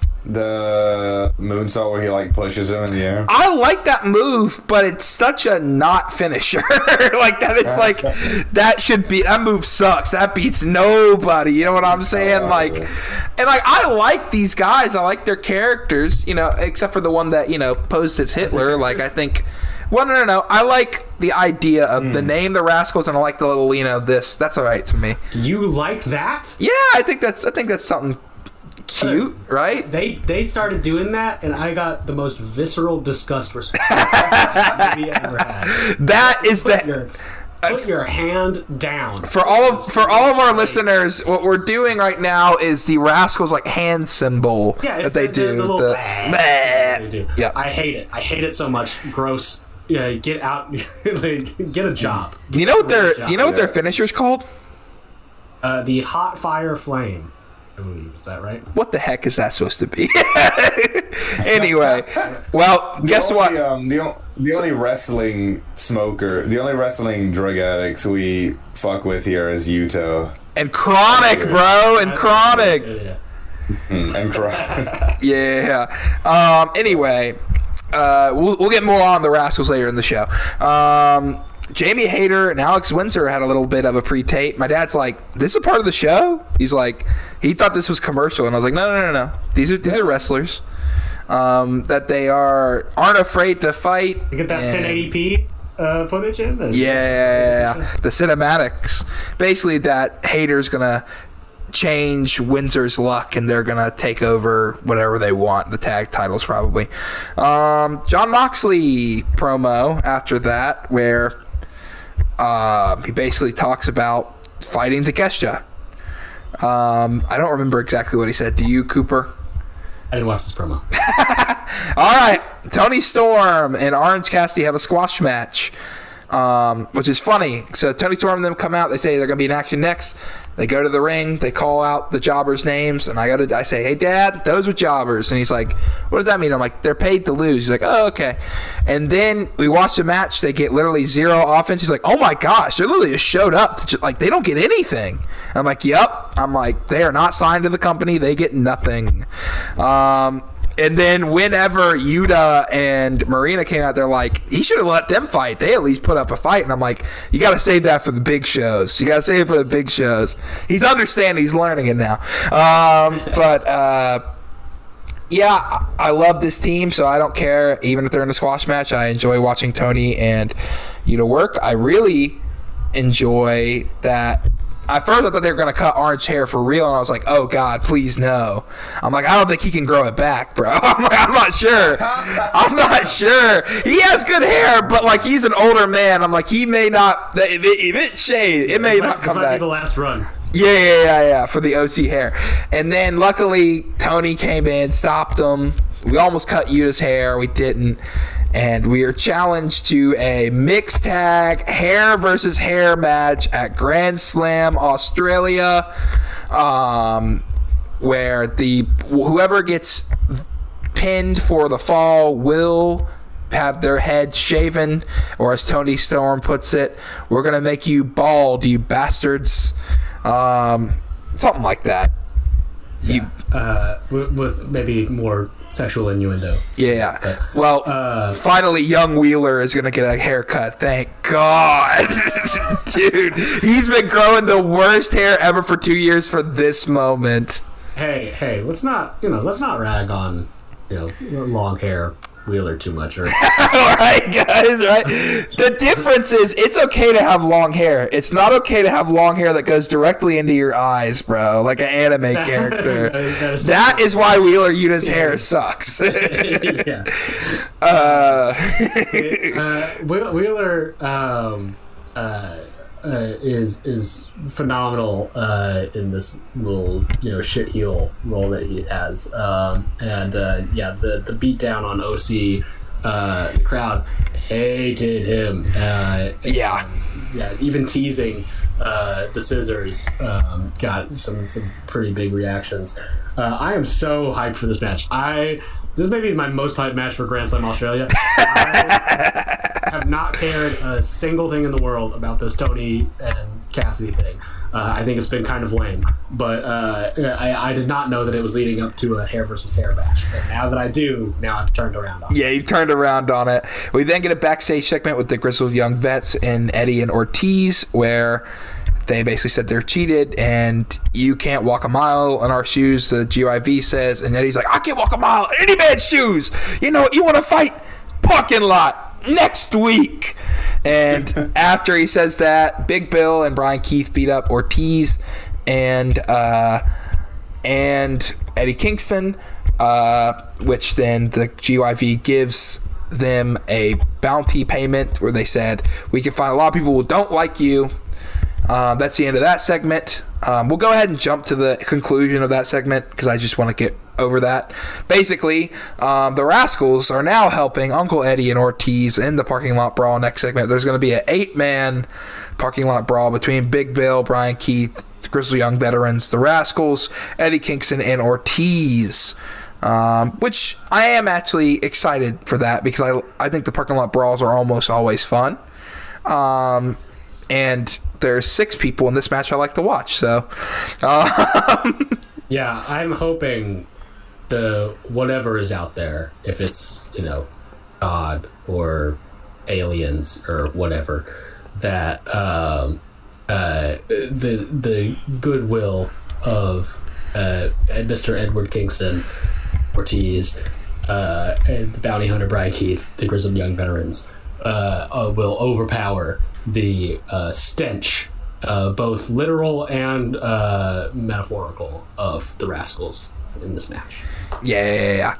moonsault where he like pushes him in the air? I like that move, but it's such a not finisher. Like that, it's like that move sucks. That beats nobody. You know what I'm saying? I like these guys. I like their characters. You know, except for the one that posed as Hitler. Like I think. Well, no. I like the idea of the name, the Rascals, and I like the little, this. That's all right to me. You like that? Yeah, I think that's something cute, right? They started doing that, and I got the most visceral disgust response I've ever had. That is Put your hand down. For all of our listeners, what we're doing right now is the Rascals like hand symbol that they do. They do. Yeah. I hate it. I hate it so much. Gross. Yeah, get out. Get a job. You know what their finisher's called? The Hot Fire Flame. I believe. Is that right? What the heck is that supposed to be? Anyway, well, guess what? The only wrestling smoker, the only wrestling drug addicts we fuck with here is Yuto. And Chronic, bro. And Chronic. Yeah. And Chronic. Yeah. Anyway, we'll get more on the Rascals later in the show. Jamie Hayter and Alex Windsor had a little bit of a pre-tape. My dad's like, "This is a part of the show?" He's like, he thought this was commercial, and I was like, "No. These are wrestlers. That they aren't afraid to fight." You get that 1080p footage in? Yeah, the cinematics. Basically, that Hayter's gonna change Windsor's luck, and they're gonna take over whatever they want. The tag titles probably. John Moxley promo after that, where he basically talks about fighting Takeshita. I don't remember exactly what he said. Do you, Cooper? I didn't watch this promo. All right, Tony Storm and Orange Cassidy have a squash match, which is funny. So Tony Storm and them come out. They say they're going to be in action next. They go to the ring. They call out the jobbers' names, and I say, "Hey, Dad, those were jobbers." And he's like, "What does that mean?" I'm like, "They're paid to lose." He's like, "Oh, okay." And then we watch the match. They get literally zero offense. He's like, "Oh my gosh, they literally just showed up. They don't get anything." And I'm like, "Yep." I'm like, "They are not signed to the company. They get nothing." And then whenever Yuta and Marina came out, they're like, he should have let them fight. They at least put up a fight. And I'm like, you got to save that for the big shows. You got to save it for the big shows. He's understanding. He's learning it now. Yeah, I love this team, so I don't care. Even if they're in a squash match, I enjoy watching Tony and Yuta work. I really enjoy that. At first, I thought they were going to cut Orange hair for real, and I was like, oh, God, please, no. I'm like, I don't think he can grow it back, bro. I'm not sure. He has good hair, but, like, he's an older man. I'm like, he may not – if it's shaved, it may not come back. This might be the last run. Yeah, for the OC hair. And then, luckily, Tony came in, stopped him. We almost cut Yuta's hair. We didn't. And we are challenged to a mixed tag hair versus hair match at Grand Slam Australia, where whoever gets pinned for the fall will have their head shaven, or as Tony Storm puts it, we're going to make you bald, you bastards. Something like that. With maybe more sexual innuendo. Yeah. Well, finally, young Wheeler is going to get a haircut. Thank God. Dude, he's been growing the worst hair ever for 2 years for this moment. Hey, let's not rag on, long hair Wheeler too much. All right, guys, right? The difference is it's okay to have long hair. It's not okay to have long hair that goes directly into your eyes, bro, like an anime character. That is why Wheeler Yuta's hair sucks. Yeah. Wheeler is phenomenal in this little shitheel role that he has, the beatdown on OC, the crowd hated him. Even teasing the scissors got some pretty big reactions. I am so hyped for this match. This may be my most hyped match for Grand Slam Australia. I have not cared a single thing in the world about this Tony and Cassidy thing. I think it's been kind of lame, but I did not know that it was leading up to a hair versus hair match. And now that I do, now I've turned around on it. Yeah, you've turned around on it. We then get a backstage segment with the Grizzled Young Vets and Eddie and Ortiz, where they basically said they're cheated and you can't walk a mile in our shoes, the GYV says, and Eddie's like, I can't walk a mile in any man's shoes. You want to fight? Parking lot next week. And after he says that, Big Bill and Brian Keith beat up Ortiz and Eddie Kingston, which then the GYV gives them a bounty payment where they said, we can find a lot of people who don't like you. That's the end of that segment. We'll go ahead and jump to the conclusion of that segment because I just want to get over that. Basically, the Rascals are now helping Uncle Eddie and Ortiz in the parking lot brawl. Next segment, there's going to be an 8-man parking lot brawl between Big Bill, Brian Keith, the Grizzly Young Veterans, the Rascals, Eddie Kingston, and Ortiz. Which I am actually excited for that because I think the parking lot brawls are almost always fun. And there's 6 people in this match I like to watch. So, yeah, I'm hoping the whatever is out there, if it's God or aliens or whatever, that the goodwill of Mr. Edward Kingston, Ortiz, and the bounty hunter Brian Keith, the Grizzled Young Veterans, will overpower the stench, both literal and metaphorical, of the Rascals in this match. Yeah.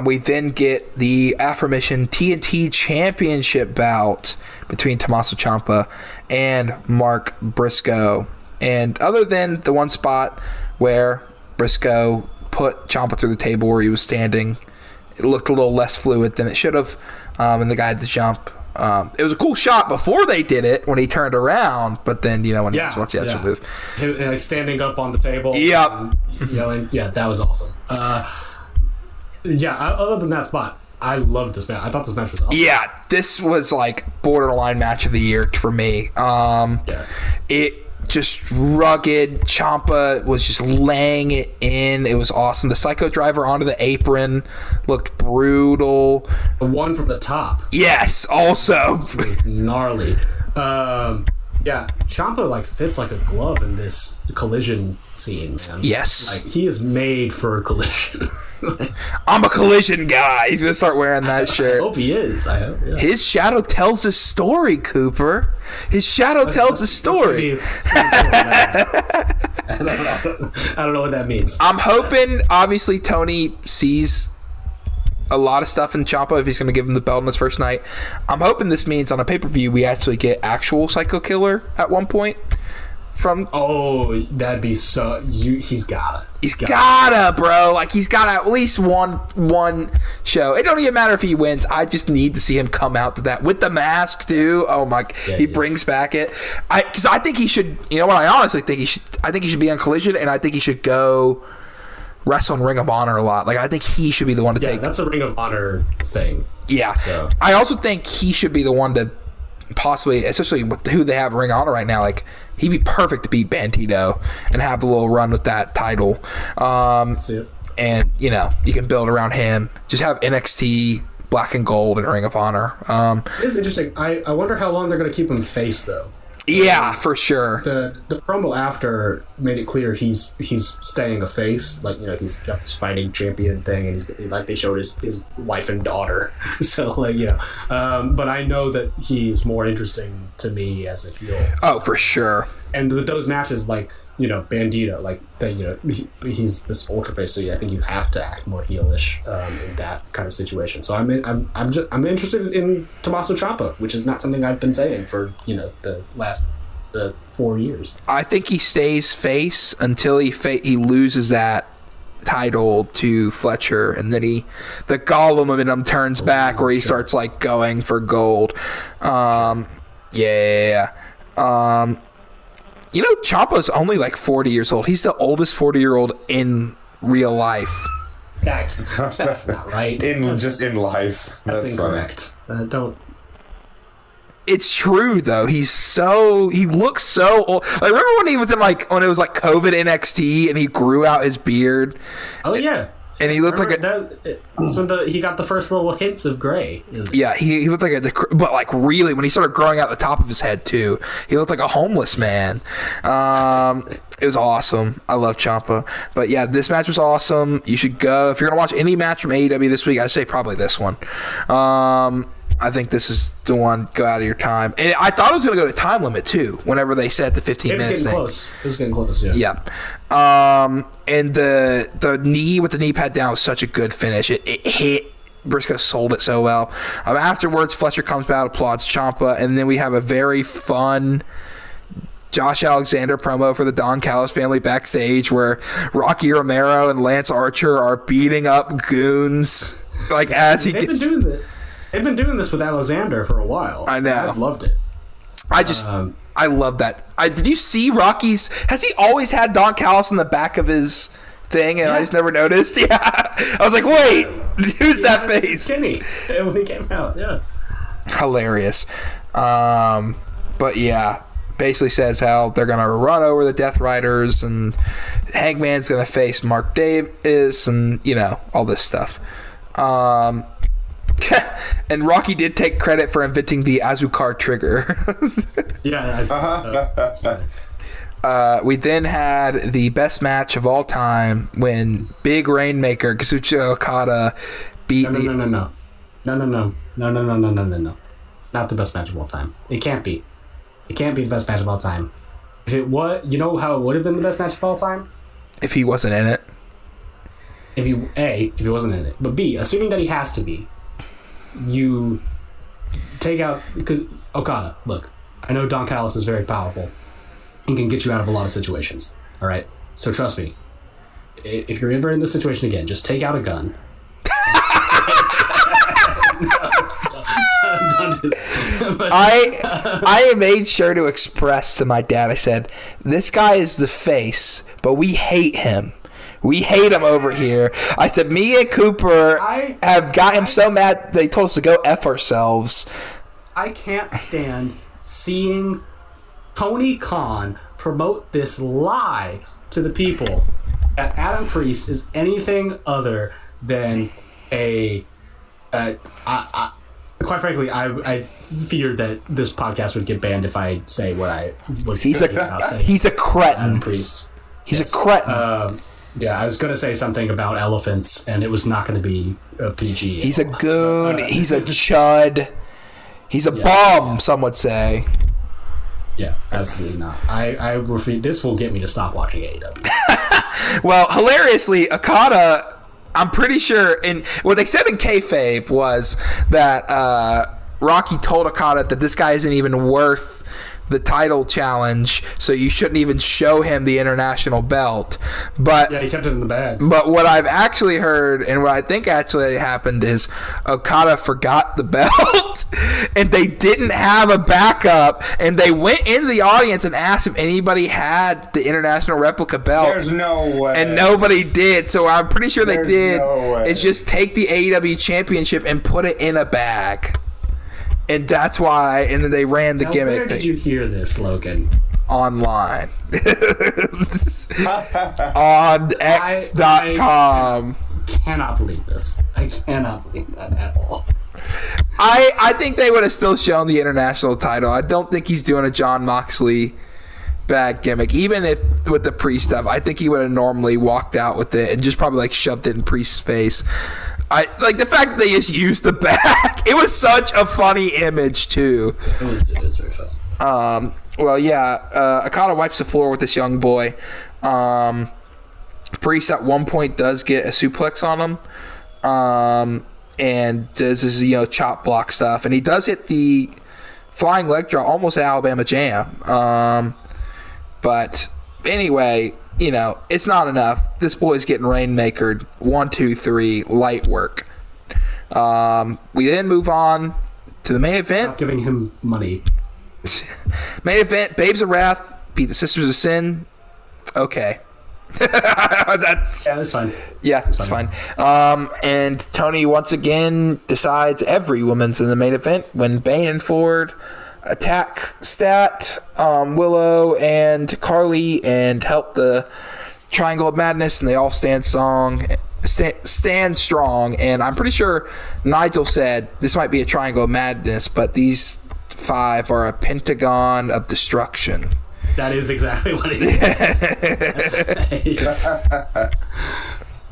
We then get the aforementioned TNT Championship bout between Tommaso Ciampa and Mark Briscoe. And other than the one spot where Briscoe put Ciampa through the table where he was standing, it looked a little less fluid than it should have, and the guy had to jump. It was a cool shot before they did it when he turned around, but then when he watched the actual move, like standing up on the table, yelling, that was awesome. Other than that spot, I loved this match. I thought this match was awesome. Yeah, this was like borderline match of the year for me. It just rugged. Ciampa was just laying it in. It was awesome. The Psycho Driver onto the apron looked brutal. The one from the top. Yes, also. was gnarly. Ciampa fits like a glove in this collision scene, man. Yes. He is made for a collision. I'm a collision guy. He's gonna start wearing that shirt. I hope he is. I hope. Yeah. His shadow tells a story, Cooper. His shadow tells a story. I don't know what that means. I'm hoping, obviously, Tony sees a lot of stuff in Ciampa if he's going to give him the belt on his first night. I'm hoping this means on a pay-per-view we actually get actual Psycho Killer at one point. That'd be so. He's gotta, bro. He's got at least one show. It don't even matter if he wins. I just need to see him come out to that with the mask too. Oh my! He brings back it. Because I think he should. You know what? I honestly think he should. I think he should be on Collision, and I think he should go wrestle in Ring of Honor a lot. Like, I think he should be the one to take. Yeah, that's a Ring of Honor thing. Yeah. So. I also think he should be the one to possibly, especially with who they have in Ring of Honor right now, like, he'd be perfect to beat Bandito and have a little run with that title. That's it. And, you know, you can build around him. Just have NXT, Black and Gold, and Ring of Honor. It is interesting. I wonder how long they're going to keep him face, though. Yeah, for sure. The promo after made it clear he's staying a face. Like, you know, he's got this fighting champion thing, and he's like, they showed his wife and daughter. So, like, you know, but I know that he's more interesting to me as a heel. Oh, for sure. And with those matches, like, you know, Bandito, like, they, you know, he's this ultra face, so yeah, I think you have to act more heelish in that kind of situation. So I'm interested in Tommaso Ciampa, which is not something I've been saying for, you know, the last 4 years. I think he stays face until he loses that title to Fletcher, and then the Gollum in him turns back where he starts like going for gold. You know, Ciampa's only like 40 years old. He's the oldest 40-year-old in real life. That's not right. In life. That's incorrect. Don't. It's true though. He looks so old. Like, remember when he was in when it was like COVID NXT and he grew out his beard? Oh yeah. And he looked that's when he got the first little hints of gray. Yeah, he looked like but like really, when he started growing out the top of his head too, he looked like a homeless man. It was awesome. I love Ciampa. But yeah, this match was awesome. You should go. If you're going to watch any match from AEW this week, I'd say probably this one. I think this is the one. Go out of your time. And I thought it was going to go to time limit too, whenever they set the 15 minutes thing. It was getting close, yeah. Yeah. And the knee with the knee pad down was such a good finish. It hit. Briscoe sold it so well. Afterwards, Fletcher comes out, applauds Ciampa, and then we have a very fun Josh Alexander promo for the Don Callis family backstage where Rocky Romero and Lance Archer are beating up goons. Like, as he gets... They've been doing this with Alexander for a while. I know. I've loved it. I love that. Did you see Rocky's... Has he always had Don Callis in the back of his thing and I just never noticed? Yeah. I was like, wait, who's that face? Kenny, when he came out, yeah. Hilarious. But yeah, basically says how they're going to run over the Death Riders and Hangman's going to face Mark Davis and, you know, all this stuff. And Rocky did take credit for inventing the Azucar trigger. Yeah, that's funny. We then had the best match of all time when Big Rainmaker Kazuchika Okada beat No. Not the best match of all time. It can't be. It can't be the best match of all time. If it was, you know how it would have been the best match of all time? If he wasn't in it. If he wasn't in it. But B, assuming that he has to be, you take out, because Okada, look, I know Don Callis is very powerful and can get you out of a lot of situations. All right, so trust me, if you're ever in this situation again, just take out a gun. I made sure to express to my dad, I said, this guy is the face, but we hate him. We hate him over here. I said, me and Cooper have got him so mad they told us to go F ourselves. I can't stand seeing Tony Khan promote this lie to the people that Adam Priest is anything other than a... quite frankly, I feared that this podcast would get banned if I say what I was thinking about saying. He's a cretin. Adam Priest. He's a cretin. Yeah, I was going to say something about elephants, and it was not going to be a PG. He's a goon. He's a chud. He's a bum, some would say. Yeah, absolutely not. I refuse. This will get me to stop watching AEW. Well, hilariously, Okada, I'm pretty sure, and what they said in kayfabe was that Rocky told Okada that this guy isn't even worth the title challenge, so you shouldn't even show him the international belt. But yeah, he kept it in the bag. But what I've actually heard, and what I think actually happened, is Okada forgot the belt, and they didn't have a backup, and they went into the audience and asked if anybody had the international replica belt. There's no way. And nobody did, so I'm pretty sure There's they did. No way. Is just take the AEW championship and put it in a bag. And that's why, and then they ran the now, gimmick. Where did you hear this, Logan? Online. On X.com. I cannot believe this. I cannot believe that at all. I think they would have still shown the international title. I don't think he's doing a John Moxley bag gimmick. Even if with the Priest stuff, I think he would have normally walked out with it and just probably like shoved it in Priest's face. I like the fact that they just used the bag. It was such a funny image too. It was very fun. Well, yeah, Okada wipes the floor with this young boy. Priest at one point does get a suplex on him, and does his chop block stuff, and he does hit the flying leg drop, almost Alabama Jam. But anyway, it's not enough. This boy's getting rainmakered. 1, 2, 3, light work. We then move on to the main event. Stop giving him money. Main event, Babes of Wrath beat the Sisters of Sin. Okay. That's fine. Yeah, it's fine. And Tony once again decides every woman's in the main event when Bane and Ford attack Stat, Willow, and Carly and help the Triangle of Madness, and they all stand strong. And I'm pretty sure Nigel said this might be a Triangle of Madness, but these 5 are a Pentagon of Destruction. That is exactly what he said.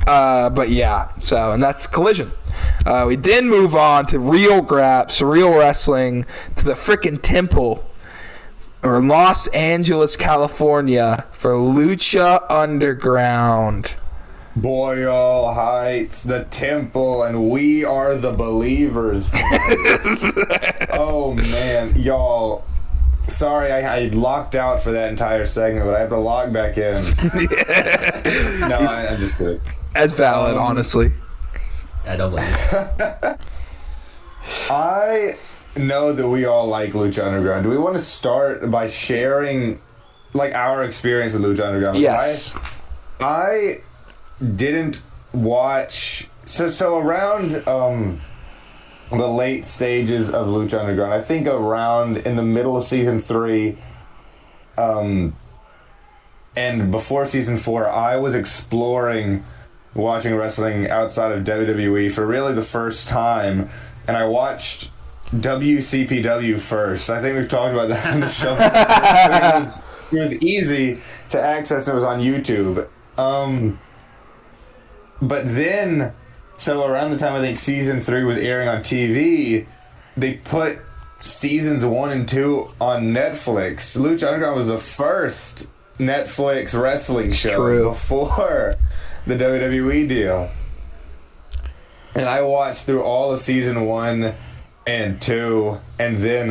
But yeah, so, and that's Collision. We then move on to real wrestling, to the frickin' Temple, or Los Angeles, California, for Lucha Underground. Boyle Heights, the Temple, and we are the believers. Oh man, y'all. Sorry, I locked out for that entire segment, but I have to log back in. No, I'm just kidding. That's valid, honestly. I don't blame you. I know that we all like Lucha Underground. Do we want to start by sharing like our experience with Lucha Underground? Yes. I didn't watch so around the late stages of Lucha Underground. I think around in the middle of season 3 and before season 4, I was exploring watching wrestling outside of WWE for really the first time, and I watched WCPW first. I think we've talked about that on the show. It was easy to access, and it was on YouTube. But then, so around the time I think season 3 was airing on TV, they put seasons 1 and 2 on Netflix. Lucha Underground was the first Netflix wrestling show before the WWE deal. And I watched through all of season 1 and 2, and then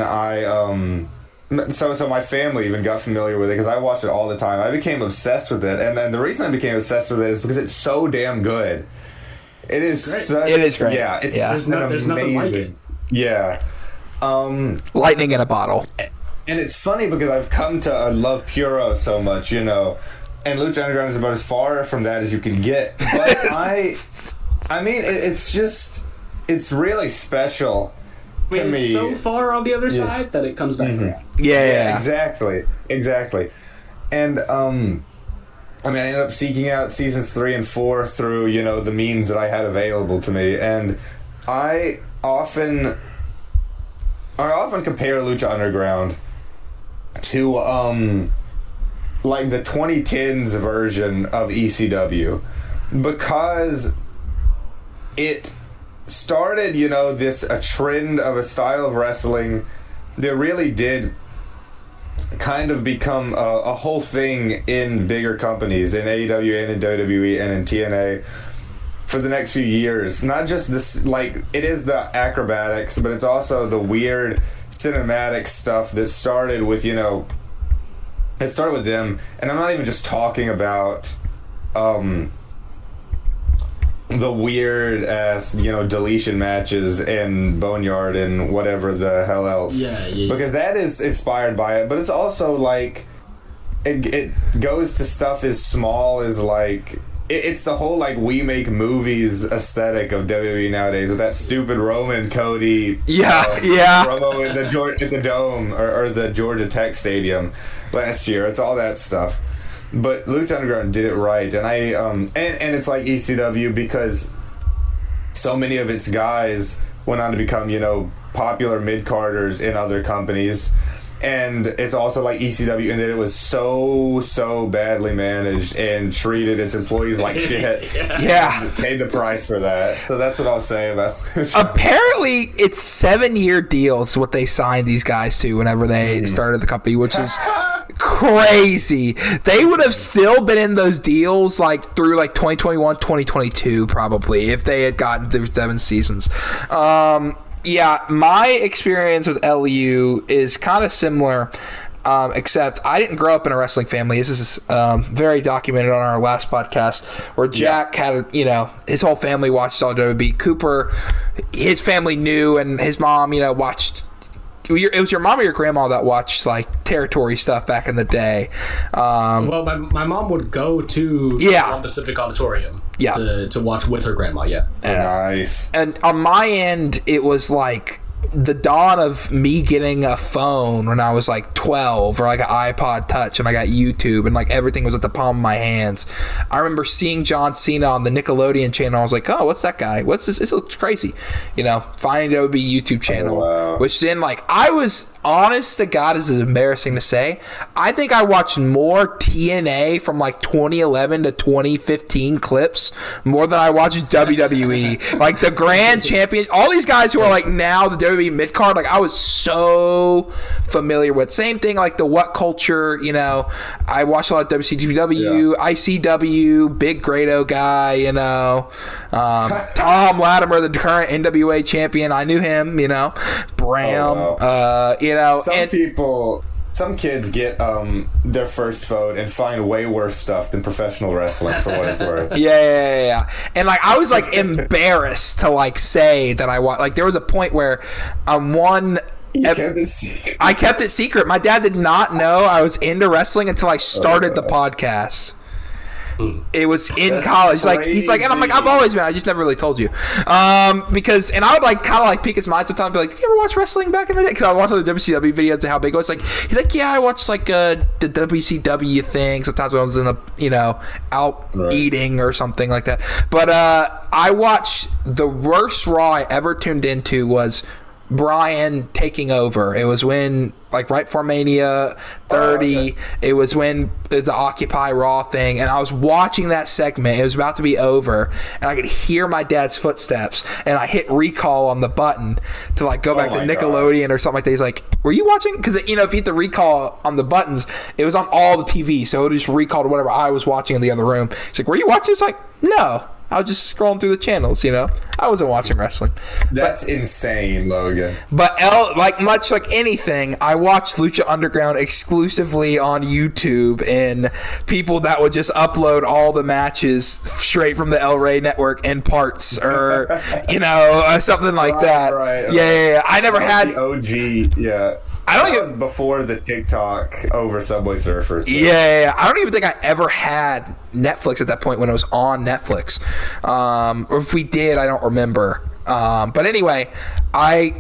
so my family even got familiar with it because I watched it all the time. I became obsessed with it, and then the reason I became obsessed with it is because it's so damn good. It is great. It is great. Yeah, it's there's nothing like it. Yeah. Lightning in a bottle. And it's funny because I've come to love Puro so much, and Lucha Underground is about as far from that as you can get. But I mean, it's really special to me. It's so far on the other side that it comes back around. Yeah. Exactly. And I mean, I ended up seeking out seasons 3 and 4 through the means that I had available to me, and I often compare Lucha Underground to like the 2010s version of ECW, because it started a trend of a style of wrestling that really did kind of become a whole thing in bigger companies, in AEW and in WWE and in TNA for the next few years. Not just this, like, it is the acrobatics, but it's also the weird cinematic stuff that started with, it started with them, and I'm not even just talking about the weird ass, deletion matches and Boneyard and whatever the hell else. Yeah. Because that is inspired by it, but it's also like it goes to stuff as small as like it's the whole like we make movies aesthetic of WWE nowadays with that stupid Roman Cody promo in the Dome or the Georgia Tech Stadium last year. It's all that stuff. But Lucha Underground did it right, and and it's like ECW because so many of its guys went on to become, popular mid-carders in other companies. And it's also like ECW in that it was so badly managed and treated its employees like shit. Yeah. Paid the price for that. So that's what I'll say about it. Apparently, it's 7-year deals what they signed these guys to whenever they started the company, which is crazy. They would have still been in those deals like through like 2021, 2022 probably if they had gotten through 7 seasons. Yeah, my experience with LU is kind of similar, except I didn't grow up in a wrestling family. This is very documented on our last podcast where Jack had, his whole family watched all WWE. Cooper, his family knew, and his mom, watched. It was your mom or your grandma that watched like territory stuff back in the day. Well, my mom would go to the Pacific Auditorium to watch with her grandma. Yeah, nice. And on my end, it was like the dawn of me getting a phone when I was like 12 or like an iPod Touch, and I got YouTube and like everything was at the palm of my hands. I remember seeing John Cena on the Nickelodeon channel. I was like, oh, what's that guy? What's this? This looks crazy. Finding the OB YouTube channel, which then like I was honest to God, this is embarrassing to say, I think I watched more TNA from like 2011 to 2015 clips more than I watched WWE. Like the Grand Champion, all these guys who are like now the WWE mid card, like I was so familiar with. Same thing like the What Culture, I watched a lot of WCW, ICW, Big Grado guy, Tom Latimer, the current NWA champion. I knew him, Bram, Some kids get their first vote and find way worse stuff than professional wrestling for what it's worth. Yeah. And like I was like embarrassed to like say that I watched. Like there was a point where kept it secret. I kept it secret. My dad did not know I was into wrestling until I started the podcast. It was in college. Like he's like, and I'm like, I've always been. I just never really told you, because and I would like kind of like pique his mind sometimes. Be like, did you ever watch wrestling back in the day? Because I watched all the WCW videos and how big it was. Like he's like, yeah, I watched like the WCW thing. Sometimes when I was in the out eating or something like that. But I watched the worst Raw I ever tuned into was Brian taking over. It was when like right before Mania 30. It was when it's the Occupy Raw thing, and I was watching that segment. It was about to be over, and I could hear my dad's footsteps, and I hit recall on the button to like go back to Nickelodeon or something like that. He's like, were you watching? Because if you hit the recall on the buttons, it was on all the TV, so it just recalled whatever I was watching in the other room. He's like, were you watching? It's like, no, I was just scrolling through the channels, I wasn't watching wrestling. That's insane, Logan. But much like anything, I watched Lucha Underground exclusively on YouTube, and people that would just upload all the matches straight from the El Rey network in parts, or something like that. Right. Yeah. I never had the OG. Yeah. That was before the TikTok over Subway Surfers. So. Yeah. I don't even think I ever had Netflix at that point when it was on Netflix. Or if we did, I don't remember. But anyway, I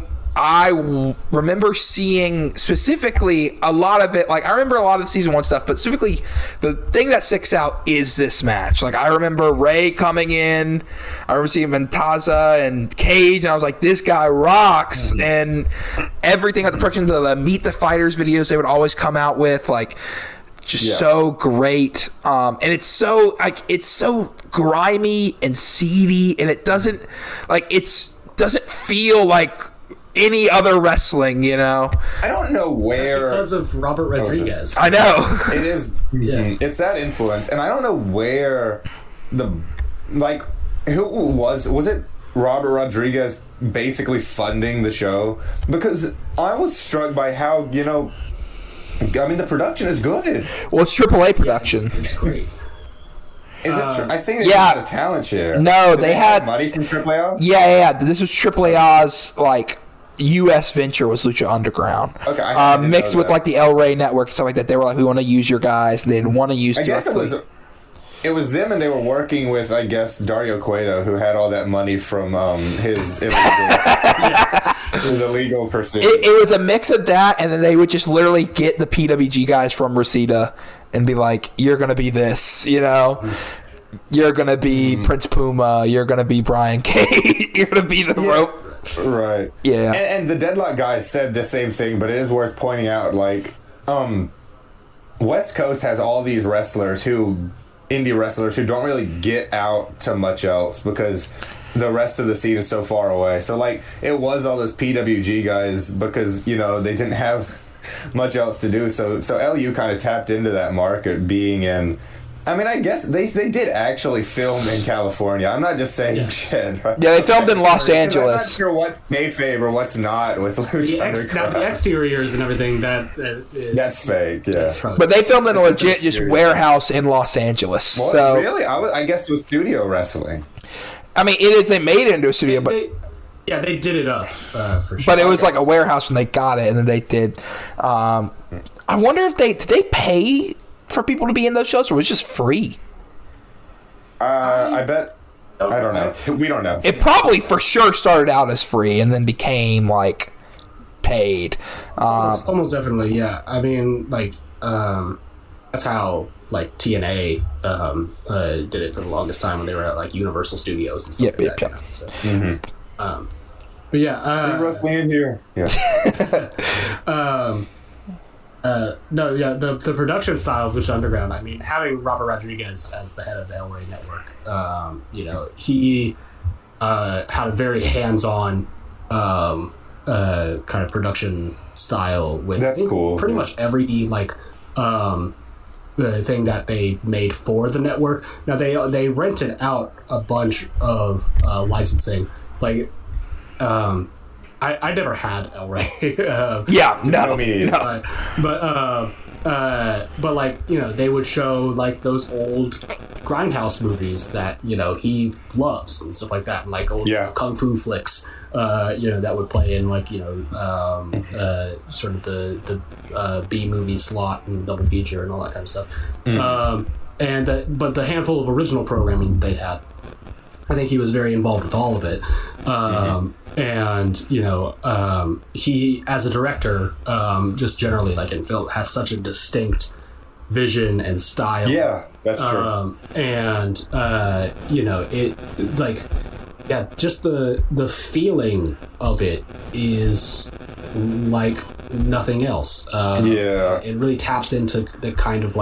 remember seeing specifically a lot of it. Like I remember a lot of the season 1 stuff, but specifically the thing that sticks out is this match. Like I remember Ray coming in. I remember seeing Ventaza and Cage, and I was like, this guy rocks. Mm-hmm. And everything at the production of the Meet the Fighters videos they would always come out with, like just so great. And it's so grimy and seedy, and it doesn't feel like any other wrestling, I don't know where. That's because of Robert Rodriguez. I know. It is. It's that influence, and I don't know where who was it Robert Rodriguez basically funding the show, because I was struck by how, the production is good. Well, it's AAA production. It's great. Is it I think it's not a talent share. No, Did they had money from AAA. Yeah. This was AAA's U.S. venture was Lucha Underground. Okay, I mixed with the El Rey network and stuff like that. They were like, we want to use your guys, and they didn't want to use. I guess it was them, and they were working with, I guess, Dario Cueto, who had all that money from his illegal pursuit. It was a mix of that, and then they would just literally get the PWG guys from Reseda and be like, "You're gonna be this, You're gonna be Prince Puma. You're gonna be Brian Cage. You're gonna be the rope." Right. Yeah. And the Deadlock guys said the same thing, but it is worth pointing out, West Coast has all these indie wrestlers who don't really get out to much else because the rest of the scene is so far away. So, it was all those PWG guys because, they didn't have much else to do. So LU kind of tapped into that market being in... I guess they did actually film in California. I'm not just saying shit, right? Yeah, they filmed in Los Angeles. I'm not sure what's kayfabe or what's not with Lucha Underground. The exteriors and everything, that's fake, yeah. But they filmed in a legit just warehouse in Los Angeles. Well, so really? I guess it was studio wrestling. They made it into a studio, but... they did it up, for sure. But it was like a warehouse when they got it, and then they did... I wonder if did they pay... for people to be in those shows, or was it just free? I bet. I don't know. We don't know. It probably for sure started out as free and then became paid. Almost definitely, yeah. That's how TNA did it for the longest time when they were at Universal Studios and stuff like that. So. But yeah, free wrestling in here. Yeah. The production style of Lucha Underground, having Robert Rodriguez as the head of the El Rey Network, he had a very hands-on kind of production style with pretty much every thing that they made for the network. Now they rented out a bunch of licensing, I never had El Rey. No. But they would show those old grindhouse movies that he loves and stuff like that, and old kung fu flicks that would play in sort of the B movie slot and double feature and all that kind of stuff. But the handful of original programming they had, I think he was very involved with all of it. And he, as a director, just generally in film, has such a distinct vision and style. Yeah, that's true. Just the feeling of it is like nothing else. It really taps into the kind of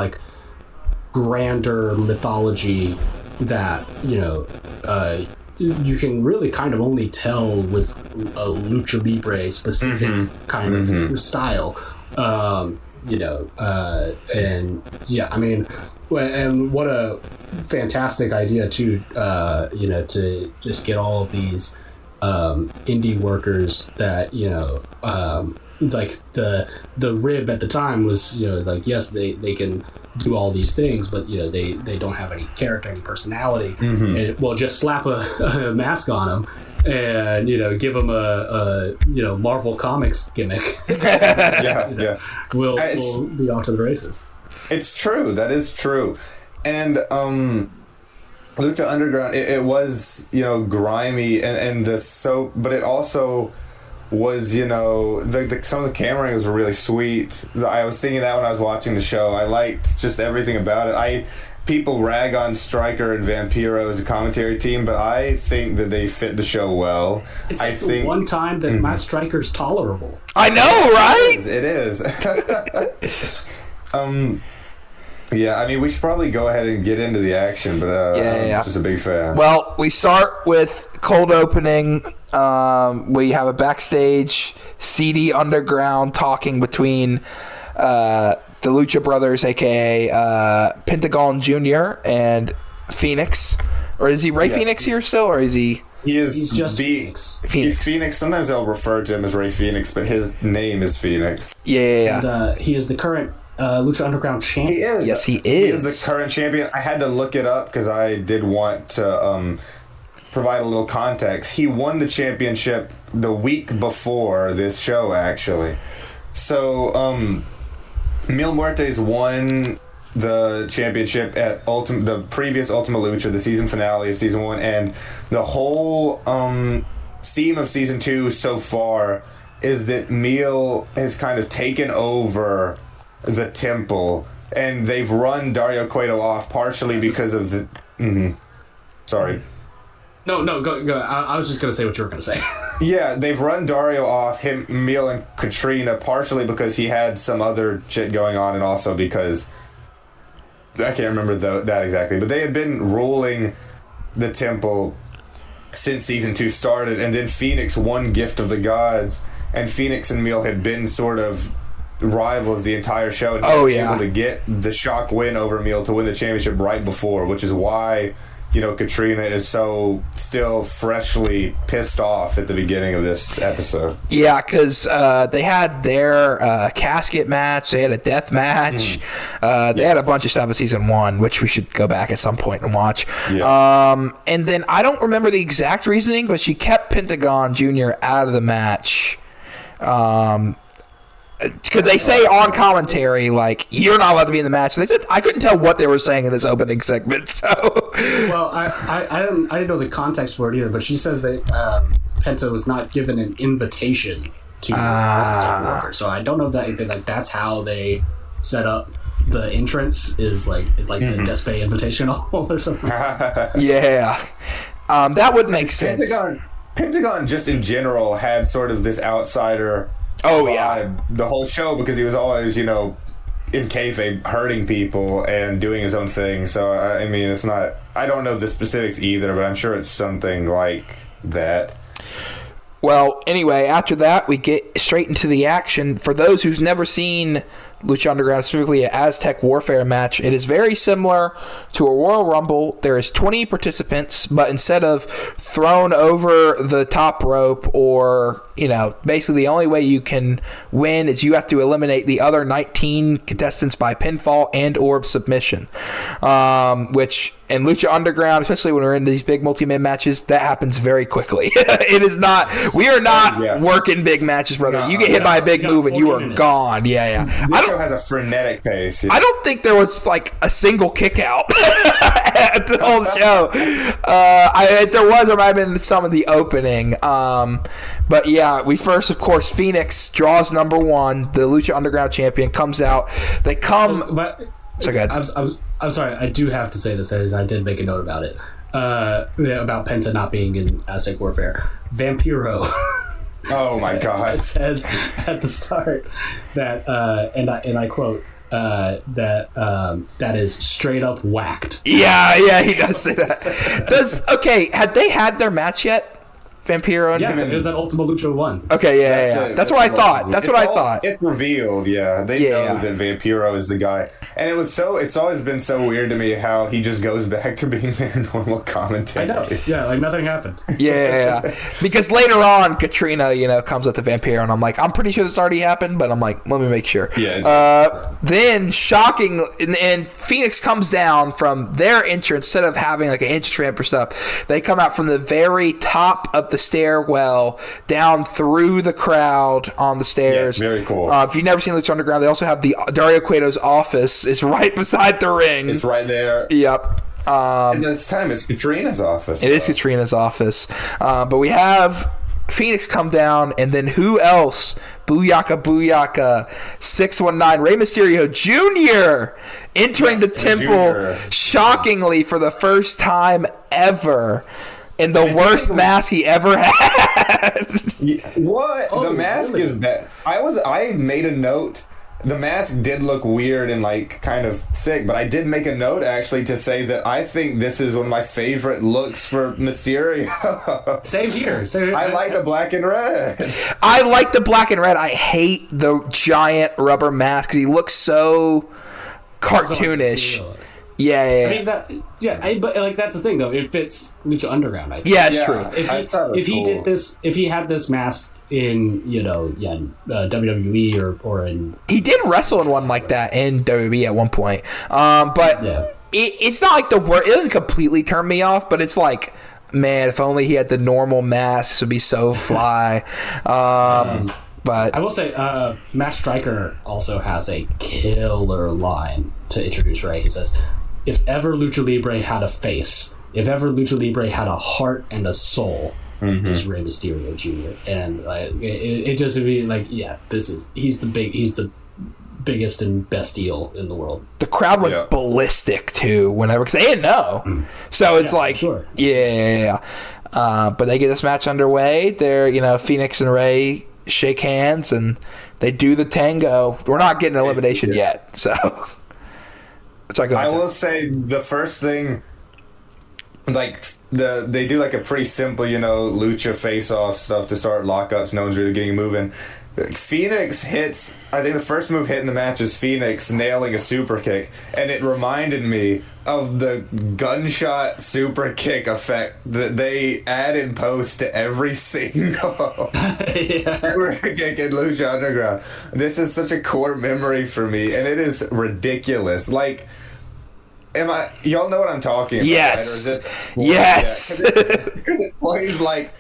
grander mythology that you can really kind of only tell with a lucha libre specific kind of style, and what a fantastic idea too, to just get all of these indie workers that the rib at the time was yes, they can do all these things, but they don't have any character, any personality, and just slap a mask on them and give them a Marvel Comics gimmick. We'll be off to the races. It's true. That is true. And Lucha Underground, it was grimy and but it also was some of the cameraing was really sweet. I was thinking that when I was watching the show. I liked just everything about it. People rag on Stryker and Vampiro as a commentary team, but I think that they fit the show well. It's the one time that Matt Stryker's tolerable. I know, right? It is. We should probably go ahead and get into the action, but I'm just a big fan. Well, we start with cold opening. We have a backstage CD Underground talking between the Lucha Brothers, a.k.a. Pentagon Jr. and Phoenix. Or is he Ray Phoenix here still, or is he... He's just Phoenix. He's Phoenix. Sometimes they'll refer to him as Rey Fenix, but his name is Phoenix. Yeah. And he is the current Lucha Underground champion. He is. Yes, he is. He is the current champion. I had to look it up because I did want to provide a little context. He won the championship the week before this show, actually. So, Mil Muertes won the championship at the previous Ultima Lucha, the season finale of season 1, and the whole theme of season 2 so far is that Mil has kind of taken over the temple, and they've run Dario Cueto off partially because of the... Sorry. No, go. I was just going to say what you were going to say. Yeah, they've run Dario off, Mil and Katrina, partially because he had some other shit going on, and also because... I can't remember that exactly, but they had been ruling the temple since season 2 started, and then Phoenix won Gift of the Gods, and Phoenix and Mil had been sort of rivals the entire show, and able to get the shock win over Mil to win the championship right before, which is why, Katrina is so still freshly pissed off at the beginning of this episode. Yeah, because they had their casket match, they had a death match, they had a bunch of stuff in season 1, which we should go back at some point and watch. Yeah. And then I don't remember the exact reasoning, but she kept Pentagon Jr. out of the match. Because they say on commentary, like, you're not allowed to be in the match. They said I couldn't tell what they were saying in this opening segment. So, well, I didn't know the context for it either. But she says that Penta was not given an invitation to Aztec Warfare. So I don't know if that's how they set up the entrance. Is the Despe Invitational or something. Yeah, that would make sense. Pentagon just in general had sort of this outsider. The whole show, because he was always, in kayfabe hurting people and doing his own thing. So, I mean, it's not... I don't know the specifics either, but I'm sure it's something like that. Well, anyway, after that, we get straight into the action. For those who've never seen Lucha Underground, specifically an Aztec Warfare match, it is very similar to a Royal Rumble. There is 20 participants, but instead of thrown over the top rope or, basically the only way you can win is you have to eliminate the other 19 contestants by pinfall and or submission, which... in Lucha Underground, especially when we're in these big multi-man matches, that happens very quickly. It is not... We are not working big matches, brother. You get hit by a big move and you are gone. Yeah. This show has a frenetic pace. Yeah. I don't think there was, a single kick out at the whole show. There was, or might have been some of the opening. But, yeah, we first, of course, Phoenix draws number 1. The Lucha Underground champion comes out. They come... So good. I'm sorry, I do have to say this, as I did make a note about it. About Penta not being in Aztec Warfare. Vampiro. Oh my god. It says at the start that, and I quote, that is straight up whacked. Yeah, he does say that. Had they had their match yet? Vampiro and it was at Ultima Lucha 1. Okay, yeah. That's what I thought. That's what I thought. It's revealed, yeah. They know that Vampiro is the guy. And it's always been so weird to me how he just goes back to being their normal commentator. I know. Yeah, nothing happened. Yeah. Because later on, Katrina, comes with the Vampiro, and I'm like, I'm pretty sure this already happened, but I'm like, let me make sure. Yeah. Then, shocking, and Phoenix comes down from their entrance, instead of having an entrance ramp or stuff, they come out from the very top of the stairwell down through the crowd on the stairs. Yeah, very cool. If you've never seen Lucha Underground, they also have the Dario Cueto's office is right beside the ring. It's right there. Yep. And this time it's Katrina's office. It is Katrina's office. But we have Phoenix come down, and then who else? Booyaka, 619, Rey Mysterio Jr. entering the temple shockingly for the first time ever. In the worst mask he ever had. What? The mask is bad. I made a note. The mask did look weird and kind of thick, but I did make a note actually to say that I think this is one of my favorite looks for Mysterio. Same here. I like the black and red. I like the black and red. I hate the giant rubber mask because he looks so cartoonish. But like that's the thing though. It fits Lucha Underground. I think. Yeah, it's true. If he did this, if he had this mask in WWE or in, he did wrestle in one like that in WWE at one point. But it's not like the word. It doesn't completely turn me off, but it's like, man, if only he had the normal mask, this would be so fly. But I will say, Matt Striker also has a killer line to introduce Ray. He says, "If ever Lucha Libre had a face, if ever Lucha Libre had a heart and a soul, is Rey Mysterio Jr." And it just would be like, he's the biggest and best heel in the world. The crowd went ballistic too whenever, because they didn't know. So it's like, but they get this match underway. They're, Phoenix and Ray shake hands and they do the tango. We're not getting elimination yet, so. I will say the first thing, like they do like a pretty simple, lucha face-off stuff to start lockups. No one's really getting moving. Phoenix hits, I think the first move hit in the match is Phoenix nailing a super kick, and it reminded me of the gunshot super kick effect that they add in post to every single super kick in Lucha Underground. This is such a core memory for me, and it is ridiculous. Like, y'all know what I'm talking about? Yes. Right? Yes. Because it plays like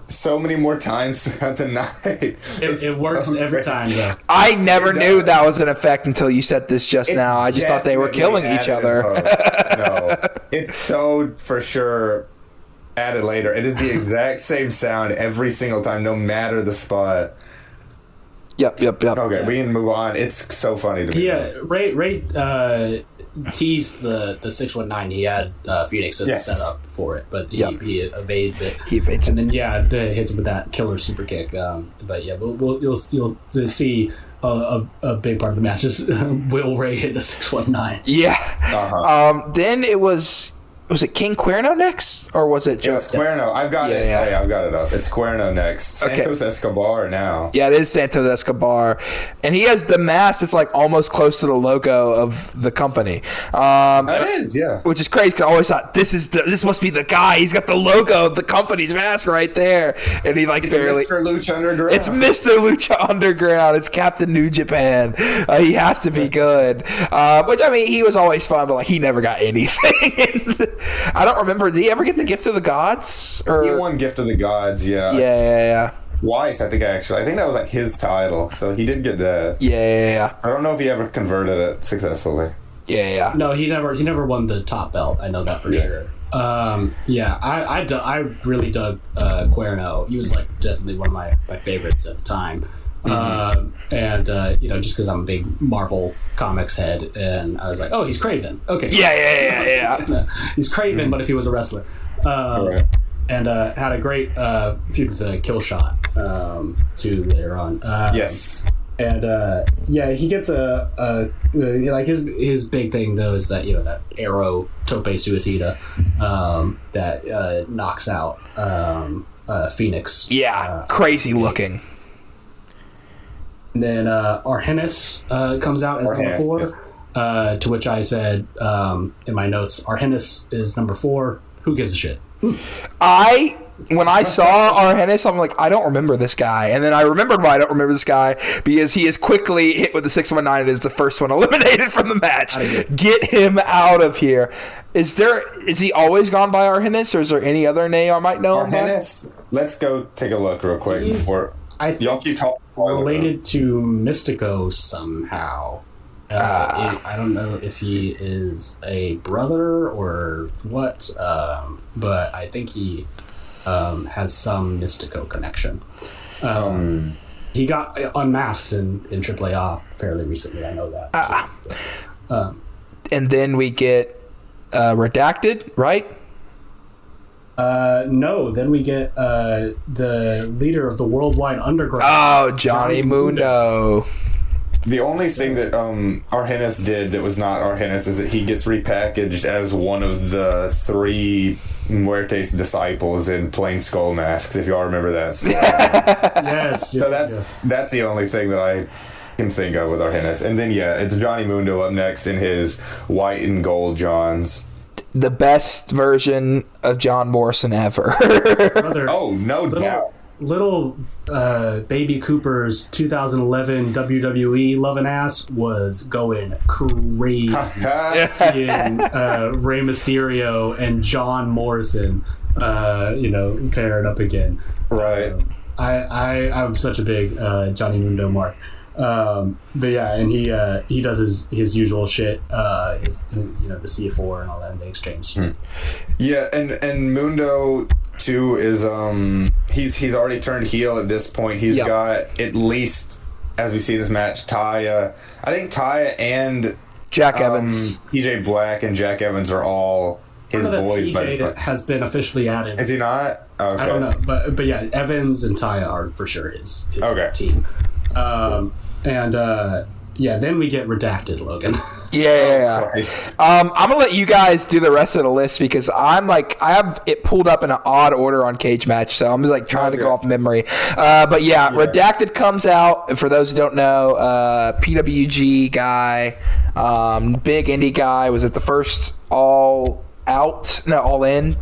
so many more times throughout the night. It works every time, though. I never knew that was an effect until you said this just now. I just thought they were killing each other. No, it's so for sure added later. It is the exact same sound every single time, no matter the spot. Yep. Okay, we can move on. It's so funny to me. Yeah, Ray teased the 619. He had Phoenix set up for it, but he evades it. And then hits him with that killer super kick. But yeah, you'll see a big part of the match is Will Ray hit the 619. Yeah. Then it was it King Cuerno next, or was it Joe? It was Cuerno. I've got it. Yeah, I've got it up. It's Cuerno next. Santos Escobar now. Yeah, it is Santos Escobar, and he has the mask that's like almost close to the logo of the company. It is, yeah. Which is crazy because I always thought this must be the guy. He's got the logo of the company's mask right there, and he like barely. Mr. Lucha Underground. It's Mr. Lucha Underground. It's Captain New Japan. He has to be good. Which I mean, he was always fun, but like he never got anything. I don't remember. Did he ever get the Gift of the Gods? Or he won Gift of the Gods, yeah. Yeah. Twice, I think that was like his title, so he did get that. Yeah. I don't know if he ever converted it successfully. Yeah. No, he never won the top belt. I know that for sure. I really dug Cuerno. He was like definitely one of my favorites at the time. Just because I'm a big Marvel Comics head, and I was like, oh, he's Kraven. Okay. Yeah. He's Kraven, but if he was a wrestler. And had a great feud with Kill Shot too later on. Yes. And he gets his big thing though is that that arrow tope suicida that knocks out Phoenix. Yeah, crazy looking. And then Argenis comes out as number 4, to which I said in my notes, Argenis is number 4. Who gives a shit? When I saw Argenis, I'm like, I don't remember this guy. And then I remembered why I don't remember this guy, because he is quickly hit with the 619 and is the first one eliminated from the match. Get him out of here. Is he always gone by Argenis, or is there any other name I might know Argenis, let's go take a look real quick before y'all keep talking. Related to Mystico somehow. I don't know if he is a brother or what, but I think he has some Mystico connection. He got unmasked in AAA fairly recently. I know that. And then we get Redacted, right? No, then we get the leader of the Worldwide Underground. Oh, Johnny Mundo. The only thing that Argenis did that was not Argenis is that he gets repackaged as one of the 3 Muertes disciples in plain skull masks, if y'all remember that. Yes. So that's the only thing that can think of with our Hennis. And then, it's Johnny Mundo up next in his white and gold Johns. The best version of John Morrison ever. Brother, no doubt. Little Baby Cooper's 2011 WWE Lovin' Ass was going crazy. Seeing Rey Mysterio and John Morrison, paired up again. Right. I'm such a big Johnny Mundo mark. But yeah, and he does his usual shit, the C4 and all that, and they exchange. Yeah, and Mundo too is he's already turned heel at this point. He's got, at least as we see in this match, Taya. I think Taya and Jack Evans, PJ Black and Jack Evans are all his boys. PJ has been officially added. Is he not? Okay. I don't know, but yeah, Evans and Taya are for sure his team. Then we get redacted, Logan. Yeah. I'm gonna let you guys do the rest of the list because I have it pulled up in an odd order on Cage Match, so I'm just trying to go off memory. Redacted comes out. For those who don't know, PWG guy, big indie guy, was it the first All In?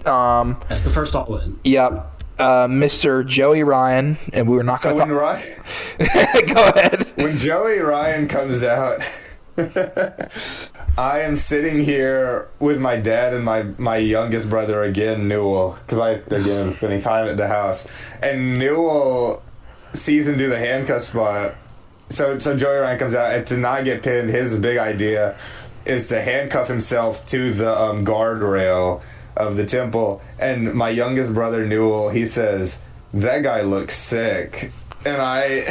That's the first All In. Yep. Mr. Joey Ryan, and we were not going to Go ahead. When Joey Ryan comes out, I am sitting here with my dad and my youngest brother again, Newell, because I'm spending time at the house, and Newell sees him do the handcuff spot. So Joey Ryan comes out, and to not get pinned, his big idea is to handcuff himself to the guardrail of the temple, and my youngest brother Newell, he says, "That guy looks sick," and I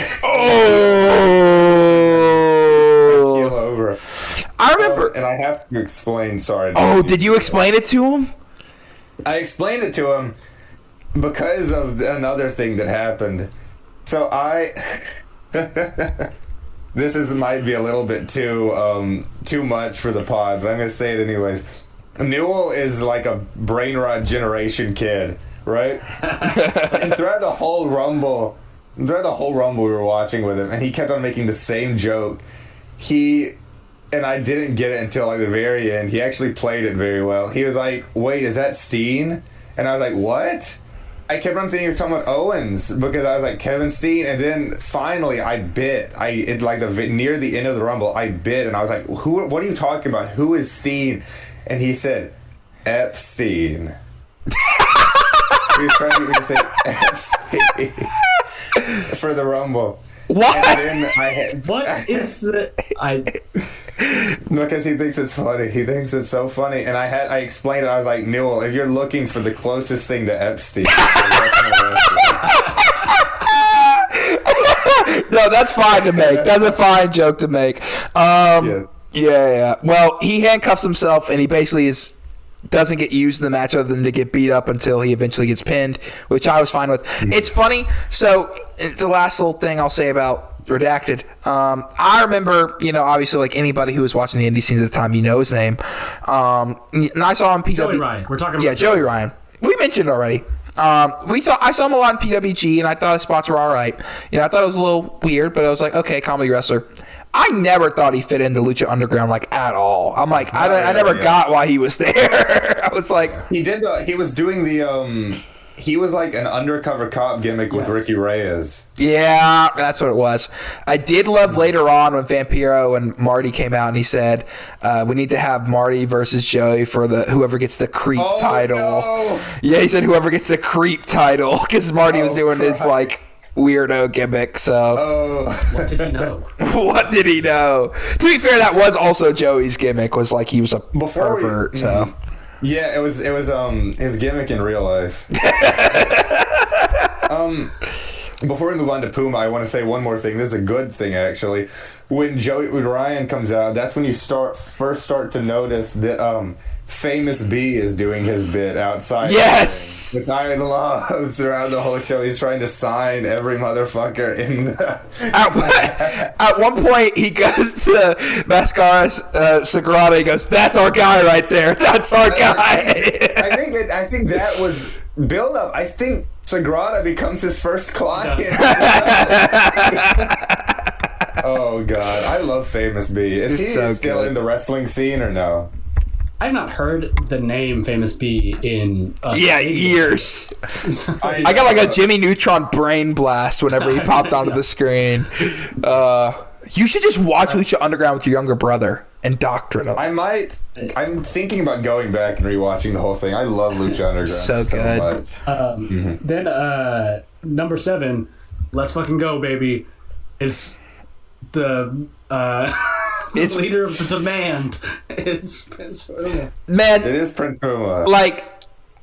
keel over. I remember, and I have to explain. Sorry. Did you explain it to him? I explained it to him because of another thing that happened. So this might be a little bit too much for the pod, but I'm gonna say it anyways. Newell is like a brain rot generation kid, right? And throughout the whole Rumble we were watching with him, and he kept on making the same joke. And I didn't get it until the very end. He actually played it very well. He was like, "Wait, is that Steen?" And I was like, "What?" I kept on thinking he was talking about Owens because I was like, Kevin Steen, and then finally I bit. Near the end of the Rumble, I bit, and I was like, "Who? What are you talking about? Who is Steen?" And he said, Epstein. He was trying to get me to say Epstein for the Rumble. What? And then because he thinks it's funny. He thinks it's so funny. And I explained it. I was like, Newell, if you're looking for the closest thing to Epstein, no, that's fine to make. That's a fine joke to make. Yeah. Well, he handcuffs himself, and he basically doesn't get used in the match other than to get beat up until he eventually gets pinned, which I was fine with. It's funny. So it's the last little thing I'll say about Redacted. I remember, obviously, like anybody who was watching the indie scenes at the time, his name. And I saw him PW. Joey Ryan. We're talking about Joey Ryan. We mentioned already. I saw him a lot in PWG, and I thought his spots were all right. I thought it was a little weird, but I was like, okay, comedy wrestler. I never thought he fit into Lucha Underground at all. I'm like, I never got why he was there. I was like, he did. He was doing the. He was like an undercover cop gimmick with Ricky Reyes. Yeah, that's what it was. I did love later on when Vampiro and Marty came out and he said, we need to have Marty versus Joey for the whoever gets the creep title. No. Yeah, he said whoever gets the creep title because Marty was doing his weirdo gimmick. So what did he know? What did he know? To be fair, that was also Joey's gimmick. Was he was a pervert. So. Yeah, it was his gimmick in real life. Before we move on to Puma, I want to say one more thing. This is a good thing, actually. When Ryan comes out, that's when you first start to notice that Famous B is doing his bit outside. Yes! Which I love throughout the whole show. He's trying to sign every motherfucker in. At one point, he goes to Mascara Sagrada. He goes, "That's our guy right there. That's our guy." I think that was build up. I think Sagrada becomes his first client. Oh God, I love Famous B. Is he so still good. in the wrestling scene or no? I've not heard the name Famous B in years. I I got like a Jimmy Neutron brain blast whenever he popped onto the screen. You should just watch Lucha Underground with your younger brother. Indoctrinate him. I might. I'm thinking about going back and rewatching the whole thing. I love Lucha Underground So good. much. Then number 7, let's fucking go, baby. It's the It's leader of the demand. It's man. It is Prince Puma. Like,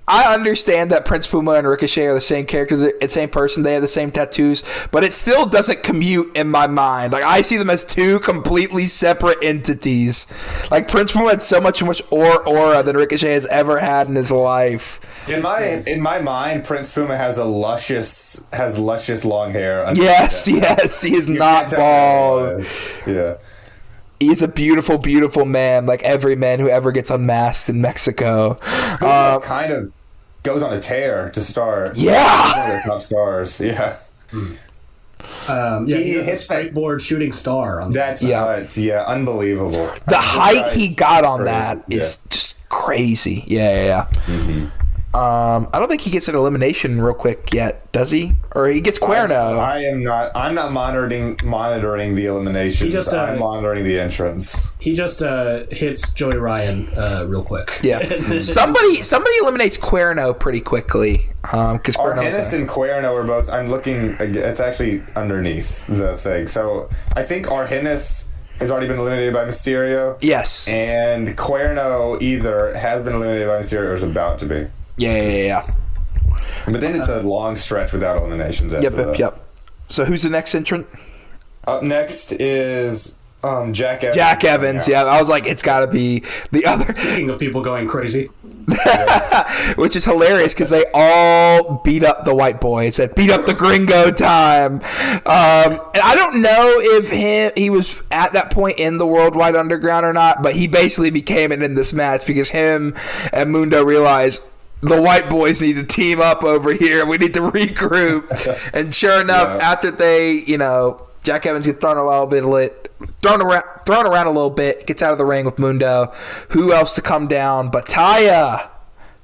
I understand that Prince Puma and Ricochet are the same characters, the same person, they have the same tattoos, but it still doesn't commute in my mind. Like, I see them as two completely separate entities. Like, Prince Puma had so much aura than Ricochet has ever had in his life. In my mind, Prince Puma has luscious long hair. Yes, he is not bald. Yeah. He's a beautiful, beautiful man, like every man who ever gets unmasked in Mexico. Kind of goes on a tear to start. Yeah. One of their top stars. Yeah. He hits a skateboard shooting star on That's nuts. Yeah, unbelievable. The height he got on that is just crazy. Yeah. Mm-hmm. I don't think he gets an elimination real quick yet, does he? Or he gets Cuerno. I am not. I'm not monitoring the eliminations. I'm monitoring the entrance. He just hits Joey Ryan real quick. Yeah. somebody eliminates Cuerno pretty quickly. Because Argenis and Cuerno are both. I'm looking. It's actually underneath the thing. So I think Argenis has already been eliminated by Mysterio. Yes. And Cuerno either has been eliminated by Mysterio or is about to be. Yeah. But then it's a long stretch without eliminations after that. Yep. So who's the next entrant? Up next is Jack Evans. Jack Evans, yeah. I was like, it's got to be the other. Speaking of people going crazy. Which is hilarious because they all beat up the white boy. It said, beat up the gringo time. And I don't know if he was at that point in the Worldwide Underground or not, but he basically became it in this match because him and Mundo realized the white boys need to team up over here. We need to regroup. And sure enough, after they, Jack Evans gets thrown around a little bit, gets out of the ring with Mundo. Who else to come down but Taya?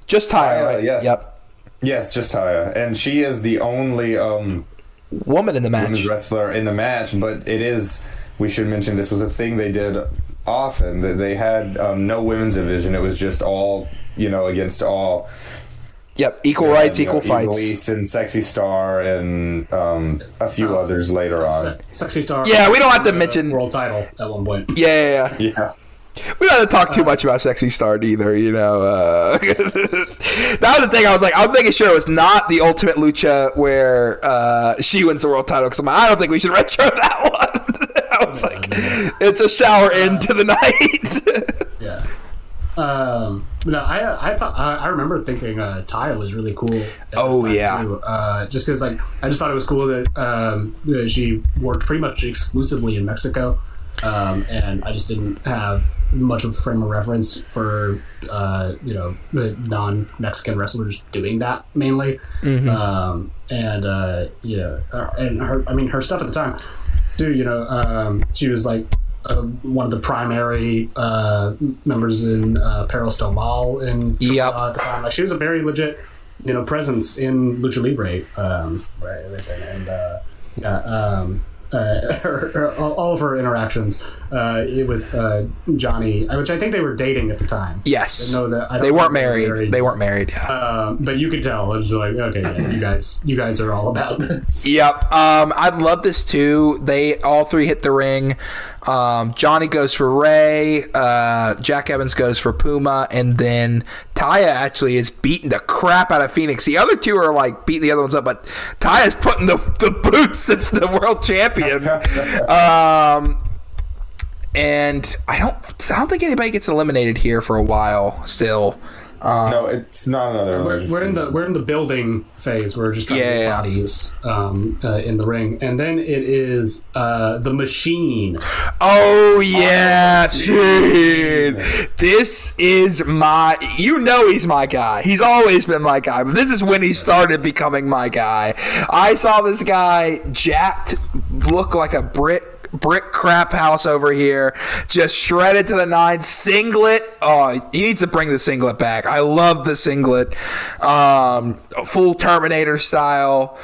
Just Taya, right? Yes. Yep. Yes, just Taya. And she is the only woman in the match. Women's wrestler in the match, but it is, we should mention, this was a thing they did often. That they had no women's division. It was just all, against all. Yep, equal rights, equal fights. Elise and Sexy Star and a few others later on. Sexy Star. Yeah, we don't have to mention world title at one point. Yeah. We don't have to talk too much about Sexy Star either, That was the thing. I was making sure it was not the Ultimate Lucha where she wins the world title because I don't think we should retro that one. I was it's a shower into the night. Yeah. No, I remember thinking Taya was really cool. Too. Just because I just thought it was cool that she worked pretty much exclusively in Mexico, and I just didn't have much of a frame of reference for non-Mexican wrestlers doing that mainly. Mm-hmm. And her stuff at the time, too. She was one of the primary members in Perros del Mal at the time. She was a very legit, presence in Lucha Libre, all of her interactions with Johnny, which I think they were dating at the time. Yes, they weren't married. They weren't married. Yeah, but you could tell it was okay. Yeah, you guys are all about this. Yep. I love this too. They all three hit the ring. Johnny goes for Ray. Jack Evans goes for Puma, and then Taya actually is beating the crap out of Phoenix. The other two are beating the other ones up, but Taya's putting the boots of the world champion. And I don't think anybody gets eliminated here for a while still. No, it's not another. We're in the building phase. We're just trying to get bodies in the ring, and then it is the Machine. Oh yeah, dude! This is he's my guy. He's always been my guy, but this is when he started becoming my guy. I saw this guy jacked, look like a brick brick crap house over here, just shredded to the nine. Singlet. Oh, he needs to bring the singlet back. I love the singlet. Full Terminator style.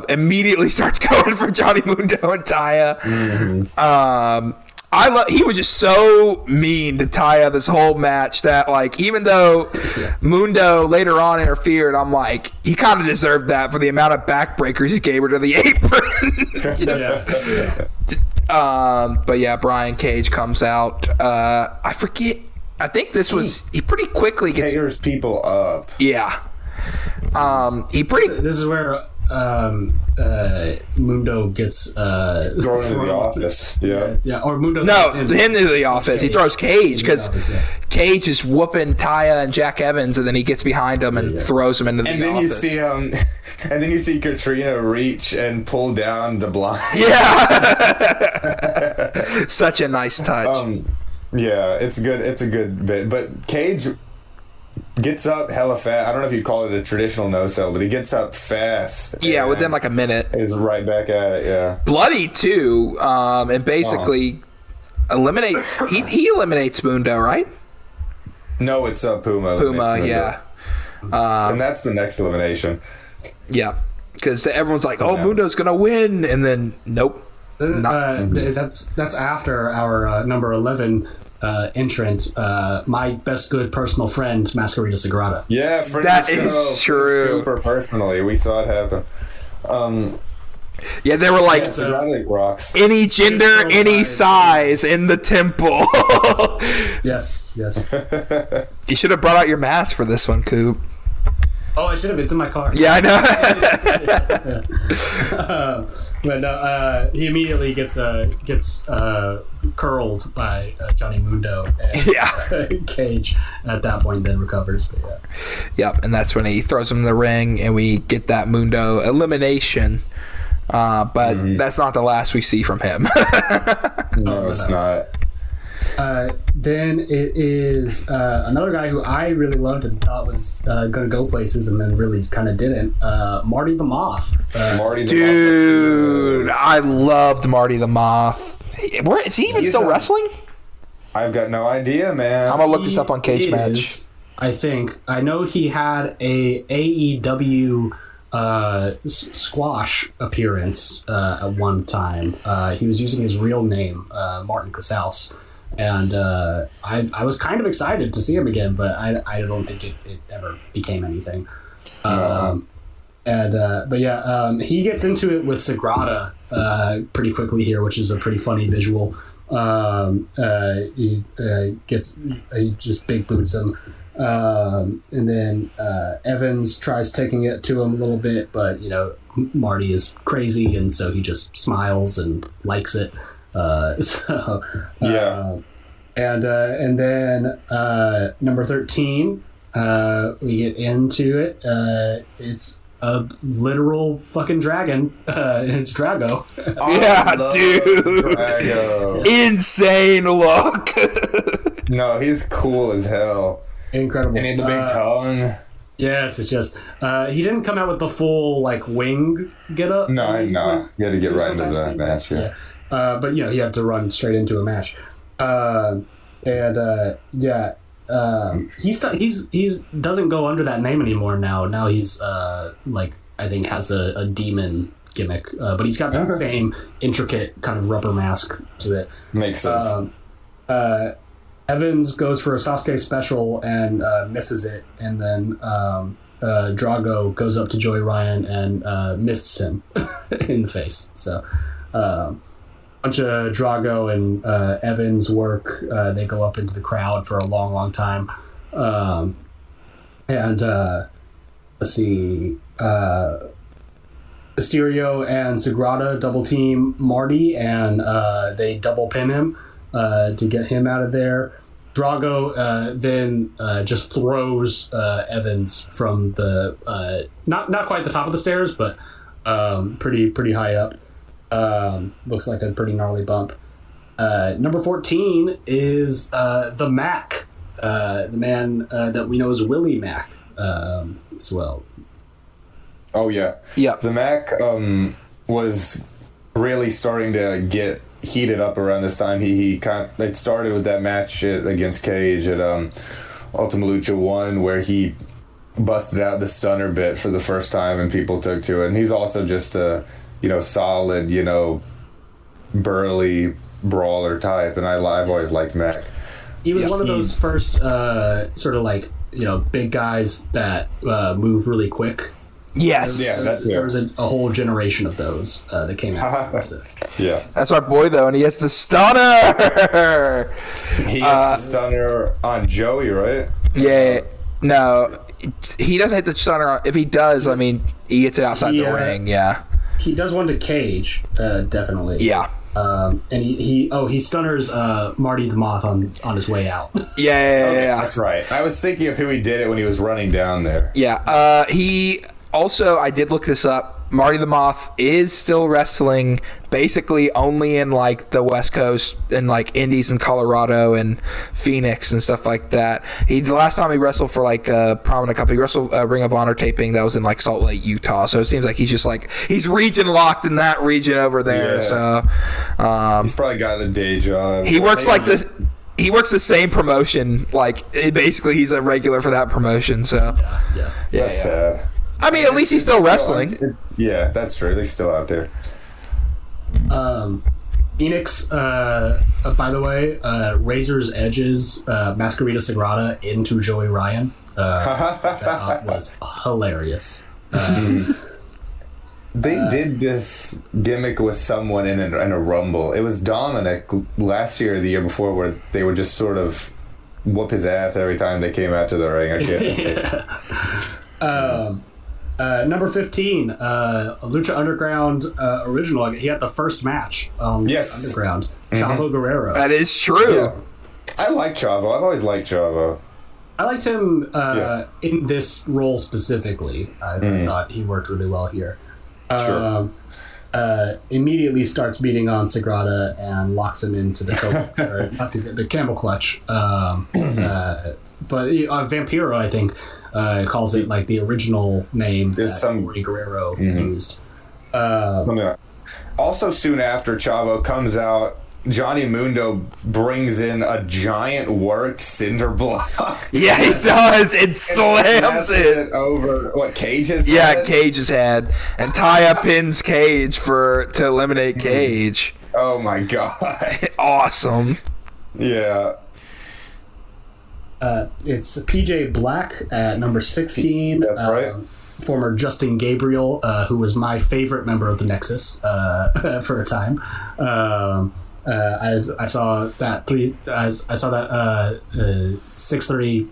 Immediately starts going for Johnny Mundo and Taya. Mm-hmm. He was just so mean to Taya this whole match that, like, even though Mundo later on interfered, I'm like, he kind of deserved that for the amount of backbreakers he gave her to the apron. But yeah, Brian Cage comes out. I forget. I think this was he pretty quickly gets tears people up. Yeah. This is where Mundo gets thrown into the office. Yeah. Or Mundo. No, him into the office. He throws Cage because Cage is whooping Taya and Jack Evans, and then he gets behind him and throws him into the office. And then you see Katrina reach and pull down the blind. Yeah. Such a nice touch. Yeah, it's good. It's a good bit. But Cage gets up hella fast. I don't know if you call it a traditional no-sell, but he gets up fast. Yeah, within like a minute. Is right back at it, yeah. Bloody, too, and basically eliminates... He eliminates Mundo, right? No, it's Puma. Puma, yeah. And that's the next elimination. Yeah, because everyone's like, oh, Mundo's going to win, and then, nope. That's after our number 11 entrant, my best good personal friend, Masquerita Sagrada. Yeah, that is true. Super personally, we saw it happen. Yeah, they were like, rocks. Any gender, any size in the temple. Yes. You should have brought out your mask for this one, Coop. Oh, I should have. It's in my car. Yeah, I know. But no, he immediately gets curled by Johnny Mundo, and Cage at that point then recovers. But yeah. Yep, and that's when he throws him in the ring, and we get that Mundo elimination. But that's not the last we see from him. No, it's not. Then it is another guy who I really loved and thought was going to go places and then really kind of didn't. Marty the Moth. Dude, I loved Marty the Moth. Is he even still wrestling? I've got no idea, man. I'm going to look this up on Cage Match. I think. I know he had a AEW squash appearance at one time. He was using his real name, Martin Casals. And I was kind of excited to see him again, but I don't think it ever became anything. But he gets into it with Sagrada pretty quickly here, which is a pretty funny visual. He just big boots him. And then Evans tries taking it to him a little bit, but Marty is crazy, and so he just smiles and likes it. And then number 13, we get into it. It's a literal fucking dragon. It's Drago. Yeah, dude. Drago. Insane look. No, he's cool as hell. Incredible. And he had the big tongue. Yes, it's just he didn't come out with the full wing get up. No. You had to get right into that match. Yeah. But he had to run straight into a match. He doesn't go under that name anymore now. Now he's I think has a demon gimmick, but he's got that same intricate kind of rubber mask to it. Makes sense. Evans goes for a Sasuke special and misses it, and then Drago goes up to Joey Ryan and mists him in the face. So bunch of Drago and Evans work. They go up into the crowd for a long, long time. Let's see. Mysterio and Sagrada double team Marty, and they double pin him to get him out of there. Drago then just throws Evans from the not quite the top of the stairs, but pretty high up. Looks like a pretty gnarly bump. Number 14 is the Mac, the man that we know as Willie Mac as well. Oh yeah. Yeah. The Mac was really starting to get heated up around this time. It started with that match against Cage at Ultima Lucha 1, where he busted out the stunner bit for the first time and people took to it. And he's also just a, solid, burly brawler type, and I've always liked Mac. He was one of those first sort of like, big guys that move really quick. Yes. There was a whole generation of those that came out. Yeah. That's my boy, though, and he has the stunner! He has the stunner on Joey, right? Yeah. No, he doesn't hit the stunner. If he does, I mean, he gets it outside the ring, yeah. He does one to Cage, definitely. Yeah. And he stunners Marty the Moth on his way out. Yeah. That's right. I was thinking of who he did it when he was running down there. Yeah. He also, I did look this up. Marty the Moth is still wrestling basically only in like the West Coast and like Indies in Colorado and Phoenix and stuff like that. The last time he wrestled for like a prominent company, he wrestled a Ring of Honor taping that was in like Salt Lake, Utah. So it seems like he's just like he's region locked in that region over there. Yeah. So he's probably got a day job. He works like this. He works the same promotion. Like basically, he's a regular for that promotion. So yeah. That's sad. I mean, at least he's still wrestling. Yeah, that's true. He's still out there. Phoenix, by the way, Razor's Edge's Masquerita Sagrada into Joey Ryan. That was hilarious. They did this gimmick with someone in a Rumble. It was Dominic last year or the year before, where they would just sort of whoop his ass every time they came out to the ring. I can't. Number 15, Lucha Underground original. He had the first match on Lucha Underground. Chavo Guerrero. That is true. Yeah. I like Chavo. I've always liked Chavo. I liked him in this role specifically. I thought he worked really well here. Sure. Immediately starts beating on Sagrada and locks him into the not the camel clutch. But Vampiro, I think, calls it like the original name that Morty Guerrero used. Also, soon after Chavo comes out, Johnny Mundo brings in a giant work cinder block. Yeah, he does. It slams it over what Cage's head? Yeah, Cage's head, and Taya pins Cage to eliminate Cage. Oh my god! Awesome. Yeah. It's PJ Black at number 16. That's right. Former Justin Gabriel, who was my favorite member of the Nexus for a time. As I saw that 630.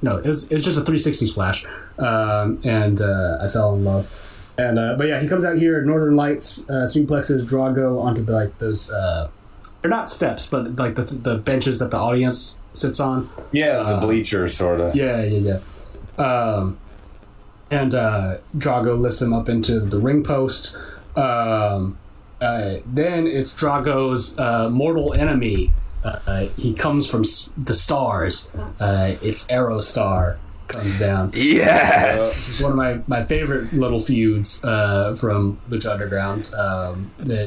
No, it was just a 360 splash, and I fell in love. And but yeah, he comes out here, Northern Lights, suplexes Drago onto those. They're not steps, but like the benches that the audience sits on. Yeah, the bleachers, sort of. Yeah. And Drago lifts him up into the ring post. Then it's Drago's mortal enemy. He comes from the stars. It's Aerostar comes down. Yes! It's one of my favorite little feuds from Lucha Underground.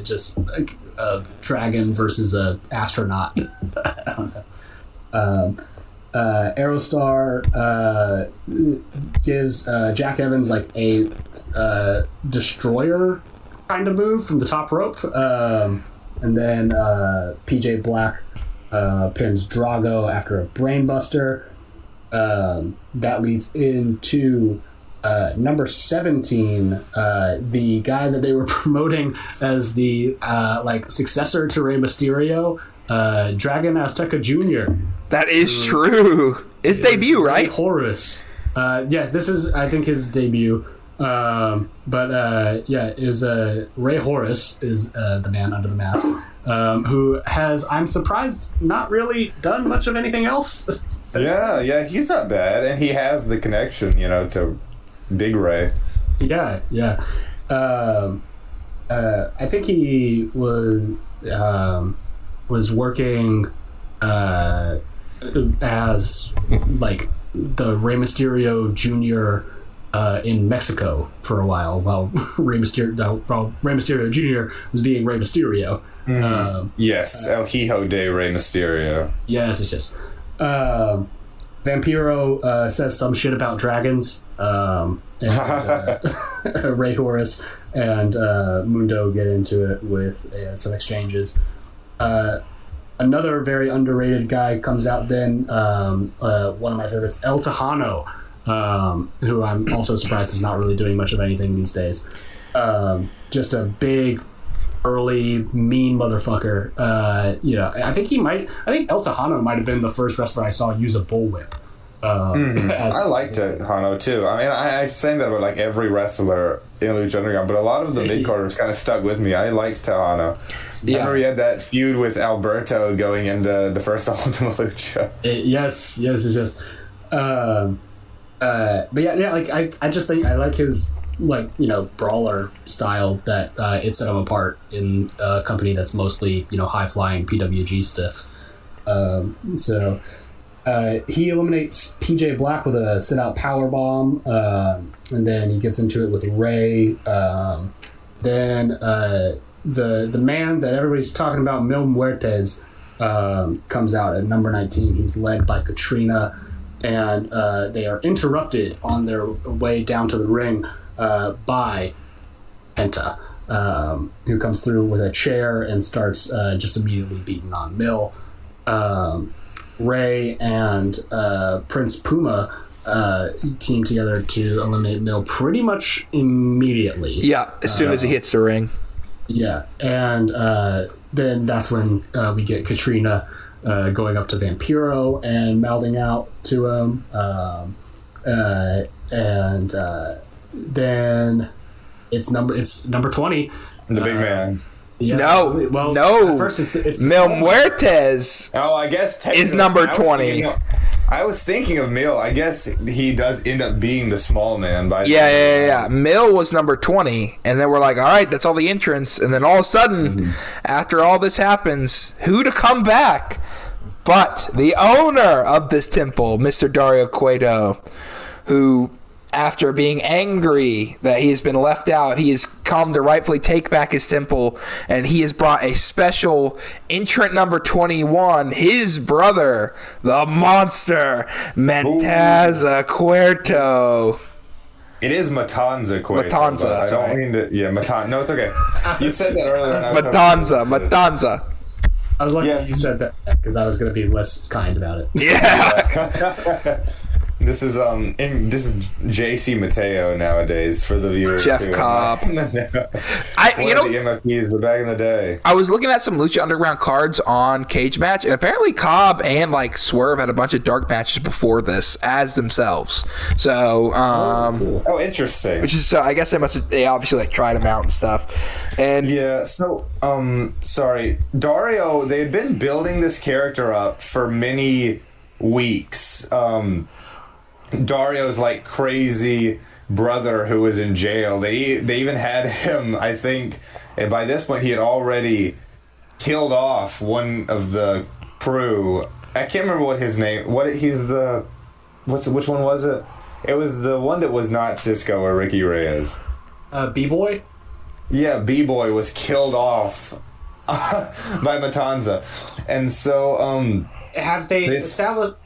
Just like a dragon versus a astronaut. I don't know. Aerostar gives Jack Evans like a destroyer kind of move from the top rope, and then PJ Black pins Drago after a brainbuster. That leads into number 17, the guy that they were promoting as the successor to Rey Mysterio, Dragon Azteca Jr. That is true. His debut, right? Horus. Yes, this is, I think, his debut. Ray Horus is the man under the mask, who has, I'm surprised, not really done much of anything else. Yeah, he's not bad, and he has the connection, to Big Ray. Yeah. I think he was working as like the Rey Mysterio Jr. in Mexico for a while Rey Mysterio Jr. was being Rey Mysterio. Yes, El Hijo de Rey Mysterio. Yes, it's just Vampiro says some shit about dragons, and Rey Horus and Mundo get into it with some exchanges. Another very underrated guy comes out then, one of my favorites, El Tejano, who I'm also surprised is not really doing much of anything these days. Just a big, early, mean motherfucker. I think El Tejano might have been the first wrestler I saw use a bullwhip. I liked Tejano too. I mean, I think that about like every wrestler in Lucha Underground, but a lot of the mid-carders kind of stuck with me. I liked Tejano. Yeah. I remember he had that feud with Alberto going into the first Ultimate Lucha. Yes. But I just think I like his brawler style that it set him apart in a company that's mostly high flying PWG stuff. So he eliminates PJ Black with a sit out power bomb, and then he gets into it with Ray. Then the man that everybody's talking about, Mil Muertes, comes out at number 19. He's led by Katrina, and they are interrupted on their way down to the ring by Penta, who comes through with a chair and starts just immediately beating on Mil. Ray and Prince Puma team together to eliminate Mil pretty much immediately. Yeah, as soon as he hits the ring. Yeah, and then that's when we get Katrina going up to Vampiro and mouthing out to him. Then it's number 20. The big man. Yeah, no. At first it's Mil Muertes. Oh, I guess is number 20. I was thinking of Mil. I guess he does end up being the small man. Yeah. Mil was number 20, and then we're like, all right, that's all the entrants. And then all of a sudden, after all this happens, who to come back but the owner of this temple, Mr. Dario Cueto, who, after being angry that he has been left out, he has come to rightfully take back his temple, and he has brought a special entrant number 21, his brother, the monster, Matanza Cueto. It is Matanza Cueto. Matanza, sorry. I don't mean to, Matanza. No, it's okay. You said that earlier. Matanza. I was lucky you said that because I was going to be less kind about it. Yeah. This is JC Mateo nowadays for the viewers. Jeff too. Cobb. The MFPs, but back in the day. I was looking at some Lucha Underground cards on Cage Match, and apparently Cobb and Swerve had a bunch of dark matches before this as themselves. So, cool. Interesting. Which is so. I guess they obviously tried them out and stuff. And yeah. So, sorry, Dario. They had been building this character up for many weeks. Dario's crazy brother who was in jail. They even had him, I think, and by this point he had already killed off one of the crew. I can't remember what his name. Which one was it? It was the one that was not Cisco or Ricky Reyes. B-Boy? Yeah, B-Boy was killed off by Matanza. And so have they established?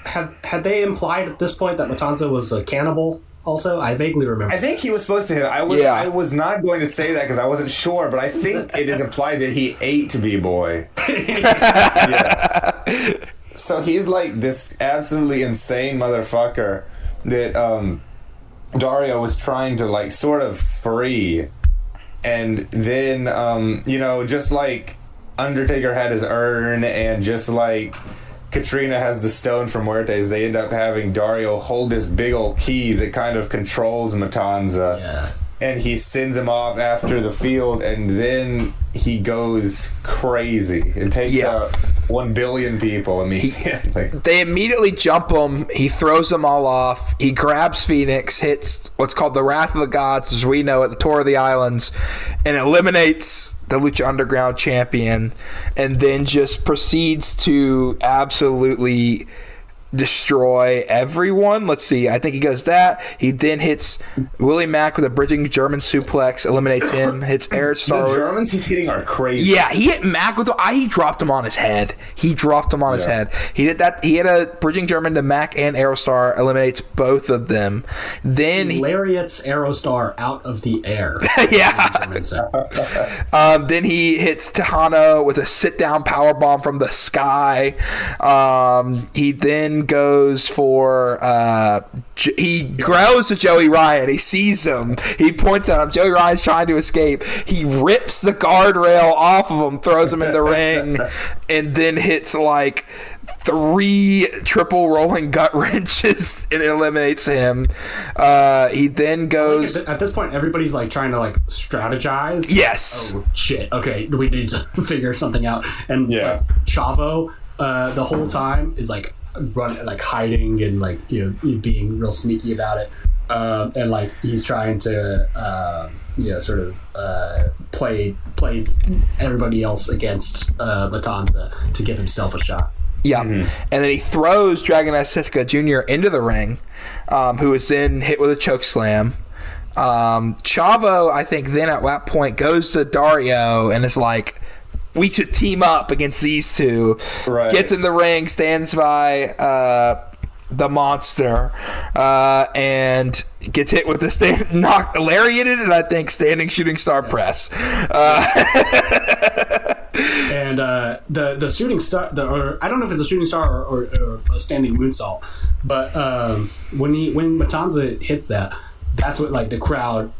Had they implied at this point that Matanza was a cannibal? Also, I vaguely remember. I think he was supposed to hit. I was not going to say that because I wasn't sure, but I think it is implied that he ate B-Boy. Yeah. So he's this absolutely insane motherfucker that Dario was trying to sort of free, and then just Undertaker had his urn, and just Katrina has the stone from Muertes, they end up having Dario hold this big old key that kind of controls Matanza. Yeah. And he sends him off after the field, and then he goes crazy and takes out 1 billion people immediately. They immediately jump him. He throws them all off. He grabs Phoenix, hits what's called the Wrath of the Gods, as we know it, the Tour of the Islands, and eliminates the Lucha Underground champion, and then just proceeds to absolutely destroy everyone. Let's see. I think he goes that. He then hits Willie Mack with a bridging German suplex, eliminates him. Hits Aerostar. The Germans he's hitting are crazy. Yeah, he hit Mack with he dropped him on his head. He did that. He hit a bridging German to Mack and Aerostar, eliminates both of them. Then he lariats Aerostar out of the air. Yeah. Then he hits Tejano with a sit-down powerbomb from the sky. He then goes for he growls to Joey Ryan. He sees him. He points at him. Joey Ryan's trying to escape. He rips the guardrail off of him, throws him in the ring, and then hits like 3 triple rolling gut wrenches and eliminates him. He then goes. At this point, everybody's like trying to like strategize. Yes. Oh shit. Okay, we need to figure something out. And like, Chavo, the whole time is like hiding and like being real sneaky about it. And like he's trying to sort of play everybody else against Matanza to give himself a shot. Yeah, and then he throws Dragon Azteca Jr. into the ring, who is then hit with a choke slam. Chavo, I think, then at that point goes to Dario and is like, we should team up against these two. Right. Gets in the ring, stands by the monster, and gets hit with the lariated and I think standing shooting star press. And the shooting star, or I don't know if it's a shooting star or a standing moonsault, but when Matanza hits that, that's what like the crowd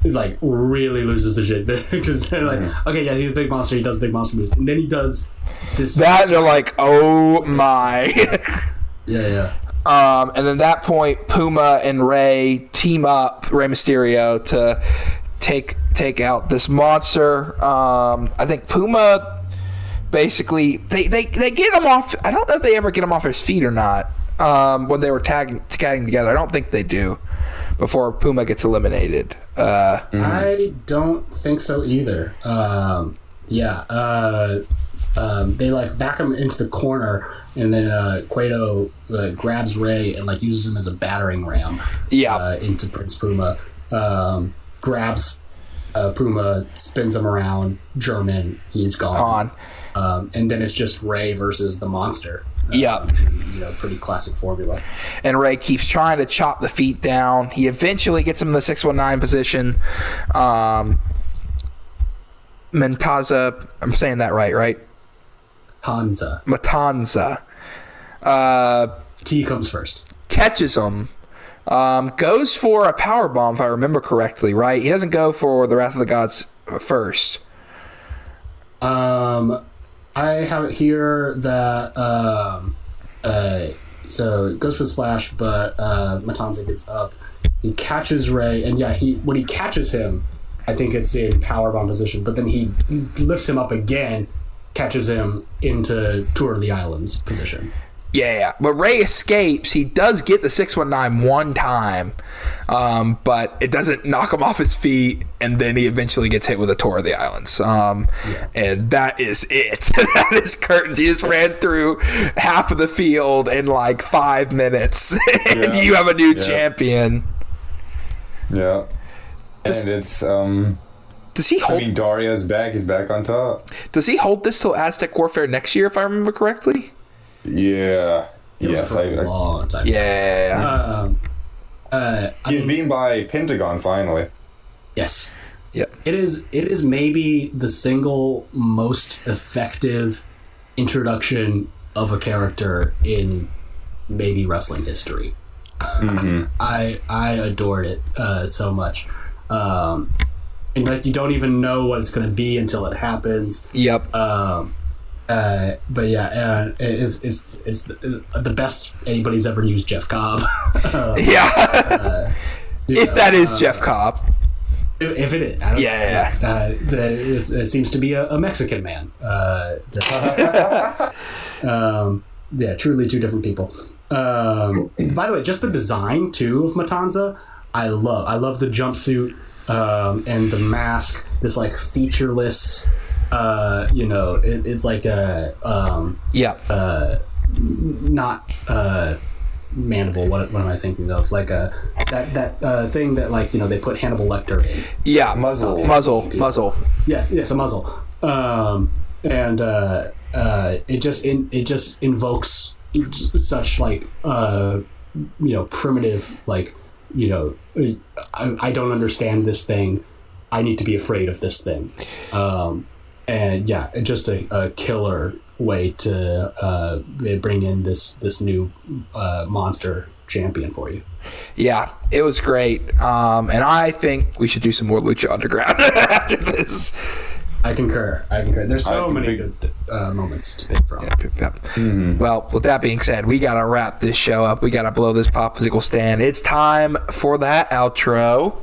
like really loses the shit because they're like, okay, yeah, he's a big monster, he does big monster moves, and then he does this. That they're like, oh my. Yeah. And then at that point, Puma and Rey team up, Rey Mysterio, to take out this monster. I think Puma basically they get him off. I don't know if they ever get him off his feet or not. When they were tagging together, I don't think they do. Before Puma gets eliminated. I don't think so either. They like back him into the corner, and then Cueto grabs Rey and like uses him as a battering ram. Yeah. Into Prince Puma, grabs Puma, spins him around. German, he's gone. And then it's just Rey versus the monster. Pretty classic formula. And Rey keeps trying to chop the feet down. He eventually gets him in the 619 position. Matanza, I'm saying that right? Matanza. T comes first. Catches him. Goes for a powerbomb, if I remember correctly, right? He doesn't go for the Wrath of the Gods first. I have it here that so it goes for the splash, but Matanza gets up. He catches Rey, and when he catches him, I think it's in powerbomb position, but then he lifts him up again, catches him into Tour of the Islands position. Yeah. But Rey escapes. He does get the 619 one time, but it doesn't knock him off his feet, and then he eventually gets hit with a Tour of the Islands. And that is it. That is curtains. He just ran through half of the field in like 5 minutes, and you have a new champion. Yeah. And it's... Does he hold... I mean, Dario's back. He's back on top. Does he hold this till Aztec Warfare next year, if I remember correctly? Yeah. Yes, a long time. Yeah. He's beaten by Pentagon finally. Yes. Yep. It is maybe the single most effective introduction of a character in maybe wrestling history. Mm-hmm. I adored it so much. And like you don't even know what it's going to be until it happens. Yep. But yeah, it's the best anybody's ever used Jeff Cobb. If that is Jeff Cobb. If it is, I don't know. It seems to be a Mexican man. Truly two different people. By the way, just the design too of Matanza, I love the jumpsuit and the mask. This like featureless. It's like a not Mandible. What am I thinking of? Like that thing that, like, you know, they put Hannibal Lecter in. Yeah, muzzle. Yes, a muzzle. And it just invokes such, like, you know, primitive, like, you know, I don't understand this thing. I need to be afraid of this thing. And yeah, just a killer way to bring in this new monster champion for you. Yeah, it was great. And I think we should do some more Lucha Underground after this. I concur. There's so many good moments to pick from. Yeah. Well, with that being said, we got to wrap this show up. We got to blow this popsicle stand. It's time for that outro.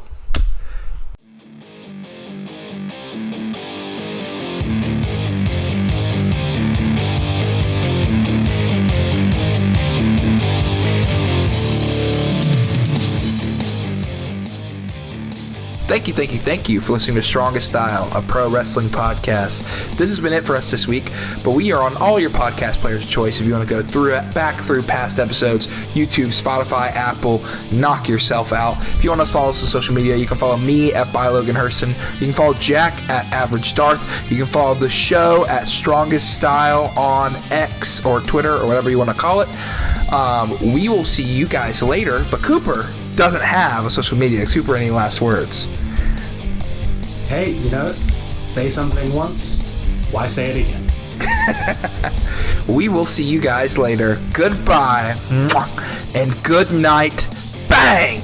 Thank you for listening to Strongest Style, a pro wrestling podcast. This has been it for us this week, but we are on all your podcast players of choice. If you want to go back through past episodes, YouTube, Spotify, Apple, knock yourself out. If you want to follow us on social media, you can follow me at @Logan You can follow Jack at Average Darth. You can follow the show at Strongest Style on X or Twitter or whatever you want to call it. We will see you guys later, but Cooper doesn't have a social media. Cooper, any last words? Hey, you know, say something once, why say it again? We will see you guys later. Goodbye and good night. Bang!